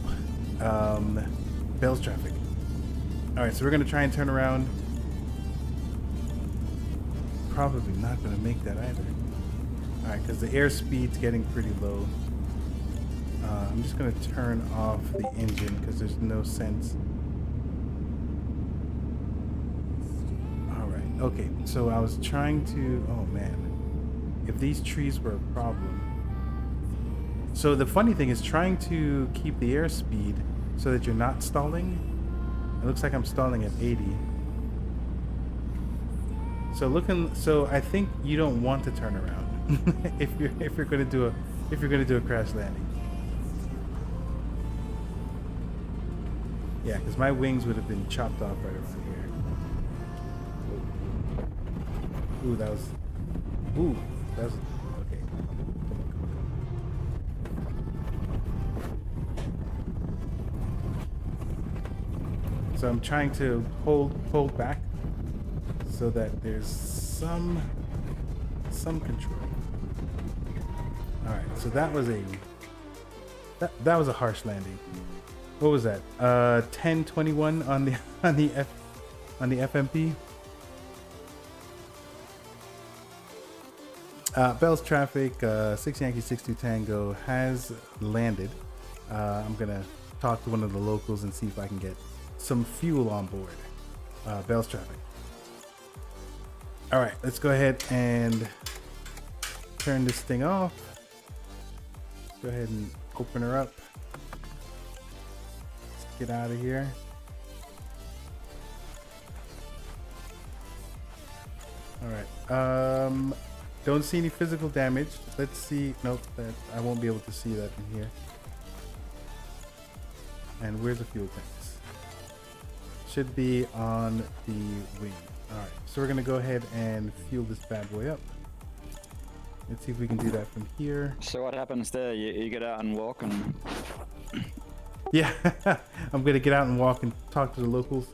Bell's traffic. All right, so we're gonna try and turn around. Probably not gonna make that either. All right, because the airspeed's getting pretty low. I'm just gonna turn off the engine because there's no sense. All right. Okay, so I was trying to. Oh man, if these trees were a problem. So the funny thing is trying to keep the airspeed so that you're not stalling. It looks like I'm stalling at 80. So I think you don't want to turn around if you're gonna do a crash landing. Yeah, because my wings would have been chopped off right around here. Ooh, that was okay. So I'm trying to hold back so that there's some control. All right, so that was a harsh landing. What was that? 1021 on the FMP. Bell's Traffic 6 Yankee 62 Tango has landed. I'm gonna talk to one of the locals and see if I can get some fuel on board. Bell's Traffic. All right, let's go ahead and turn this thing off. Go ahead and open her up. Let's get out of here. All right. Don't see any physical damage. Let's see. Nope, that I won't be able to see that in here. And where's the fuel tanks? Should be on the wing. All right, so we're gonna go ahead and fuel this bad boy up. Let's see if we can do that from here. So what happens there? You get out and walk and... Yeah, I'm gonna get out and walk and talk to the locals.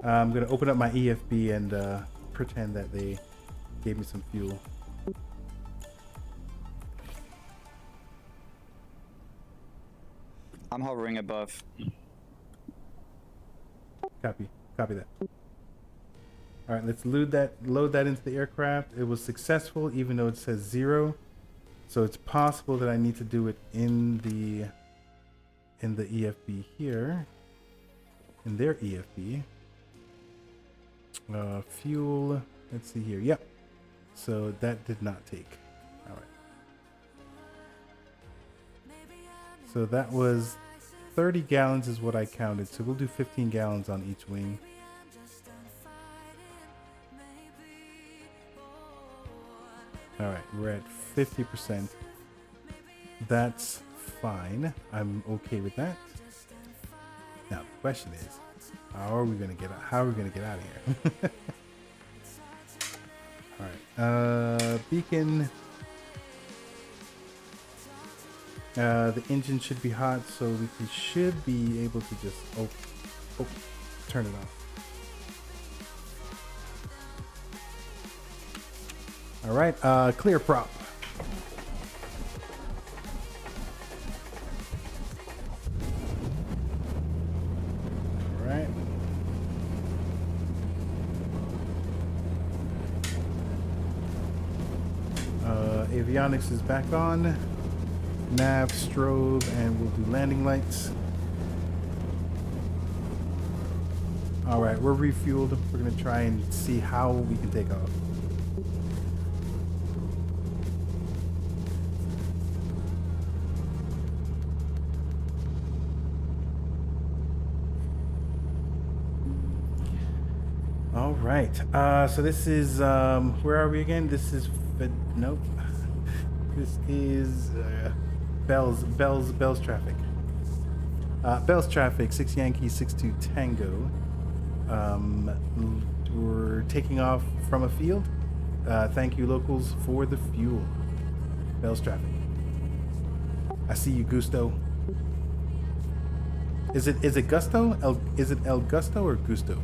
I'm gonna open up my EFB and pretend that they gave me some fuel. I'm hovering above. Copy that. All right, let's load that into the aircraft. It was successful, even though it says 0. So it's possible that I need to do it in the EFB here, in their EFB. Fuel. Let's see here. Yep. So that did not take. All right. So that was 30 gallons is what I counted. So we'll do 15 gallons on each wing. All right, we're at 50%. That's fine. I'm okay with that. Now the question is, how are we gonna get out of here? All right, beacon. The engine should be hot, so we should be able to just turn it off. All right, clear prop. All right. Avionics is back on. Nav, strobe, and we'll do landing lights. All right, we're refueled. We're gonna try and see how we can take off. All right, so this is where are we again? This is nope. This is Bell's Traffic. Bell's Traffic 6 Yankee 62 Tango. We're taking off from a field. Thank you locals for the fuel. Bell's Traffic. I see you, Gusto. Is it Gusto? Is it El Gusto or Gusto?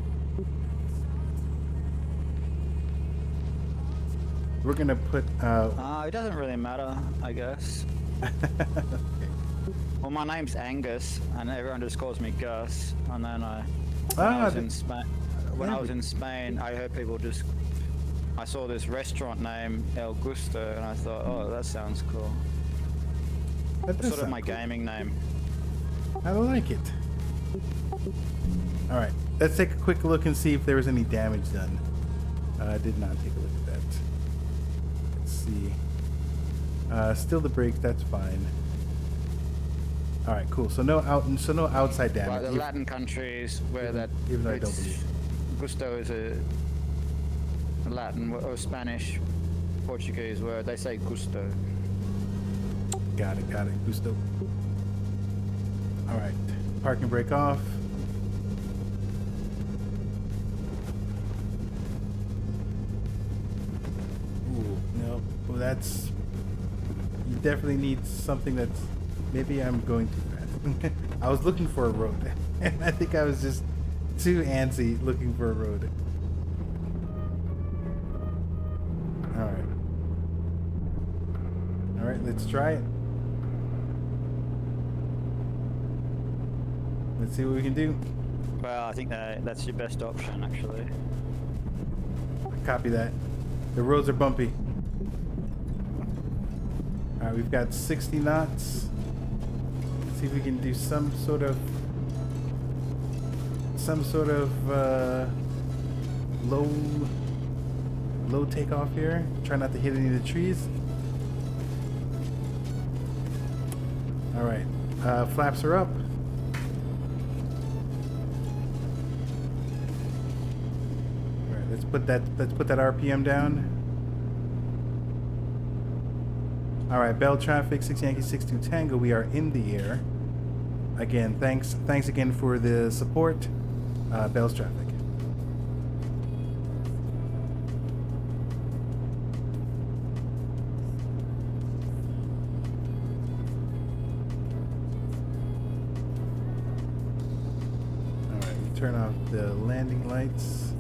We're gonna put. It doesn't really matter, I guess. Okay. Well, my name's Angus, and everyone just calls me Gus. And then when I was in Spain, I heard people just. I saw this restaurant name El Gusto, and I thought, oh, that sounds cool. That It's does sort of sound my cool. gaming name. I like it. All right, let's take a quick look and see if there was any damage done. I did not take a look at that. Let's see. Still the brakes, that's fine. All right, cool. So no outside damage. Like the Latin countries where that even though I don't believe gusto is a Latin or Spanish, Portuguese word. They say gusto. Got it, Gusto. All right, park and brake off. Ooh, no, well, that's, you definitely need something that's, maybe I'm going too fast. I was looking for a road, and I think I was just too antsy looking for a road. All right, let's try it. Let's see what we can do. Well, I think that's your best option, actually. Copy that. The roads are bumpy. All right, we've got 60 knots. Let's see if we can do some sort of low takeoff here. Try not to hit any of the trees. All right, flaps are up. All right, let's put that RPM down. All right, Bell traffic, 6 Yankee 62 Tango. We are in the air. Again, thanks again for the support, Bell's traffic. All right, we turn off the landing lights.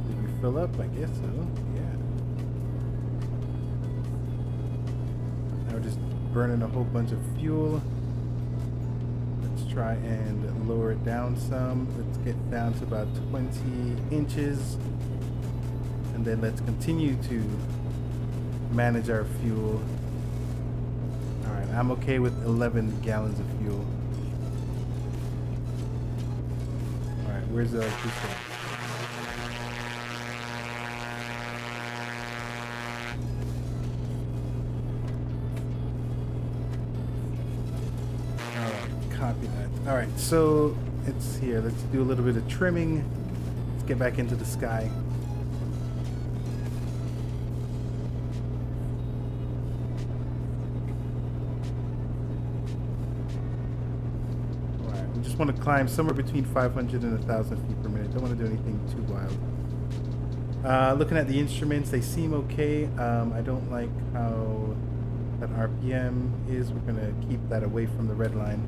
Did we fill up? I guess so. Yeah. Now we're just burning a whole bunch of fuel. Let's try and lower it down some. Let's get down to about 20 inches. And then let's continue to manage our fuel. All right, I'm okay with 11 gallons of fuel. All right, where's the electricity? Copy that. All right, so it's here. Let's do a little bit of trimming. Let's get back into the sky. All right, we just want to climb somewhere between 500 and 1,000 feet per minute. Don't want to do anything too wild. Looking at the instruments, they seem okay. I don't like how that RPM is. We're gonna keep that away from the red line.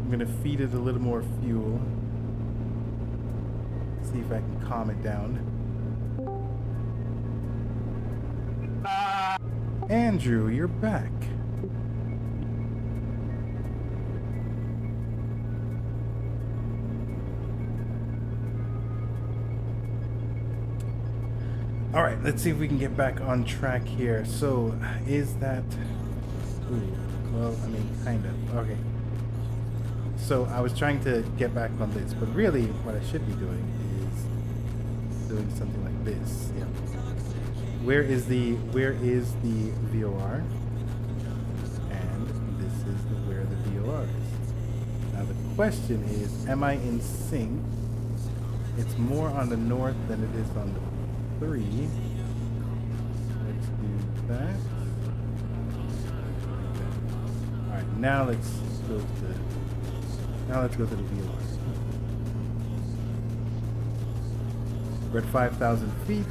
I'm gonna feed it a little more fuel. See if I can calm it down. Andrew, you're back. All right, let's see if we can get back on track here. So, is that... Ooh, well, I mean, kind of. Okay. So I was trying to get back on this, but really what I should be doing is doing something like this. Yeah. Where is the VOR? And this is where the VOR is. Now the question is, am I in sync? It's more on the north than it is on the 3. Let's do that. All right, now let's go to the VOR. We're at 5,000 feet.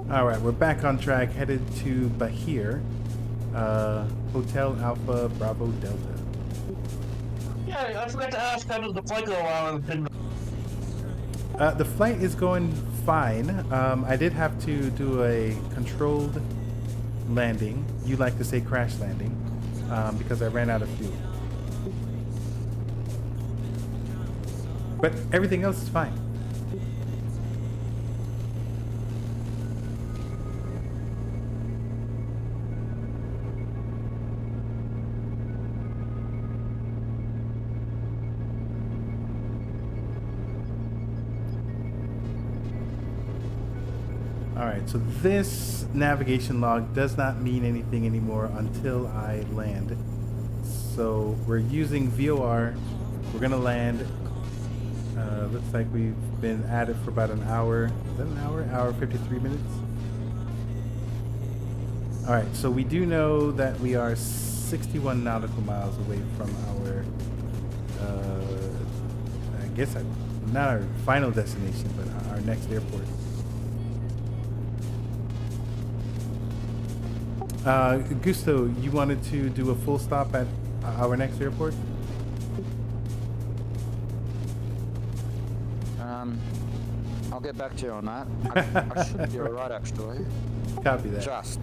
All right, we're back on track, headed to Bahir, Hotel Alpha Bravo Delta. Yeah, I forgot to ask, how does the flight go while The flight is going fine. I did have to do a controlled landing. You like to say crash landing. because I ran out of fuel. But everything else is fine. Alright, so this navigation log does not mean anything anymore until I land. So we're using VOR. We're gonna land. Looks like we've been at it for about an hour. Is that an hour? Hour 53 minutes? Alright, so we do know that we are 61 nautical miles away from our, I guess, not our final destination, but our next airport. Gusto, you wanted to do a full stop at our next airport? I'll get back to you on that. I should be alright actually. Copy that. Just.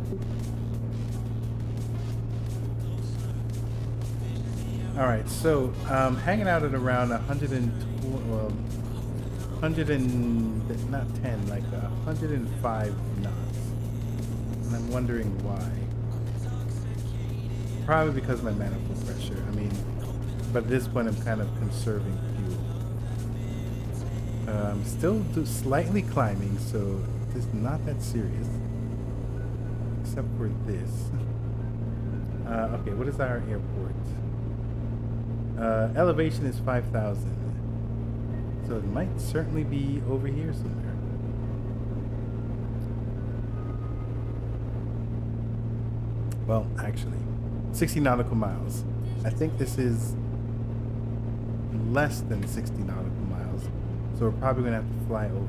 Alright, so hanging out at around 105 knots. And I'm wondering why. Probably because of my manifold pressure. I mean, but at this point I'm kind of conserving fuel. I'm still slightly climbing, so it's not that serious. Except for this. Okay, what is our airport? Elevation is 5,000. So it might certainly be over here somewhere. Well, actually, 60 nautical miles. I think this is less than 60 nautical miles. So we're probably going to have to fly over it.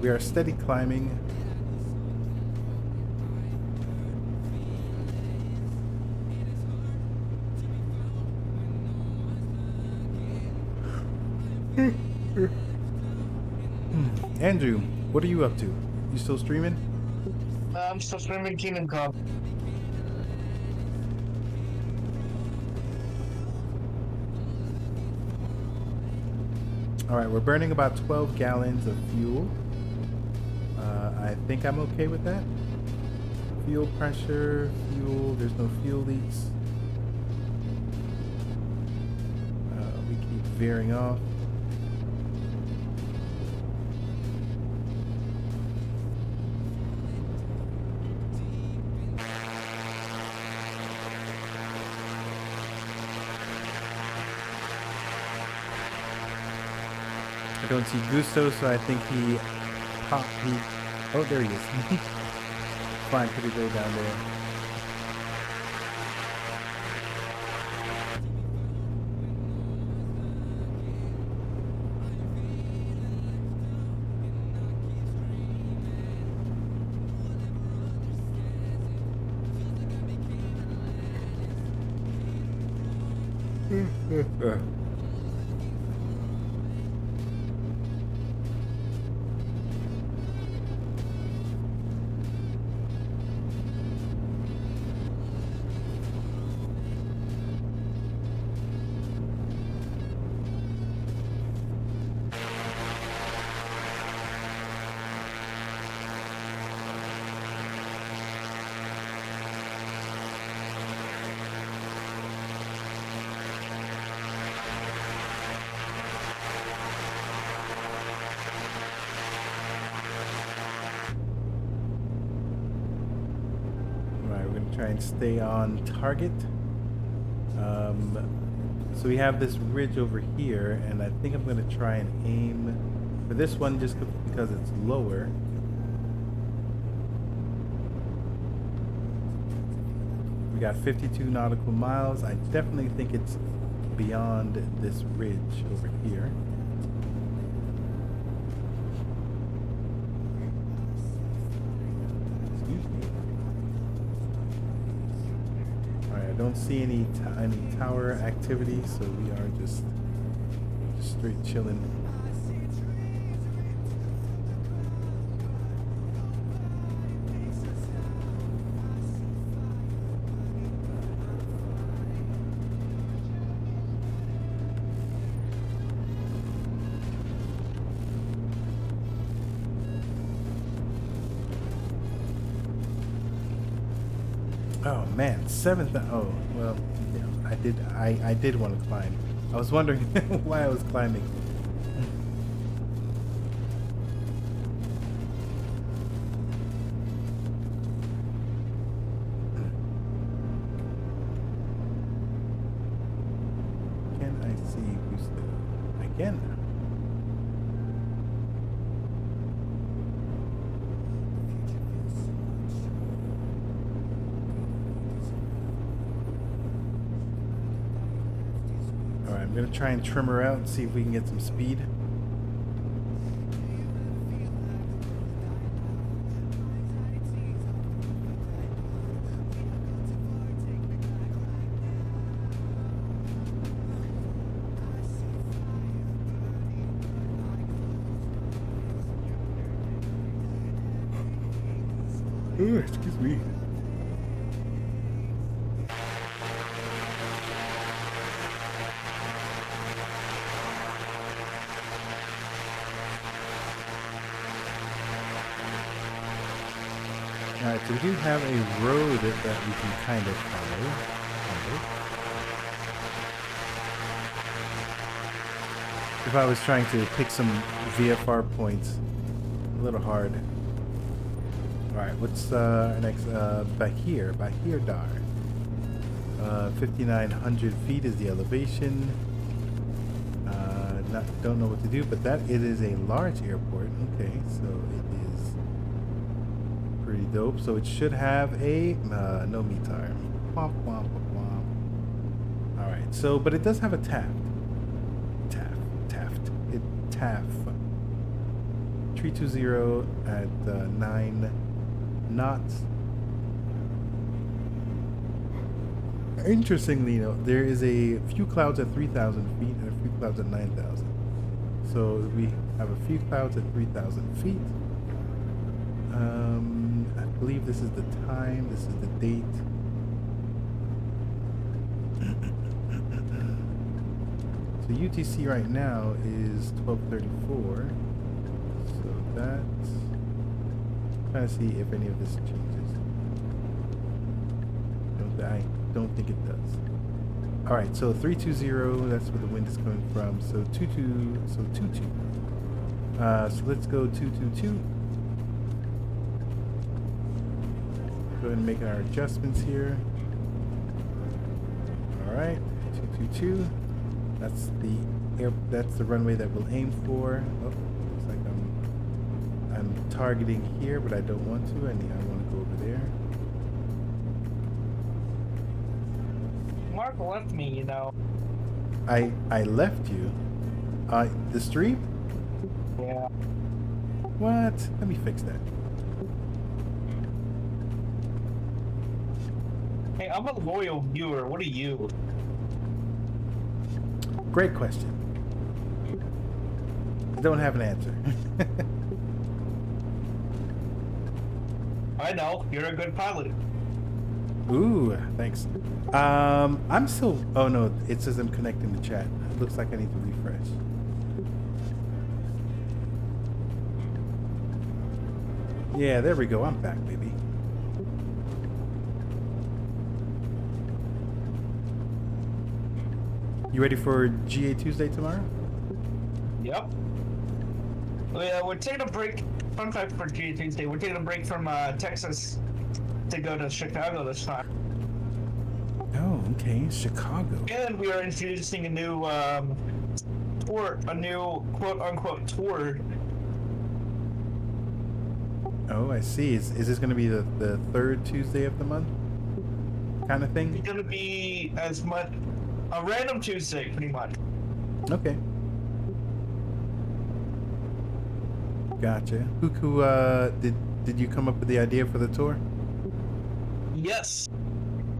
We are steady climbing. Andrew, what are you up to? You still streaming? I'm still streaming Kingdom Come. All right, we're burning about 12 gallons of fuel. I think I'm okay with that. Fuel pressure, fuel, there's no fuel leaks. We keep veering off. I don't see Gusto, so I think he popped. Oh, there he is. Flying pretty low down there. Try and stay on target. So we have this ridge over here, and I think I'm going to try and aim for this one just because it's lower. We got 52 nautical miles. I definitely think it's beyond this ridge over here. don't see any tower activity, so we are just straight chilling. Oh man, 7th. Oh well, yeah, I did want to climb. I was wondering why I was climbing. Can I see who's there? I can. I'm gonna try and trim her out and see if we can get some speed. Ooh, excuse me. Alright, so we do have a road that we can kind of follow. If I was trying to pick some VFR points, a little hard. Alright, what's our next? Bahir Dar. 5,900 feet is the elevation. Don't know what to do, but it is a large airport. Okay, so it is pretty dope. So it should have a no me time. Womp womp womp. All right. So, but it does have a TAF. TAF. 320 at 9 knots. Interestingly, there is a few clouds at 3,000 feet and a few clouds at 9,000. So we have a few clouds at 3,000 feet. I believe this is the time. This is the date. So UTC right now is 12:34. So that's trying to see if any of this changes. I don't think it does. All right, so 320. That's where the wind is coming from. So 22. So 22. So let's go 222. Go ahead and make our adjustments here. All right, 222. That's the runway that we'll aim for. Oh, looks like I'm targeting here, but I don't want to. I want to go over there. Mark left me, I left you. The stream? Yeah. What? Let me fix that. Hey, I'm a loyal viewer. What are you? Great question. I don't have an answer. I know. You're a good pilot. Ooh, thanks. I'm still. Oh no, it says I'm connecting the chat. It looks like I need to refresh. Yeah, there we go. I'm back, baby. You ready for GA Tuesday tomorrow? Yep. We're taking a break. Fun fact for GA Tuesday: we're taking a break from Texas to go to Chicago this time. Oh, okay, Chicago. And we are introducing a new tour, a new quote-unquote tour. Oh, I see. Is this going to be the third Tuesday of the month kind of thing? It's going to be as much a random Tuesday, pretty much. Okay. Gotcha. Who did you come up with the idea for the tour? Yes.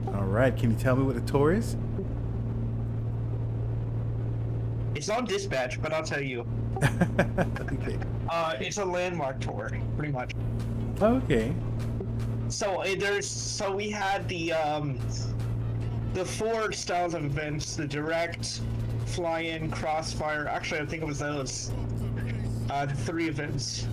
All right. Can you tell me what a tour is? It's on dispatch, but I'll tell you. Okay. It's a landmark tour, pretty much. Okay. So we had the 4 styles of events: the direct, fly-in, crossfire. Actually, I think it was those. The 3 events.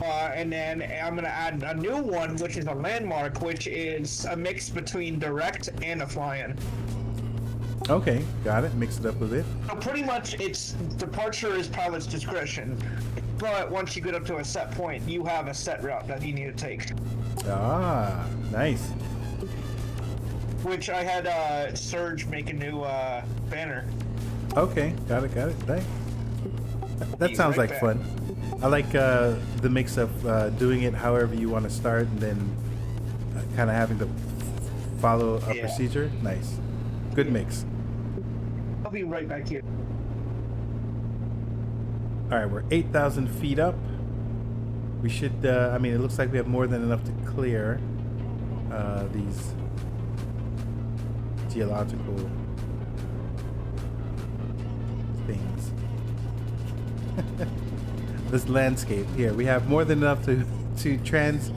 And then I'm gonna add a new one, which is a landmark, which is a mix between direct and a fly-in. Okay, got it. Mix it up with it. So pretty much, its departure is pilot's discretion. But once you get up to a set point, you have a set route that you need to take. Ah, nice. Which I had Surge make a new banner. Okay, got it. Thanks. That Be sounds right like back. fun. I like the mix of doing it however you want to start and then kind of having to follow a Yeah. procedure. Nice. Good mix. I'll be right back here. All right, we're 8,000 feet up. We should, I mean, it looks like we have more than enough to clear these geological things. This landscape here, we have more than enough to transverse.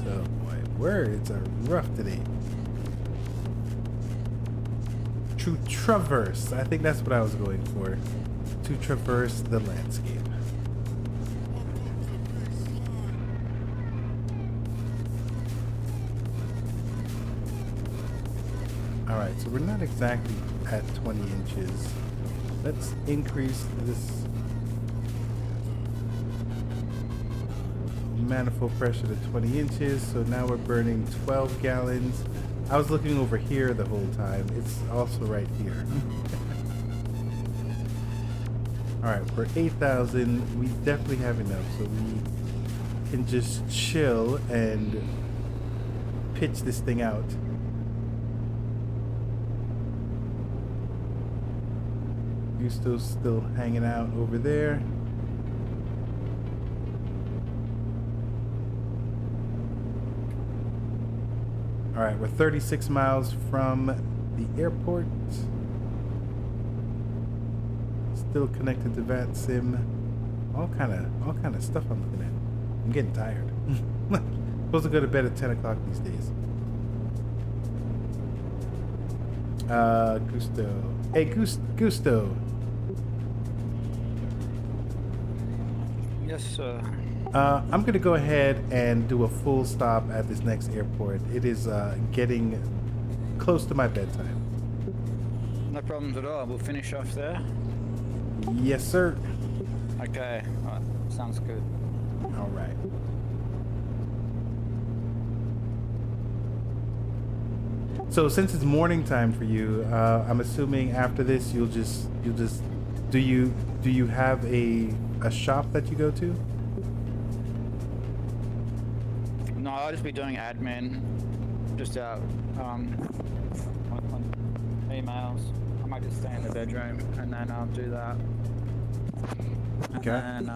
Oh boy, words are rough today. To traverse, I think that's what I was going for. To traverse the landscape. All right, so we're not exactly at 20 inches. Let's increase this manifold pressure to 20 inches. So now we're burning 12 gallons. I was looking over here the whole time. It's also right here. All right, for 8,000, we definitely have enough. So we can just chill and pitch this thing out. Gusto's still hanging out over there. All right, we're 36 miles from the airport. Still connected to VATSIM. All kind of stuff I'm looking at. I'm getting tired. Supposed to go to bed at 10 o'clock these days. Gusto. Hey, Gusto. Yes, sir. I'm gonna go ahead and do a full stop at this next airport. It is getting close to my bedtime. No problems at all. We'll finish off there. Yes, sir. Okay. All right. Sounds good. All right. So since it's morning time for you, I'm assuming after this you'll just do you have a shop that you go to? No, I'll just be doing admin. Just out on emails. I might just stay in the bedroom and then I'll do that. Okay. And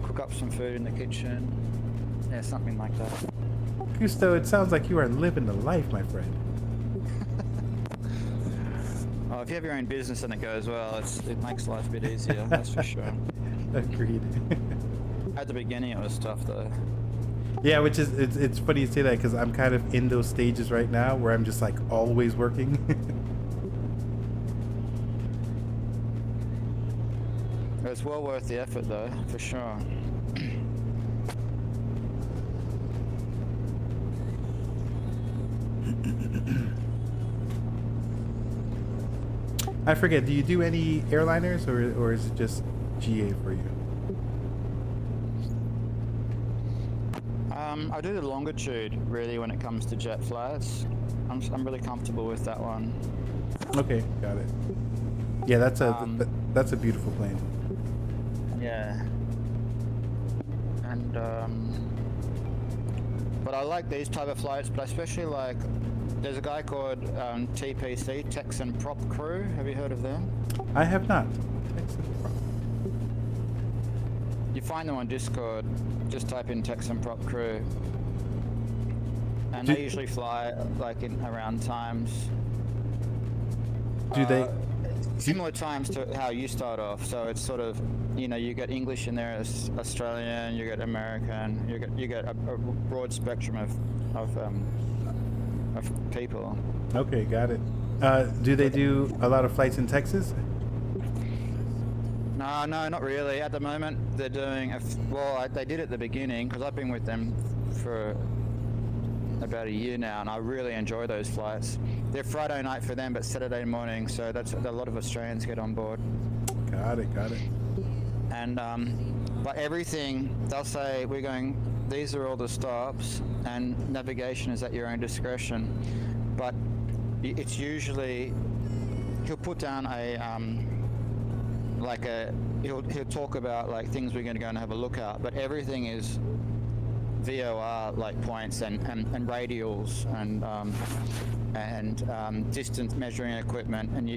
cook up some food in the kitchen. Yeah, something like that. Gusto, it sounds like you are living the life, my friend. Oh, if you have your own business and it goes well, it makes life a bit easier, that's for sure. Agreed. At the beginning, it was tough though. Yeah, which is it's funny you say that because I'm kind of in those stages right now where I'm just like always working. It's well worth the effort though, for sure. I forget, do you do any airliners or is it just GA for you? I do the longitude really when it comes to jet flights. I'm really comfortable with that one. Okay, got it. Yeah, that's a beautiful plane. Yeah. And but I like these type of flights, but I especially like there's a guy called TPC, Texan Prop Crew. Have you heard of them? I have not. you find them on Discord. Just type in Texan Prop Crew, and they usually fly like in around times. Do they? Similar times to how you start off, so it's sort of, you know, you get English in there, as Australian, you get American, you get a broad spectrum of people. Okay, got it. Do they do a lot of flights in Texas? No, not really. At the moment, they're doing they did at the beginning, because I've been with them for about a year now, and I really enjoy those flights. They're Friday night for them, but Saturday morning, so that's a lot of Australians get on board. Got it. And but everything, they'll say, we're going, these are all the stops, and navigation is at your own discretion. But it's usually, he'll put down he'll talk about like things we're going to go and have a look at, but everything is VOR like points and radials and distance measuring equipment, and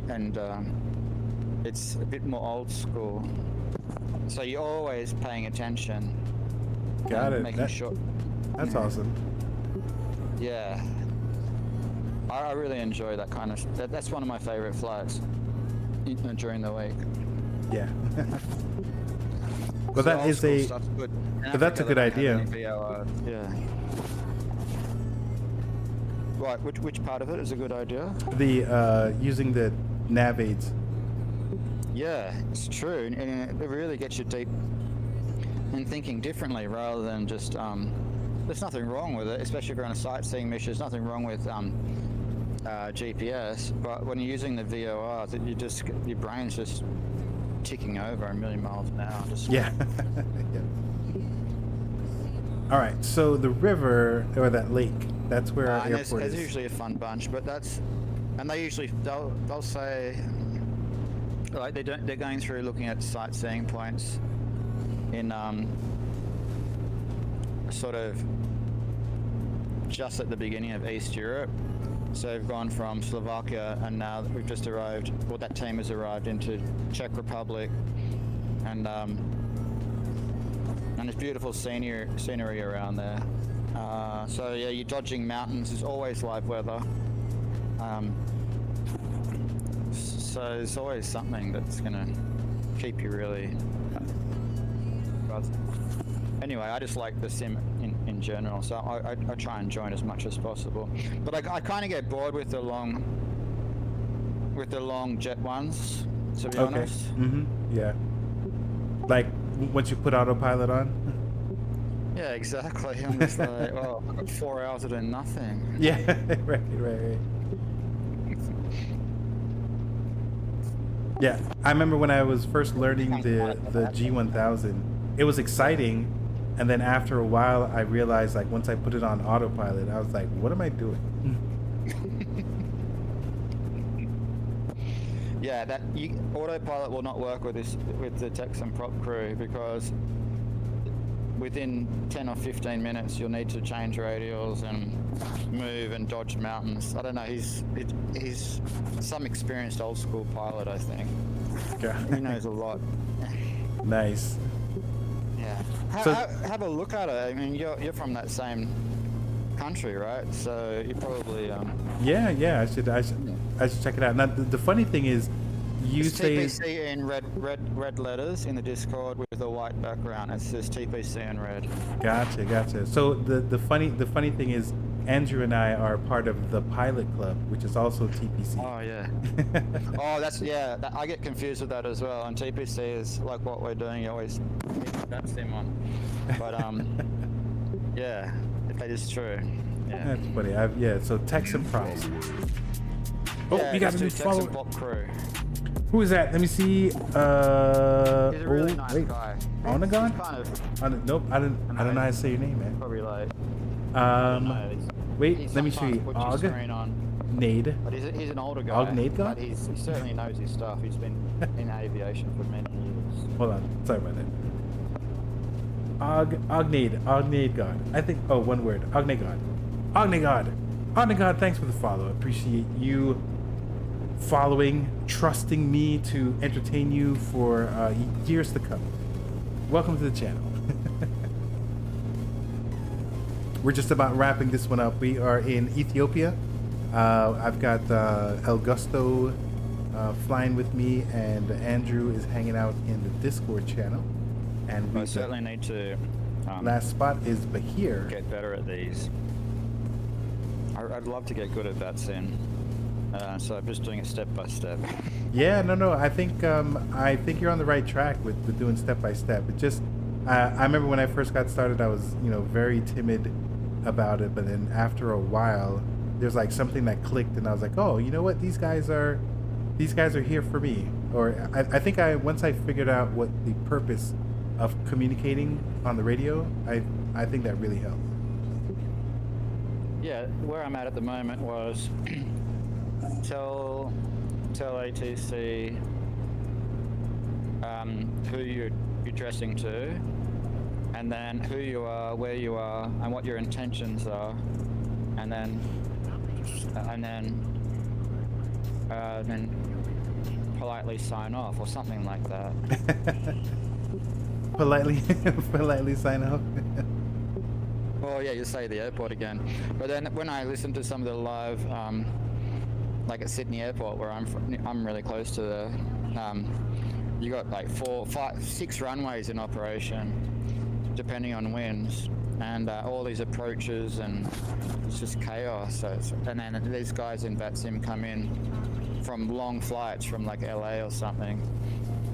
it's a bit more old school. So you're always paying attention. Got it. Making sure. That's awesome. Yeah. I really enjoy that kind of. That's one of my favorite flights during the week. Yeah. But that is a. But that's a good idea. Yeah. Right. Which part of it is a good idea? The using the nav aids. Yeah, it's true, and it really gets you deep in thinking differently rather than just. There's nothing wrong with it, especially if you're on a sightseeing mission. There's nothing wrong with GPS, but when you're using the VOR, your brain's just ticking over a million miles an hour. Yeah. Yeah. All right, so the river or that lake, that's where our airport there's is. usually a fun bunch, but they'll say like they're going through looking at sightseeing points in sort of just at the beginning of East Europe. So we've gone from Slovakia, and now we've just arrived, well, that team has arrived into Czech Republic, and there's beautiful scenery around there. So yeah, you're dodging mountains. There's always live weather. So there's always something that's gonna keep you really buzzing. Anyway, I just like the sim in general, so I try and join as much as possible. But I kind of get bored with the long jet ones, to be honest. Mm-hmm. Yeah. Like once you put autopilot on. Yeah, exactly. I'm just like, well, I've got 4 hours of doing nothing. Yeah. Right. Yeah, I remember when I was first learning the G1000, it was exciting, and then after a while I realized, like, once I put it on autopilot, I was like, what am I doing? Yeah, autopilot will not work with the Texan Prop Crew, because within 10 or 15 minutes you'll need to change radials and move and dodge mountains. I don't know, he's some experienced old school pilot, I think. Yeah. He knows a lot. Nice. Yeah. Have a look at it. I mean, you're from that same country, right? So you probably Yeah, I should check it out. Now the funny thing is, you it's say TPC in red letters in the Discord with a white background. It says TPC in red. Gotcha. So the funny thing is, Andrew and I are part of the Pilot Club, which is also TPC. Oh yeah. Oh, I get confused with that as well. And TPC is like what we're doing. You always that's them on. But yeah, that is true. Yeah. That's funny. So Texan props. Oh, Yeah, you got a new Texan follower. Pop Crew. Who is that? Let me see. He's a really nice guy. Onagon? He's kind of Nope, I don't know how to say your name, man. probably like. Wait, let me show you. Og Nade. But he's an older guy. Ognade God? But he certainly knows his stuff. He's been in aviation for many years. Hold on, sorry about that. Ognade God. I think. Oh, one word. Ognade God. Thanks for the follow. Appreciate you following, trusting me to entertain you for years to come. welcome to the channel. We're just about wrapping this one up. We are in Ethiopia. I've got El Gusto flying with me, and Andrew is hanging out in the Discord channel. And I certainly need to last spot is Bahir. get better at these. I'd love to get good at VATSIM. So I'm just doing it step by step. Yeah, no. I think you're on the right track with doing step by step. It just I remember when I first got started, I was very timid about it, but then after a while, there's like something that clicked, and I was like, oh, you know what? These guys are here for me. Or I think once I figured out what the purpose of communicating on the radio, I think that really helped. Yeah, where I'm at the moment was tell ATC who you're addressing to, and then who you are, where you are, and what your intentions are, and then politely sign off or something like that. politely sign off. Well, yeah, you say the airport again. But then when I listen to some of the live, like at Sydney Airport, where I'm really close to the, you got like 4, 5, 6 runways in operation, depending on winds, and all these approaches, and it's just chaos. And then these guys in VATSIM come in from long flights from like LA or something,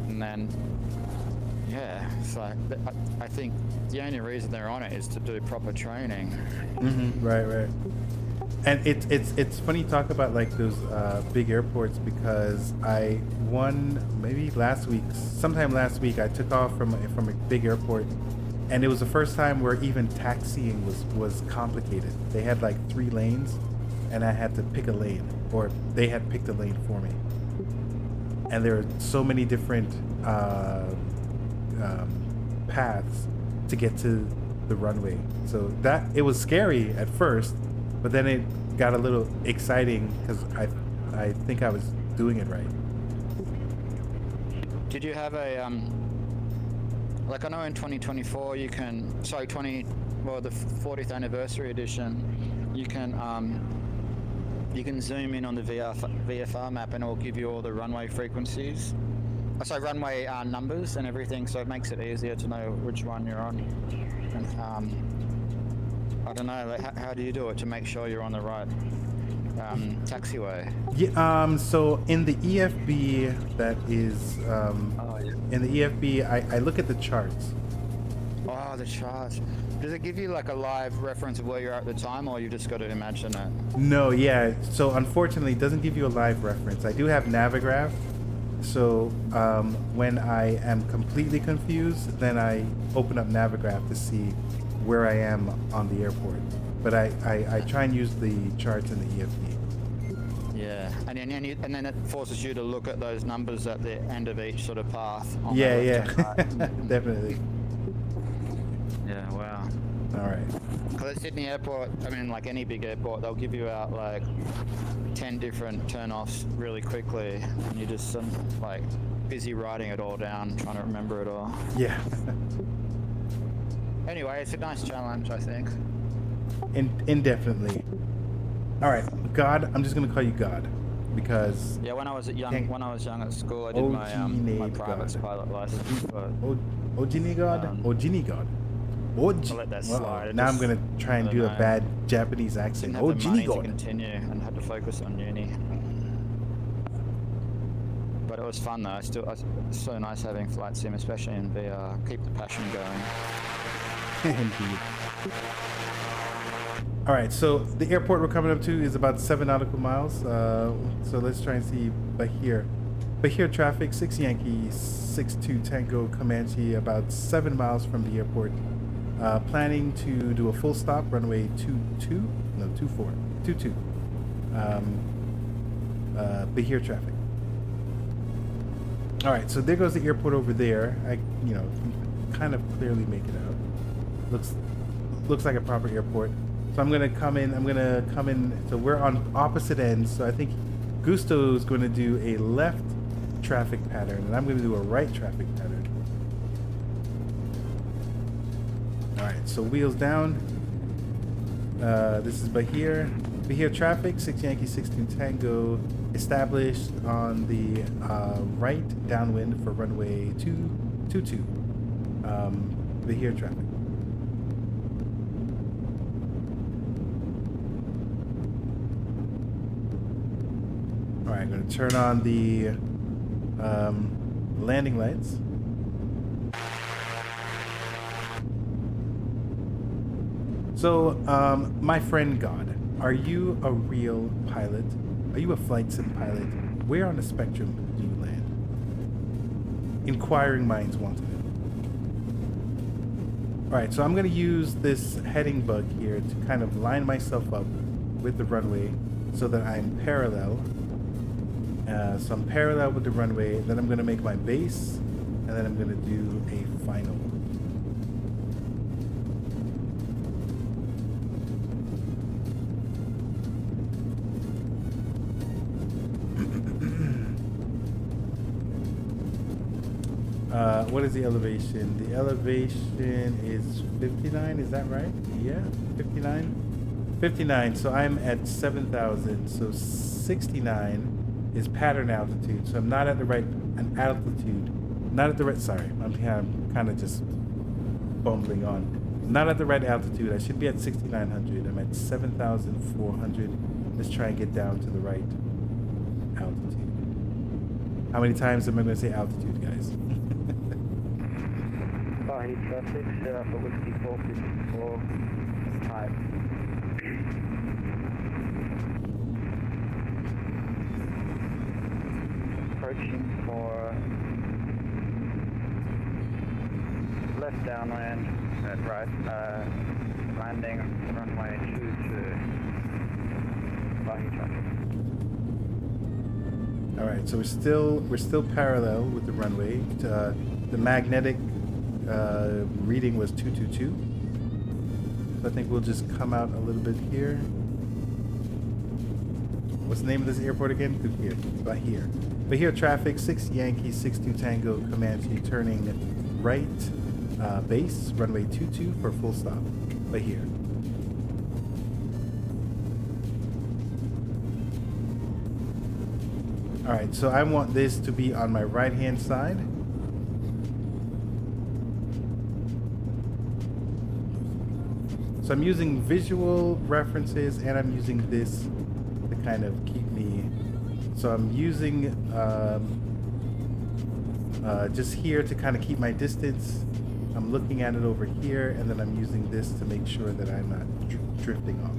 and then yeah, it's like I think the only reason they're on it is to do proper training. Mm-hmm. Right. And it's funny you talk about like those big airports, because sometime last week I took off from a big airport, and it was the first time where even taxiing was complicated. They had like 3 lanes, and I had to pick a lane, or they had picked a lane for me, and there are so many different paths to get to the runway. So that it was scary at first, but then it got a little exciting because I think I was doing it right. Did you have a like, I know in 2024 the 40th anniversary edition, you can zoom in on the VFR map, and it'll give you all the runway frequencies. Runway numbers and everything, so it makes it easier to know which one you're on. And, I don't know, like, how do you do it to make sure you're on the right taxiway? Yeah. So in the EFB, that is in the EFB, I look at the charts. Oh, the charts. Does it give you like a live reference of where you're at the time, or you just got to imagine it? No, yeah. So unfortunately, it doesn't give you a live reference. I do have Navigraph. So when I am completely confused, then I open up Navigraph to see where I am on the airport. But I try and use the charts in the EFB. Yeah, and then it forces you to look at those numbers at the end of each sort of path. Yeah. Definitely. Yeah, wow. All right. Because at Sydney Airport, I mean, like any big airport, they'll give you out like 10 different turn-offs really quickly, and you're just like busy writing it all down, trying to remember it all. Yeah. Anyway, it's a nice challenge, I think. Indefinitely. All right, God. I'm just gonna call you God, because yeah, when I was young at school, I did my private pilot license. But Ojini God. Ojini God. I'll let that slide. Now I'm gonna try and do a bad Japanese accent. Didn't have the money to continue and had to focus on uni. But it was fun though. It's so nice having flight sim, especially in VR. Keep the passion going. Indeed. All right, so the airport we're coming up to is about 7 nautical miles. So let's try and see Bahir traffic, 6 Yankee, 62 Tango Comanche, about 7 miles from the airport. Planning to do a full stop, runway 22. Bahir traffic. All right, so there goes the airport over there. I can kind of clearly make it out. Looks like a proper airport. So I'm gonna come in. So we're on opposite ends. So I think Gusto is going to do a left traffic pattern, and I'm going to do a right traffic pattern. Alright, so wheels down. This is Bahir. Bahir traffic, 6 Yankee 62 Tango, established on the right downwind for runway 222. Bahir traffic. Alright, I'm going to turn on the landing lights. So, my friend God, are you a real pilot? Are you a flight sim pilot? Where on the spectrum do you land? Inquiring minds want to know. Alright, so I'm going to use this heading bug here to kind of line myself up with the runway so that I'm parallel. So I'm parallel with the runway, then I'm going to make my base, and then I'm going to do a final. What is the elevation? The elevation is 59, is that right? Yeah, 59? 59, so I'm at 7,000, so 69 is pattern altitude, so I'm not at the right altitude. Not at the right, sorry, I'm kind of just bumbling on. Not at the right altitude, I should be at 6,900, I'm at 7,400. Let's try and get down to the right altitude. How many times am I going to say altitude, guys? Bahia traffic, set up for whiskey 454 type. Approaching for left downwind at right, landing runway 22 Bahia traffic. All right, so we're still parallel with the runway. The magnetic reading was 222. So I think we'll just come out a little bit here. What's the name of this airport again? Here, Bahir. Bahir traffic, 6 Yankee 62 Tango Comanche, turning right, base runway 22 for full stop. Bahir. All right, so I want this to be on my right-hand side. So I'm using visual references and I'm using this to kind of keep me. So I'm using just here to kind of keep my distance. I'm looking at it over here, and then I'm using this to make sure that I'm not drifting off.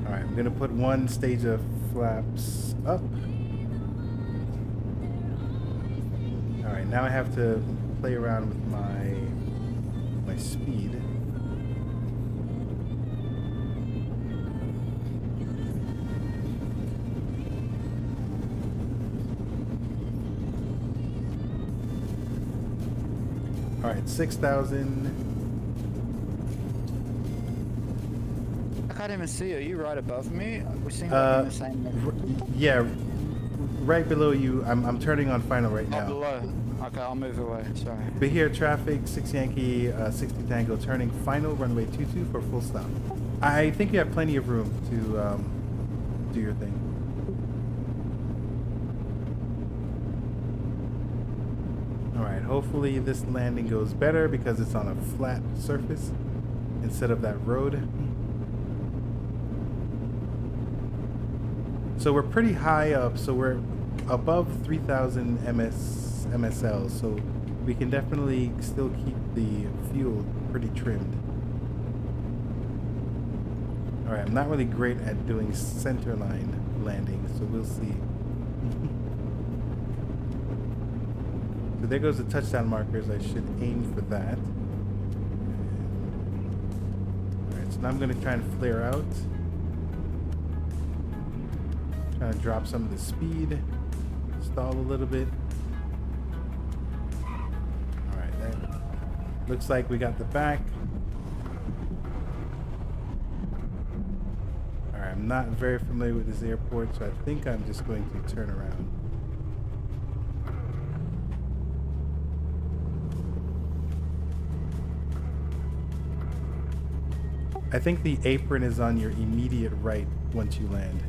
All right, I'm gonna put one stage of flaps up. All right, now I have to play around with my speed. All right, 6,000. I can't even see you. Are you right above me? We seem like in the same. Yeah, right below you. I'm turning on final right now. Below. Okay, I'll move away. Sorry. Bahir traffic, 6 Yankee 60 Tango, turning final runway 22 for full stop. I think you have plenty of room to do your thing. Alright, hopefully this landing goes better because it's on a flat surface instead of that road. So we're pretty high up, so we're above 3,000 MSL, so we can definitely still keep the fuel pretty trimmed. Alright, I'm not really great at doing centerline landing, so we'll see. So there goes the touchdown markers. I should aim for that. Alright, so now I'm going to try and flare out. Trying to drop some of the speed. Stall a little bit. Alright, that looks like we got the back. Alright, I'm not very familiar with this airport, so I think I'm just going to turn around. I think the apron is on your immediate right once you land.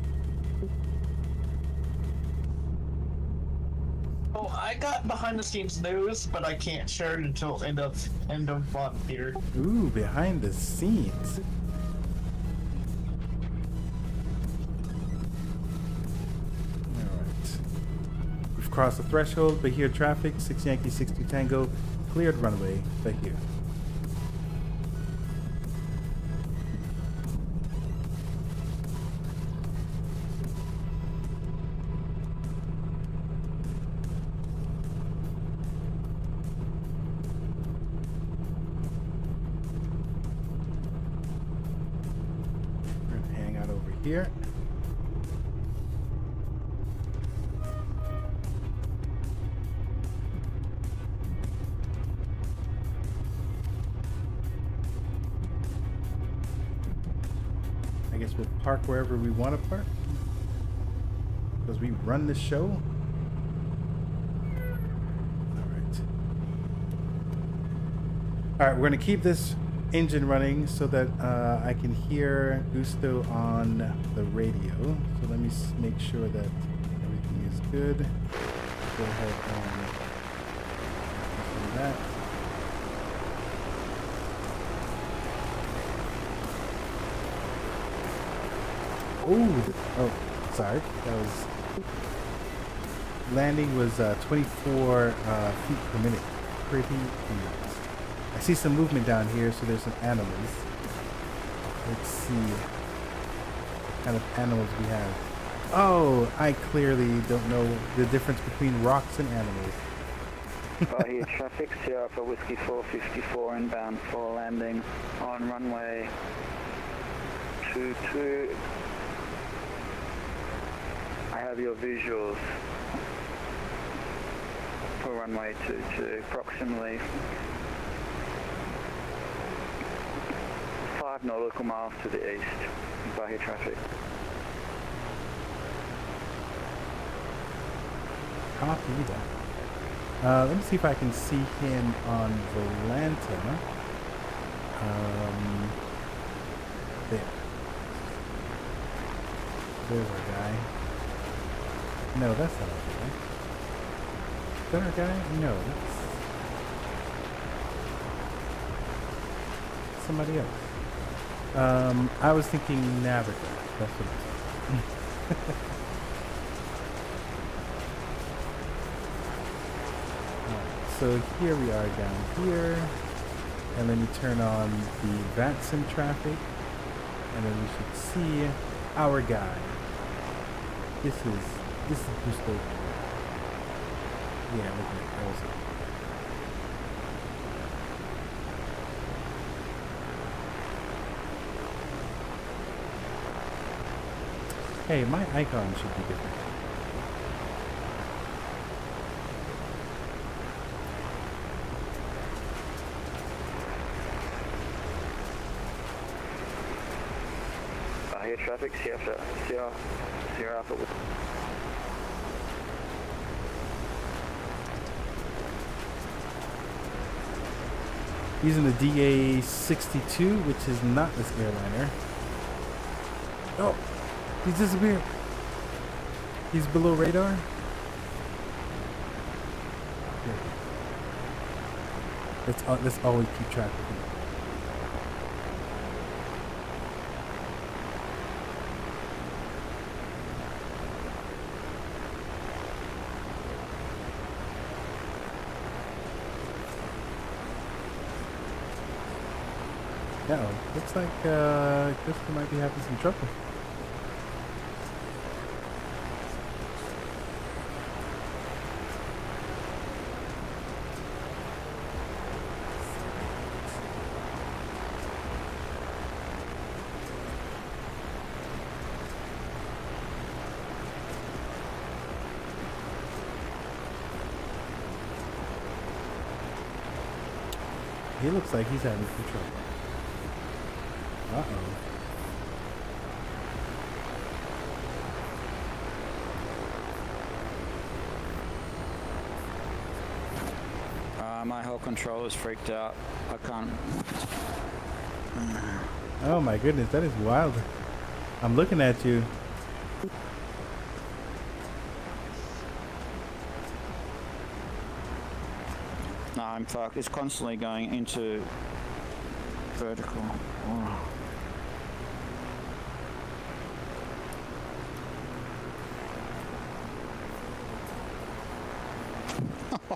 Oh, I got behind the scenes news, but I can't share it until end of month here. Ooh, behind the scenes. Alright. We've crossed the threshold, but here traffic, 6 Yankee 62 Tango, cleared runway, but here. We're gonna hang out over here. I guess we'll park wherever we want to park because we run the show. All right, we're gonna keep this engine running so that I can hear Gusto on the radio. So let me make sure that everything is good. Go ahead and do that. Oh, sorry. That was landing was 24 feet per minute. Pretty fast. I see some movement down here, so there's some animals. Let's see what kind of animals we have. Oh, I clearly don't know the difference between rocks and animals. Here traffic, Sierra for Whiskey 454 inbound for landing on runway 22. I have your visuals for runway 22, approximately 5 nautical miles to the east. Bahia traffic. Copy that. Let me see if I can see him on Volanta. There. There's our guy. No, that's not our guy. Is that our guy? No, that's somebody else. I was thinking Navigator. That's what it was. So here we are down here, and let me turn on the VATSIM traffic, and then we should see our guy. This is Gusto. Yeah, look at it. Also. Hey, my icon should be different. Here traffic, Sierra Alpha. Using the DA-62, which is not this airliner. Oh, he's disappeared. He's below radar. Let's always keep track of him. Uh-oh, looks like Gusto might be having some trouble. He looks like he's having some trouble. Uh-oh. My whole controller's freaked out. I can't. Oh my goodness, that is wild. I'm looking at you. No, I'm fucked. It's constantly going into vertical. Oh.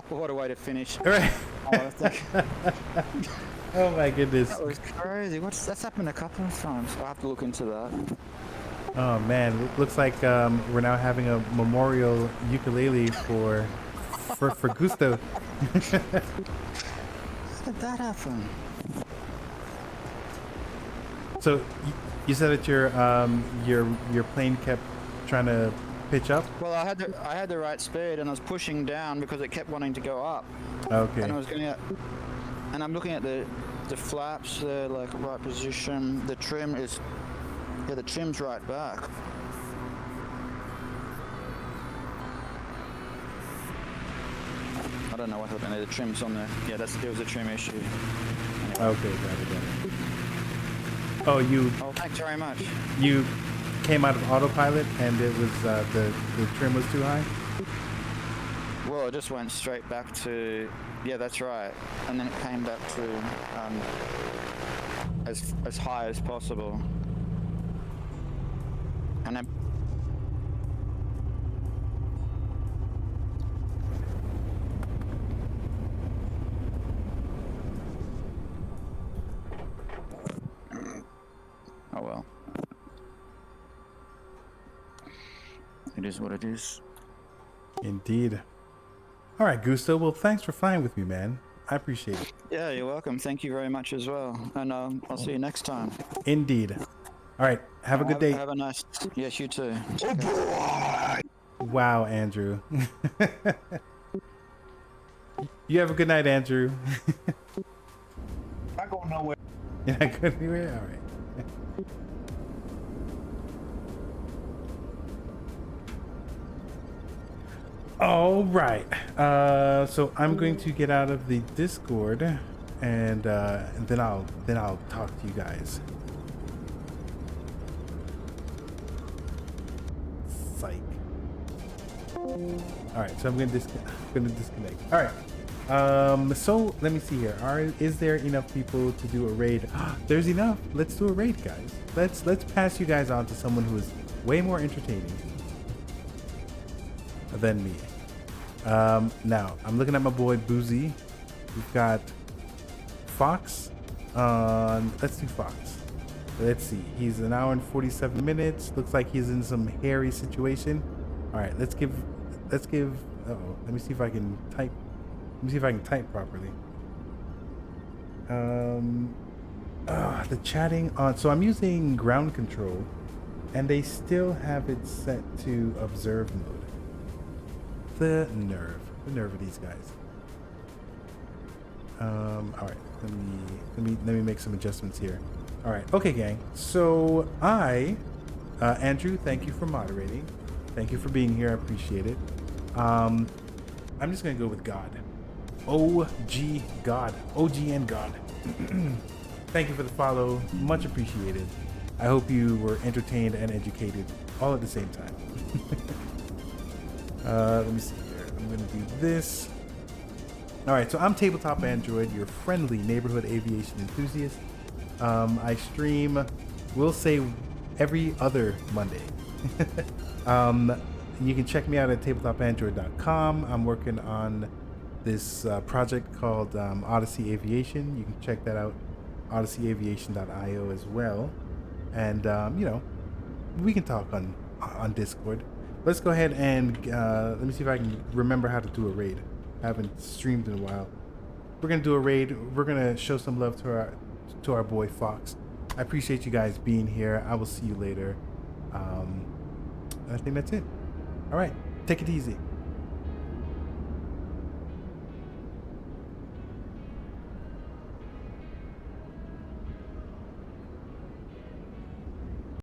What a way to finish. All right. Oh my goodness. That was crazy. That's happened a couple of times. I'll have to look into that. Oh man, it looks like we're now having a memorial ukulele for Gusto. How did that happen? So you said that your plane kept trying to pitch up. Well, I had the right speed and I was pushing down because it kept wanting to go up. Okay. And I was going to, and I'm looking at the flaps, they're like right position. The trim is, yeah, the trim's right back. I don't know what happened there. The trim's on there. Yeah, there was a trim issue. Okay, got it. Oh, Oh, thanks very much. you came out of autopilot and it was the trim was too high. Well, it just went straight back to, yeah, that's right. And then it came back to as high as possible. And then oh well. It is what it is. Indeed. All right, Gusto. Well, thanks for flying with me, man. I appreciate it. Yeah, you're welcome. Thank you very much as well. And I'll see you next time. Indeed. All right. Have a good day. Have a nice. Yes, you too. Wow, Andrew. You have a good night, Andrew. Not going nowhere. You're not going anywhere? All right. All right. So I'm going to get out of the Discord, and then I'll talk to you guys. Psych. All right. So I'm gonna disconnect. All right. So let me see here. Is there enough people to do a raid? There's enough. Let's do a raid, guys. Let's pass you guys on to someone who is way more entertaining than me. Now I'm looking at my boy Boozy. We've got Fox on. Let's do Fox. Let's see. He's an hour and 47 minutes. Looks like he's in some hairy situation. All right. Let's give. Uh-oh. Let me see if I can type. Let me see if I can type properly. The chatting on. So I'm using ground control, and they still have it set to observe mode. The nerve of these guys. All right, let me make some adjustments here. All right, okay, gang. So Andrew, thank you for moderating. Thank you for being here. I appreciate it. I'm just gonna go with God. OG God. OGN God. Thank you for the follow. Much appreciated. I hope you were entertained and educated all at the same time. Let me see here. I'm going to do this. All right, so I'm Tabletop Android, your friendly neighborhood aviation enthusiast. I stream, we'll say, every other Monday. You can check me out at tabletopandroid.com. I'm working on this project called Odyssey Aviation. You can check that out, odysseyaviation.io as well. And, we can talk on Discord. Let's go ahead and let me see if I can remember how to do a raid. I haven't streamed in a while. We're gonna do a raid. We're gonna show some love to our boy Fox. I appreciate you guys being here. I will see you later. I think that's it. All right, take it easy.